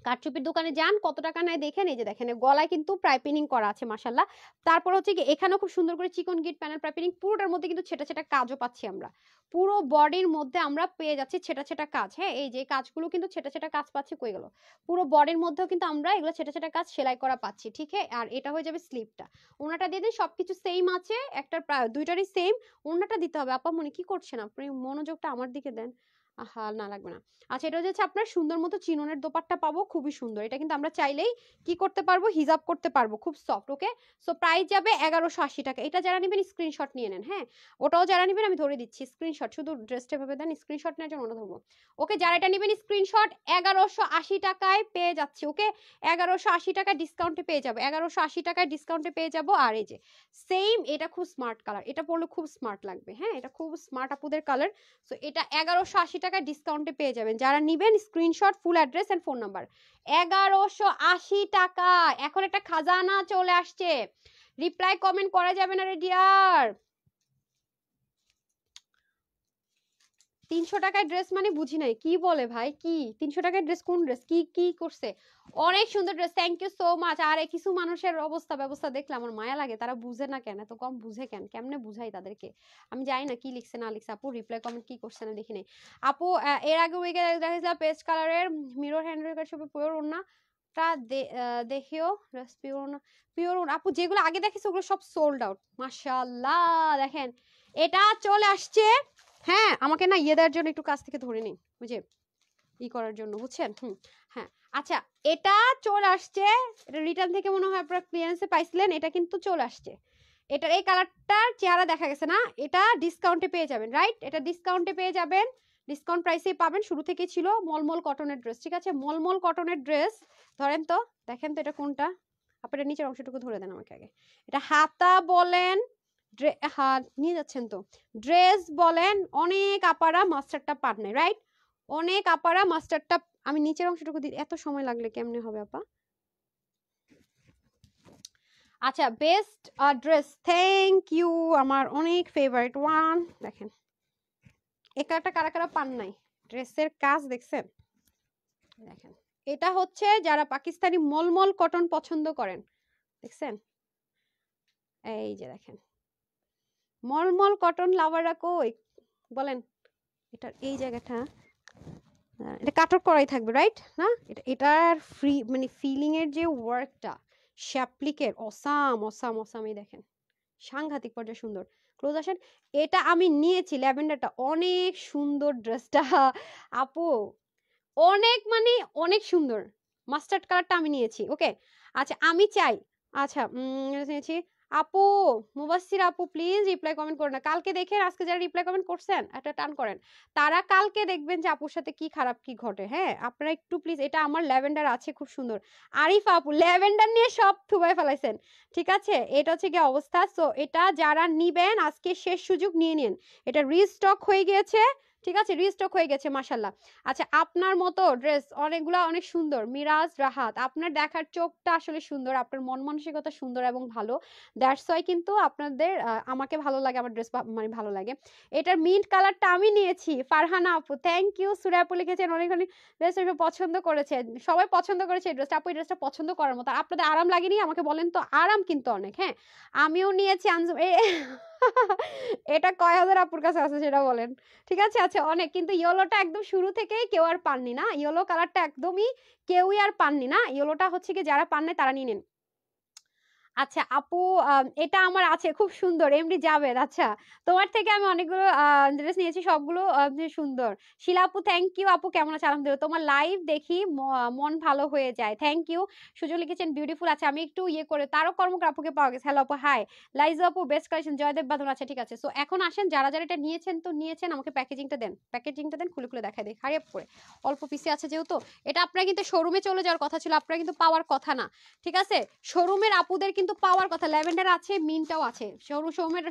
কারচুপির দোকানে যান, কত টাকা নেয় দেখেন। এই যে দেখেন, গলায় কিন্তু পাইপিনিং করা আছে মাশাল্লাহ। তারপর হচ্ছে কি এখানেও খুব সুন্দর করে চিকন গিট প্যানেল পাইপিনিং, পুরোটার মধ্যে কিন্তু ছেটা ছেটা কাজও পাচ্ছি আমরা। পুরো বডির মধ্যে আমরা পেয়ে যাচ্ছি ছেটা ছেটা কাজ। হ্যাঁ এই যে কাজগুলো কিন্তু ছেটা ছেটা কাজ পাচ্ছি, কই গেল? পুরো বডির মধ্যেও কিন্তু আমরা এগুলো ছেটা ছেটা কাজ সেলাই করা পাচ্ছি, ঠিক আছে। আর এটা হয়ে যাবে স্লিপটা, ওনাটা দিয়ে দিন, সবকিছু সেম আছে, একটা দুইটারই সেম। ওনাটা দিতে হবে। আপা মনে কি করছেন আপনি? মনোযোগটা আমার দিকে দেন। আহা না লাগবে না। আচ্ছা এটা হচ্ছে আপনার সুন্দর মতো চিননের দোপাট্টা পাবো, খুবই সুন্দর। এটা কিন্তু আমরা চাইলেই কি করতে পারবো, হিজাব করতে পারবো, খুব সফট। ওকে সো প্রাইস যাবে 1180 টাকা। এটা যারা নেবেন স্ক্রিনশট নিয়ে নেন। হ্যাঁ ওটাও যারা নেবেন আমি ধরে দিচ্ছি স্ক্রিনশট, শুধু ড্রেসটা ভাবে দেন, স্ক্রিনশট নেওয়ার জন্য ওটা ধরবো। ওকে যারা এটা নেবেন স্ক্রিনশট 1180 টাকায় পেয়ে যাচ্ছে। ওকে 1180 টাকায় ডিসকাউন্টে পেয়ে যাবো, 1180 টাকায় ডিসকাউন্টে পেয়ে যাবো। আর এই যে সেম, এটা খুব স্মার্ট কালার, এটা পরলে খুব স্মার্ট লাগবে। হ্যাঁ এটা খুব স্মার্ট আপুদের কালার। সো এটা 1180 টাকায় ডিসকাউন্টে পেয়ে যাবেন। যারা নিবেন screenshot, full address and phone number. 1180 টাকা। এখন একটা খাজানা চলে আসছে, রিপ্লাই কমেন্ট করা যাবে না রে ডিয়ার। 300 টাকায় ড্রেস মানে বুঝি নাই, কি বলে ভাই? কি 300 টাকায় ড্রেস? কোন ড্রেস? কি কি করছে? অনেক সুন্দর dress, thank you so much. আর কিছু মানুষের অবস্থা ব্যবস্থা দেখলে আমার মায়া লাগে, তারা বুঝে না কেন, এত কম বুঝে কেন? কেমনে বুঝাই তাদেরকে? আমি জানি না কি লিখছে না লিখছে। আপু রিপ্লাই কমেন্ট কি করছে না দেখি নাই। আপু এর আগে উইকে দেখাইছিলাম পেস্ট কালারের মিরর হ্যান্ডেল সব পিওর ওড়না টা দেখিও পিওর ওড়না, পিওর ওড়না। আপু যেগুলো আগে দেখেছি ওগুলো সব সোল্ড আউট। মাশাআল্লাহ দেখেন এটা চলে আসছে। হ্যাঁ আমাকে না ইয়ে দেওয়ার জন্য একটু কাছ থেকে ধরে নিন, বুঝে ই করার জন্য, বুঝছেন? হ্যাঁ আচ্ছা এটা চলে আসছে। এটা রিটার্ন থেকে মনে হয় আপনারা ক্লিয়ারেন্সে পাইছিলেন, এটা কিন্তু চলে আসছে। এটার এই কালারটার চেহারা দেখা গেছে না, এটা ডিসকাউন্টে পেয়ে যাবেন, রাইট? এটা ডিসকাউন্টে পেয়ে যাবেন, ডিসকাউন্ট প্রাইসেই পাবেন। শুরু থেকেই ছিল মলমল কটনের ড্রেস, ঠিক আছে? মলমল কটনের ড্রেস। ধরেন তো, দেখেন তো এটা কোনটা। আপনারা নিচের অংশটুকু ধরে দেন আমাকে আগে। এটা হাতা বলেন, হাত নিয়ে যাচ্ছেন তো, ড্রেস বলেন, অনেক আপারা মাস্টারটা পার নাই, রাইট? অনেক আপারা মাস্টারটা। আমি নিচের অংশটুকু দিই, এত সময় লাগলে কেমনে হবে আপা? আচ্ছা বেস্ট ড্রেস, থ্যাংক ইউ, আমার অনেক ফেভারিট ওয়ান। দেখেন এই কালারটা কারা কারা পান নাই, ড্রেসের কাজ দেখছেন? দেখেন এটা হচ্ছে যারা পাকিস্তানি মলমল কটন পছন্দ করেন, দেখছেন? এই যে দেখেন মলমল কটন লাভাররা কই বলেন? এটার এই জায়গাটা, এটা কাটর করাই থাকবে, রাইট? না এটার ফ্রি মানে ফিলিং এর যে ওয়ার্কটা শ্যাপলিকের, অসাম অসাম অসাম। এই দেখেন সাংঘাতিক পর্যায়ে সুন্দর। ক্লোজ আসেন। এটা আমি নিয়েছি ল্যাভেন্ডারটা, অনেক সুন্দর ড্রেসটা আপু, অনেক মানে অনেক সুন্দর। মাস্টার্ড কালারটা আমি নিয়েছি। ওকে আচ্ছা আমি চাই, আচ্ছা নিয়েছি। আপু মুবাসসির আপু প্লিজ রিপ্লাই কমেন্ট করুন না, কালকে দেখে আজকে যারা রিপ্লাই কমেন্ট করছেন একটা টান করেন, তারা কালকে দেখবেন যে আপুর সাথে কি খারাপ কি ঘটে। হ্যাঁ আপনারা একটু প্লিজ, এটা আমার ল্যাভেন্ডার আছে খুব সুন্দর। আরিফা আপু ল্যাভেন্ডার নিয়ে সব থুবাই ফেলাইছেন, ঠিক আছে? এটা হচ্ছে কি অবস্থা। সো এটা যারা নিবেন আজকে শেষ সুযোগ নিয়ে নিন, এটা রিস্টক হয়ে গিয়েছে, ঠিক আছে? রিস্টক হয়ে গেছে মাশাল্লাহ। আচ্ছা আপনার মতো ড্রেস অনেকগুলো অনেক সুন্দর। মিরাজ রাহাত আপনার দেখার চোখটা আসলে সুন্দর, আপনার মন মানসিকতা সুন্দর এবং ভালো, দ্যাটস ওয়াই কিন্তু আপনাদের আমাকে ভালো লাগে, আমার ড্রেস মানে ভালো লাগে। এটার মিন্ট কালারটা আমি নিয়েছি। ফারহানা আপু থ্যাংক ইউ। সুরা আপু লিখেছেন অনেক অনেক ড্রেস পছন্দ করেছে, সবাই পছন্দ করেছে এই ড্রেসটা। আপু এই ড্রেসটা পছন্দ করার মতো। আপনাদের আরাম লাগেনি আমাকে বলেন তো? আরাম কিন্তু অনেক। হ্যাঁ আমিও নিয়েছি এটা কয় হাজার আপুর কাছে আছে সেটা বলেন, ঠিক আছে? আচ্ছা অনেক, কিন্তু ইয়েলোটা একদম শুরু থেকেই কেউ আর পাননি না, ইয়েলো কালারটা একদমই কেউই আর পাননি না। ইয়েলোটা হচ্ছে কি যারা পান নাই তারা নিয়ে নেন। আচ্ছা আপু, এটা আমার আছে খুব সুন্দর এমডি জাভেদ। আচ্ছা, তোমার থেকে আমি অনেকগুলো ড্রেস নিয়েছি, সবগুলো যে সুন্দর। শিলা আপু থ্যাংক ইউ। আপু কেমন আছে? আলহামদুলিল্লাহ, তোমার লাইভ দেখি মন ভালো হয়ে যায়, থ্যাংক ইউ। সুজন লিখেছেন বিউটিফুল। আচ্ছা আমি একটু ইয়ে করে তারও কর্মকার আপুকে পাওয়া গেছে। হ্যালো আপু, হাই। লাইজা আপু বেস্ট কালেকশন, জয়দেব বাঁধন। আচ্ছা ঠিক আছে, সো এখন আসেন যারা যারা এটা নিয়েছেন, তো নিয়েছেন আমাকে প্যাকেজিংটা দেন, প্যাকেজিংটা দেন, খুলে খুলে দেখাই দিই হারিয়ে পড়ে। অল্প পিসে আছে যেহেতু, এটা আপনারা কিন্তু শোরুমে চলে যাওয়ার কথা ছিল, আপনারা কিন্তু পাওয়ার কথা না, ঠিক আছে? শোরুমের আপুদের কিন্তু পাওয়ার কথা, ল্যাভেন্ডার আছে, মিন্টটাও আছে,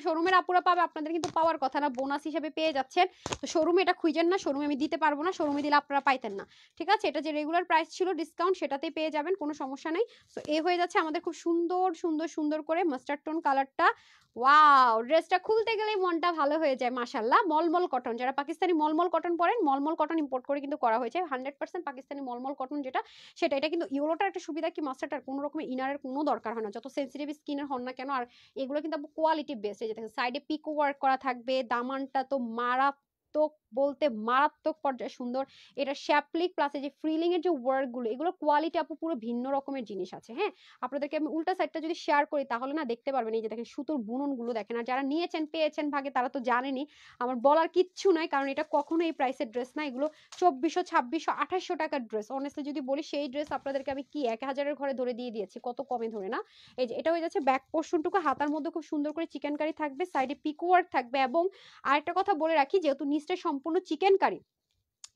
শোরুমের আপুরা পাবে, আপনাদের কিন্তু পাওয়ার কথা না, বোনাস হিসেবে পেয়ে যাচ্ছেন। তো শোরুমে এটা খুঁজেন না, শোরুমে আমি দিতে পারবো না, শোরুমে দিলে আপনারা পাইতেন না, ঠিক আছে? এটা যে রেগুলার প্রাইস ছিল ডিসকাউন্ট, সেটাতেই পেয়ে যাবেন, কোনো সমস্যা নেই। তো এ হয়ে যাচ্ছে আমাদের খুব সুন্দর সুন্দর সুন্দর করে মাস্টার্ড টোন কালারটা। ওয়াও, ড্রেসটা খুলতে গেলেই মনটা ভালো হয়ে যায় মাশাআল্লাহ। মলমল কটন, যারা পাকিস্তানি মলমল কটন পরেন, মলমল কটন ইম্পোর্ট করে কিন্তু করা হয়েছে, 100% পাকিস্তানি মলমল কটন যেটা, সেটা। এটা কিন্তু ইউরোটার একটা সুবিধা কি, মাস্টার্ডটার কোনো রকমের ইনারের কোনো দরকার হয় না, যত সেন্সিটিভ স্কিনের হন না কেন। আর এগুলো কিন্তু কোয়ালিটি বেস্ট। এই যে দেখেন সাইডে পিকো ওয়ার্ক করা থাকবে, দামানটা তো মারাত্মক বলতে মারাত্মক পর্যায়ে সুন্দর। এটা শ্যাপলিক প্লাস এই যে ফ্রিলিং এর যে ওয়ার্ক গুলো, এগুলো কোয়ালিটি আপু পুরো ভিন্ন রকমের জিনিস আছে। হ্যাঁ, আপনাদেরকে আমি উল্টা সাইডটা যদি শেয়ার করি তাহলে না দেখতে পারবেন। এই যে দেখেন সুতোর বুনন গুলো দেখেন, আর যারা নিয়েছেন পেয়েছেন ভাগে তারা তো জানেনই, আমার বলার কিচ্ছু নাই, কারণ এটা কখনো এই প্রাইসের ড্রেস না। এগুলো 2400, 2600, 2800 টাকার ড্রেস। অনেস্টলি যদি বলি, সেই ড্রেস আপনাদেরকে আমি কি 1000-এর ঘরে ধরে দিয়ে দিয়েছি, কত কমে ধরে না। এই যে এটা হয়ে যাচ্ছে ব্যাক পোর্শনটুকু, হাতার মধ্যে খুব সুন্দর করে চিকেন কারি থাকবে, সাইডে পিকো ওয়ার্ক থাকবে। এবং আরেকটা কথা বলে রাখি, যেহেতু নিচটা সম্পূর্ণ চিকেন কারি,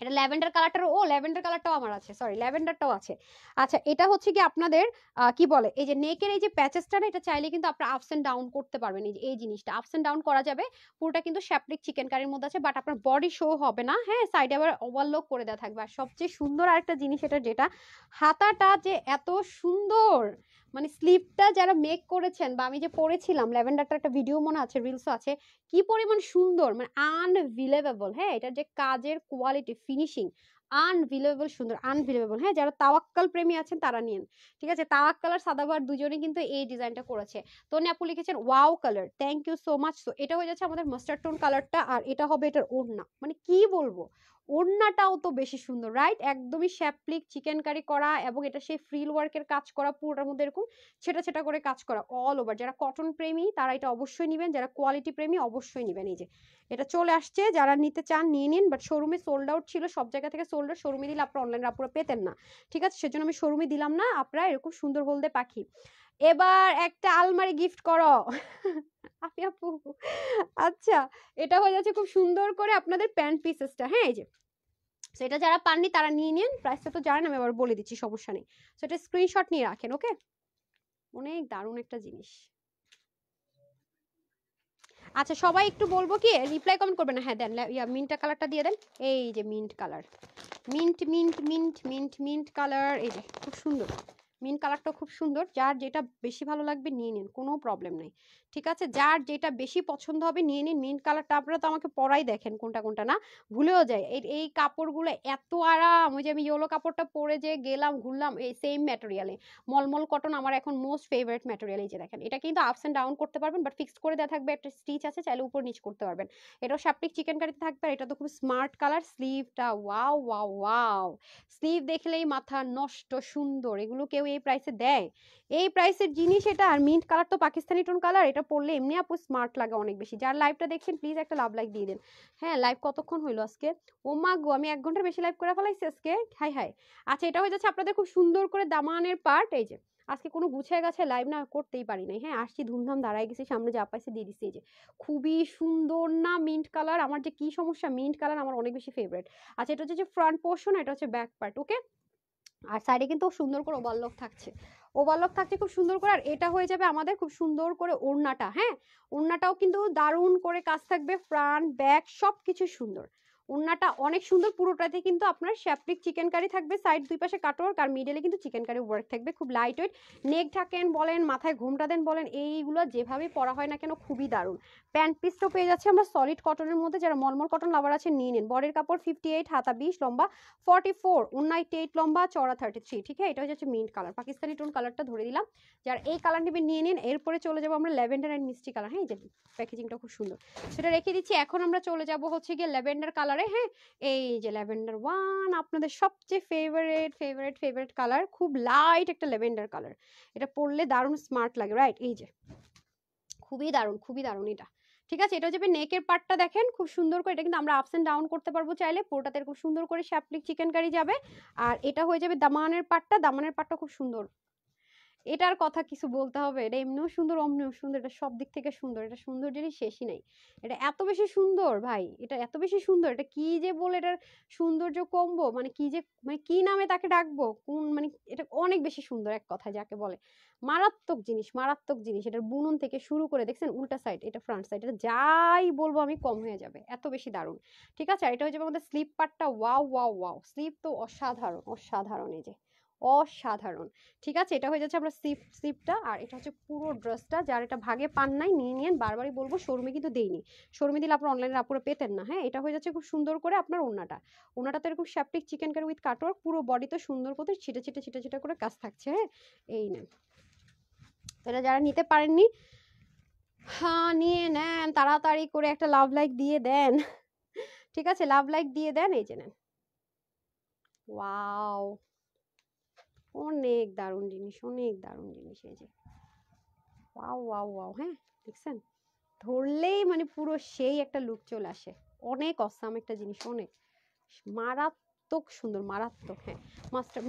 এটা ল্যাভেন্ডার কালারটার, ও ল্যাভেন্ডার কালারটাও আমার আছে, সরি ল্যাভেন্ডারটাও আছে। আচ্ছা এটা হচ্ছে কি আপনাদের কি বলে, এই যে নেকের এই যে প্যাচেসটা না, এটা চাইলে কিন্তু আপনারা আপস এন্ড ডাউন করতে পারবেন। এই যে এই জিনিসটা আপস এন্ড ডাউন করা যাবে, পুরোটা কিন্তু শ্যাপলিক চিকেন কারির মধ্যে আছে, বাট আপনার বডি শো হবে না। হ্যাঁ, সাইডে আবার ওভারলক করে দেওয়া থাকবে। আর সবচেয়ে সুন্দর আরেকটা জিনিস এটা, যেটা হাতাটা যে এত সুন্দর, মানে স্লিপটা যারা মেক করেছেন, বা আমি যে পরেছিলাম ল্যাভেন্ডারটা, একটা ভিডিও মনে আছে, রিলসও আছে, কি পরিমাণ সুন্দর, মানে আনবিলিভেবল। হ্যাঁ, এটার যে কাজের কোয়ালিটি, ফিনিশিং আনবিলিভেবল সুন্দর, আনবিলিভেবল। হ্যাঁ, যারা তাওয়াক্কাল প্রেমী আছেন তারা নিন, ঠিক আছে? তাওয়াক্কাল আর সাদাবার দুজনেই কিন্তু এই ডিজাইনটা করেছে। তো আপু লিখেছেন wow colour, thank you so much. তো এটা হয়ে যাচ্ছে আমাদের মাস্টার্ড টোন কালারটা, আর এটা হবে এটার ওড়না, মানে কি বলবো, ওড়নাটাও তো বেশি সুন্দর, রাইট? একদমই শ্যাপলিক চিকেন কারি করা, এবং এটা সেই ফ্রিল ওয়ার্কের কাজ করা, পুরোটার মধ্যে এরকম ছেটা ছেটা করে কাজ করা অল ওভার। যারা কটন প্রেমী তারা এটা অবশ্যই নেবেন, যারা কোয়ালিটি প্রেমী অবশ্যই নেবেন। এই যে এটা চলে আসছে, যারা নিতে চান নিয়ে নিন, বাট শোরুমে সোল্ড আউট ছিল, সব জায়গা থেকে সোল্ড আউট। শোরুমে দিলে আপনারা অনলাইনে আপনারা পেতেন না, ঠিক আছে? সেজন্য আমি শোরুমে দিলাম না। আপনারা এরকম সুন্দর হলদে পাখি, এবার একটা আলমারি গিফট করো আপনি আপু। আচ্ছা, এটা হয়ে যাচ্ছে খুব সুন্দর করে আপনাদের প্যান্ট পিসেসটা। হ্যাঁ, এই যে সেটা যারা পাননি তারা নিয়ে নিন, প্রাইসটা তো জানেন, আমি আবার বলে দিচ্ছি, সমস্যা নেই। সেটা স্ক্রিনশট নিয়ে রাখেন, ওকে? অনেক দারুণ একটা জিনিস। আচ্ছা সবাই একটু বলবো কি, রিপ্লাই কমেন্ট করবেন না। হ্যাঁ দেন, মিন্ট কালারটা দিয়ে দেন। এই যে mint colour, mint mint mint mint mint colour, এই যে খুব সুন্দর মিন্ট কালারটা, খুব সুন্দর। যার যেটা বেশি ভালো লাগবে নিয়ে নিন, কোনো প্রবলেম নেই, ঠিক আছে? যার যেটা বেশি পছন্দ হবে নিয়ে নিন। মিন্ট কালারটা আপনারা তো আমাকে পরাই দেখেন কোনটা কোনটা না, ভুলেও যায়। এই কাপড়গুলো এত আরাম, ওই যে আমি ইয়েলো কাপড়টা পরে যে গেলাম ঘুরলাম, এই সেম ম্যাটেরিয়ালে মলমল কটন আমার এখন মোস্ট ফেভারিট ম্যাটেরিয়াল। এই যে দেখেন, এটা কিন্তু আপস এন্ড ডাউন করতে পারবেন, বাট ফিক্সড করে দেওয়া থাকবে, একটা স্টিচ আছে, চাইলে উপর নিচ করতে পারবেন। এটাও শ্যাপলিক চিকেন কারিতে থাকবে, আর এটা তো খুব স্মার্ট কালার। স্লিভটা ওয়াও ওয়াও ওয়াও, স্লিভ দেখলেই মাথা নষ্ট সুন্দর। এগুলো কেউ এই প্রাইসে দেয়? এই প্রাইসের জিনিস এটা। আর মিন্ট কালার তো পাকিস্তানি টোন কালার, এটা পরলে এমনি আপু স্মার্ট লাগে অনেক বেশি। যার লাইভটা দেখছেন প্লিজ একটা লাভ লাইক দিয়ে দেন। হ্যাঁ, লাইভ কতক্ষণ হইলো আজকে? ও মা গো, আমি 1 ঘন্টার বেশি লাইভ করে ফেলাইছি আজকে, হাই হাই। আচ্ছা এটা হয়ে যাচ্ছে আপনাদের খুব সুন্দর করে দামানের পার্ট। এই যে আজকে কোনো গুছায় গাছে লাইভ না করতেই পারি নাই। হ্যাঁ, আসছি ধুমধাম দাঁড়াই গেছি, সামনে যা পাইছে দিয়ে দিচ্ছি। এই যে খুবই সুন্দর না মিন্ট কালার? আমার যে কি সমস্যা, মিন্ট কালার আমার অনেক বেশি ফেভারিট। আচ্ছা এটা হচ্ছে যে ফ্রন্ট পোর্শন, এটা হচ্ছে ব্যাক পার্ট, ওকে? আর সাইডে কিন্তু সুন্দর করে ওভারলক থাকছে, ওভারলক থাকছে খুব সুন্দর করে। আর এটা হয়ে যাবে আমাদের খুব সুন্দর করে ওড়নাটা। হ্যাঁ, ওড়নাটাও কিন্তু দারুণ করে কাজ থাকবে, ফ্রন্ট ব্যাক সবকিছু সুন্দর। ওড়নাটা অনেক সুন্দর, পুরোটাতে কিন্তু আপনার শ্যাপলিক চিকেন কারি থাকবে, সাইড দুই পাশে কাটওয়ার্ক, আর মিডলে কিন্তু চিকেন কারি ওয়ার্ক থাকবে, খুব লাইট ওয়েট। নেক ঢাকেন বলেন, মাথায় ঘোমটা দেন বলেন, এইগুলো যেভাবে পরা হয় না কেন খুবই দারুণ। প্যান্ট পিসটাও পেয়ে যাচ্ছে আমরা সলিড কটনের মধ্যে, যারা মলমল কটন লাভার আছে নিয়ে নিন। বডির কাপড় 58, হাতা 20, লম্বা 44, 198 লম্বা, চওড়া 33, ঠিক আছে? এটা হচ্ছে মিন্ট কালার, পাকিস্তানি টোন কালারটা ধরে দিলাম। যারা এই কালার নেবেন নিয়ে নিন। এরপরে চলে যাবো আমরা ল্যাভেন্ডার এন্ড মিষ্টি কালার। হ্যাঁ, এই যে প্যাকেজিংটা খুব সুন্দর, সেটা রেখে দিচ্ছি। এখন আমরা চলে যাব হচ্ছে গিয়ে ল্যাভেন্ডার কালারে। কালারে, হ্যাঁ এই যে ল্যাভেন্ডার ওয়ান, আপনাদের সবচেয়ে ফেভারিট ফেভারিট ফেভারিট কালার, খুব লাইট একটা ল্যাভেন্ডার কালার, এটা পরলে দারুণ স্মার্ট লাগে, রাইট? এই যে খুবই দারুণ এটা। ঠিক আছে, এটা হচ্ছে নেকের পার্টটা দেখেন খুব সুন্দর করে, এটা কিন্তু আমরা আপস এন্ড ডাউন করতে পারবো চাইলে, পুরোটাতে খুব সুন্দর করে শ্যাপলিক চিকেন কারি যাবে। আর এটা হয়ে যাবে দামানের পার্টটা, দামানের পার্টটা খুব সুন্দর, এটার কথা কিছু বলতে হবে, এটা এমনিও সুন্দর অমনিও সুন্দর, এটা সব দিক থেকে সুন্দর, এটা সৌন্দর্যেরই শেষই নাই, এটা এত বেশি সুন্দর ভাই, এটা এত বেশি সুন্দর, এটা কি যে বলে এটার সৌন্দর্য কমবো, মানে কি যে, মানে কি নামে তাকে ডাকবো, কোন মানে, এটা অনেক বেশি সুন্দর এক কথায় যাকে বলে, মারাত্মক জিনিস মারাত্মক জিনিস, এটার বুনন থেকে শুরু করে দেখছেন উল্টা সাইড, এটা ফ্রন্ট সাইড, এটা যাই বলবো আমি কম হয়ে যাবে, এত বেশি দারুণ। ঠিক আছে, আর এটা হচ্ছে আমাদের স্লিপ পার্টটা, ওয়াও ওয়াও ওয়াও, স্লিপ তো অসাধারণ অসাধারণ, এই যে অসাধারণ। ঠিক আছে, এটা হয়ে যাচ্ছে আমরা স্লিপটা, আর এটা হচ্ছে পুরো ড্রেসটা, যার এটা ভাগে পান নাই নিয়ে নিয়েন, বারবারই বলবো শোরুমে কিন্তু দেইনি, শোরুমে দিলে আপনার অনলাইনে আপুরে পেতেন না, হ্যাঁ এটা হয়ে যাচ্ছে খুব সুন্দর করে আপনার ওড়নাটাতে এরকম শ্যাপটিক চিকেন কারি উইথ কাটওয়ার্ক, পুরো বডিতে সুন্দর করে ছিটে ছিটে ছিটে ছিটে করে কাজ থাকছে, হ্যাঁ এই নেন, এটা যারা নিতে পারেননি হ্যাঁ নিয়ে নেন তাড়াতাড়ি করে, একটা লাভ লাইক দিয়ে দেন। ঠিক আছে, লাভ লাইক দিয়ে দেন, এই যে নেন, ওয়াও অনেক দারুণ জিনিস, অনেক দারুণ জিনিস, এই যে ওয়াও ওয়াও ওয়াও, হ্যাঁ দেখছেন, ধরলেই মানে পুরো সেই একটা লুক চলে আসে, অনেক অসাম একটা জিনিস, অনেক মারাত্মক সুন্দর, মারাত্মক। হ্যাঁ মাস্টার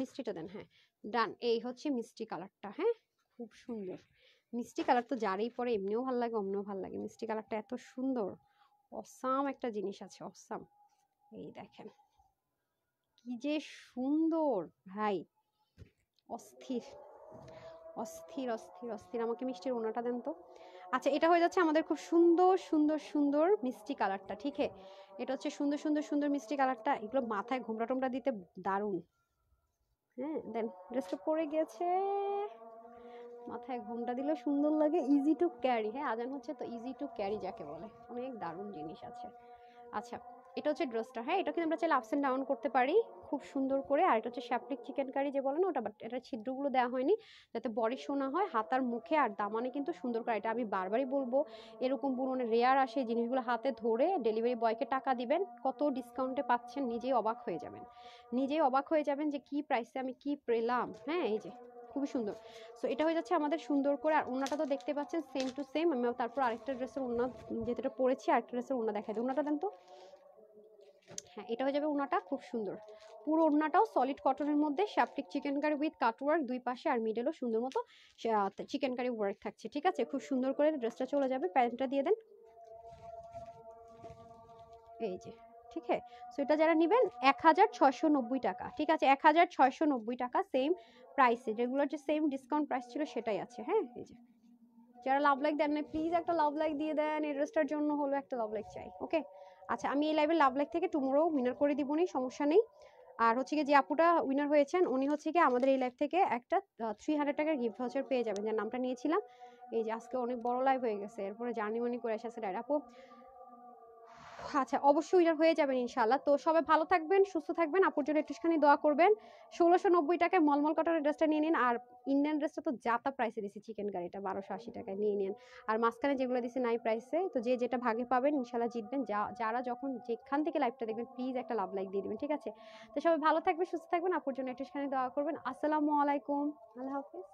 মিষ্টিটা দেন, হ্যাঁ ডান, এই হচ্ছে মিষ্টি কালারটা, হ্যাঁ খুব সুন্দর মিষ্টি কালার, তো যারই পরে এমনিও ভালো লাগে অমনিও ভালো লাগে, মিষ্টি কালারটা এত সুন্দর, অসাম একটা জিনিস আছে, অসাম। এই দেখেন কি যে সুন্দর ভাই, অস্থির অস্থির অস্থির অস্থির, আমাকে মিষ্টির ওনাটা দেন তো। আচ্ছা, এটা হয়ে যাচ্ছে আমাদের খুব সুন্দর সুন্দর সুন্দর মিষ্টি কালারটা, ঠিক আছে, এটা হচ্ছে সুন্দর সুন্দর সুন্দর মিষ্টি কালারটা, এগুলো মাথায় ঘোমরা টোমরা দিতে দারুণ। হ্যাঁ দেন, ড্রেসটা পরে গেছে, মাথায় ঘোমটা দিলে সুন্দর লাগে, ইজি টু ক্যারি, হ্যাঁ আজান হচ্ছে তো, ইজি টু ক্যারি যাকে বলে, অনেক দারুণ জিনিস আছে। আচ্ছা, এটা হচ্ছে ড্রেসটা, হ্যাঁ এটা কিন্তু আমরা চাইলে আপস এন্ড ডাউন করতে পারি খুব সুন্দর করে। আর এটা হচ্ছে শ্যাপলিক চিকেন কারি যে বলে না ওটা, বাট এটা ছিদ্রগুলো দেওয়া হয়নি যাতে বডি শোনা হয়, হাতার মুখে আর দামানে কিন্তু সুন্দর করে, এটা আমি বারবারই বলবো, এরকম বুননে রেয়ার আসে, এই জিনিসগুলো হাতে ধরে ডেলিভারি বয়কে টাকা দিবেন, কত ডিসকাউন্টে পাচ্ছেন নিজেই অবাক হয়ে যাবেন, নিজেই অবাক হয়ে যাবেন যে কি প্রাইসে আমি কি পেলাম। হ্যাঁ এই যে খুবই সুন্দর। সো এটা হয়ে যাচ্ছে আমাদের সুন্দর করে, আর ওনাটা তো দেখতে পাচ্ছেন সেম টু সেম, আমি তারপর আরেকটা ড্রেসের ওনা, যেটা পরেছি আরেকটা ড্রেসের ওনা দেখাই দিই, ওনাটা দেন তো। হ্যাঁ এটা হয়ে যাবে ওনাটা, খুব সুন্দর পুরো ওড়নাটাও সলিড কটনের মধ্যে শ্যাপটিক চিকেন কারি উইথ কাটওয়ার্ক দুই পাশে, আর মিডলও সুন্দর মতো চিকেন কারি ওয়ার্ক থাকছে। ঠিক আছে, খুব সুন্দর করে ড্রেসটা চলে যাবে, প্যান্টটা দিয়ে দেন, এই যে ঠিক আছে। সো এটা যারা নেবেন 1690 টাকা, ঠিক আছে 1690 টাকা, সেম প্রাইসে, যেগুলোর যে সেম ডিসকাউন্ট প্রাইস ছিল সেটাই আছে। হ্যাঁ এই যে যারা লাভ লাইক দেন না প্লিজ একটা লাভ লাইক দিয়ে দেন, এই ড্রেসটার জন্য হলো একটা লাভ লাইক চাই, ওকে। আচ্ছা, আমি এই লাইভে লাভ লাইক থেকে টুমোরো উইনার করে দিবনি, সমস্যা নেই। আর হচ্ছে কি যে আপুটা উইনার হয়েছেন উনি হচ্ছে কি আমাদের এই লাইভ থেকে একটা 300 টাকার গিফট ভাউচার পেয়ে যাবেন, যার নামটা নিয়েছিলাম। এই যে আজকে অনেক বড় লাইভ হয়ে গেছে, এরপরে জার্নি মানি করে এসেছে ডাইরেক্ট আপু। আচ্ছা, অবশ্যই উইনার হয়ে যাবেন ইনশাল্লাহ। তো সবাই ভালো থাকবেন, সুস্থ থাকবেন, আপুর জন্য একটুখানি দোয়া করবেন। 1690 টাকায় মলমল কটনের ড্রেসটা নিয়ে নিন, আর ইন্ডিয়ান ড্রেসটা তো যাতা প্রাইসে দিছি, চিকেন কারিটা 1280 টাকায় নিয়ে নিন, আর মাঝখানে যেগুলো দিছি নাই প্রাইসে, তো যে যেটা ভাগে পাবেন ইনশাল্লাহ জিতবেন। যারা যখন যেখান থেকে লাইভটা দেখবেন প্লিজ একটা লাভ লাইক দিয়ে দিবেন, ঠিক আছে। তো সবাই ভালো থাকবেন, সুস্থ থাকবেন, আপুর জন্য একটুখানি দোয়া করবেন। আসসালামু আলাইকুম, আল্লাহ হাফেজ।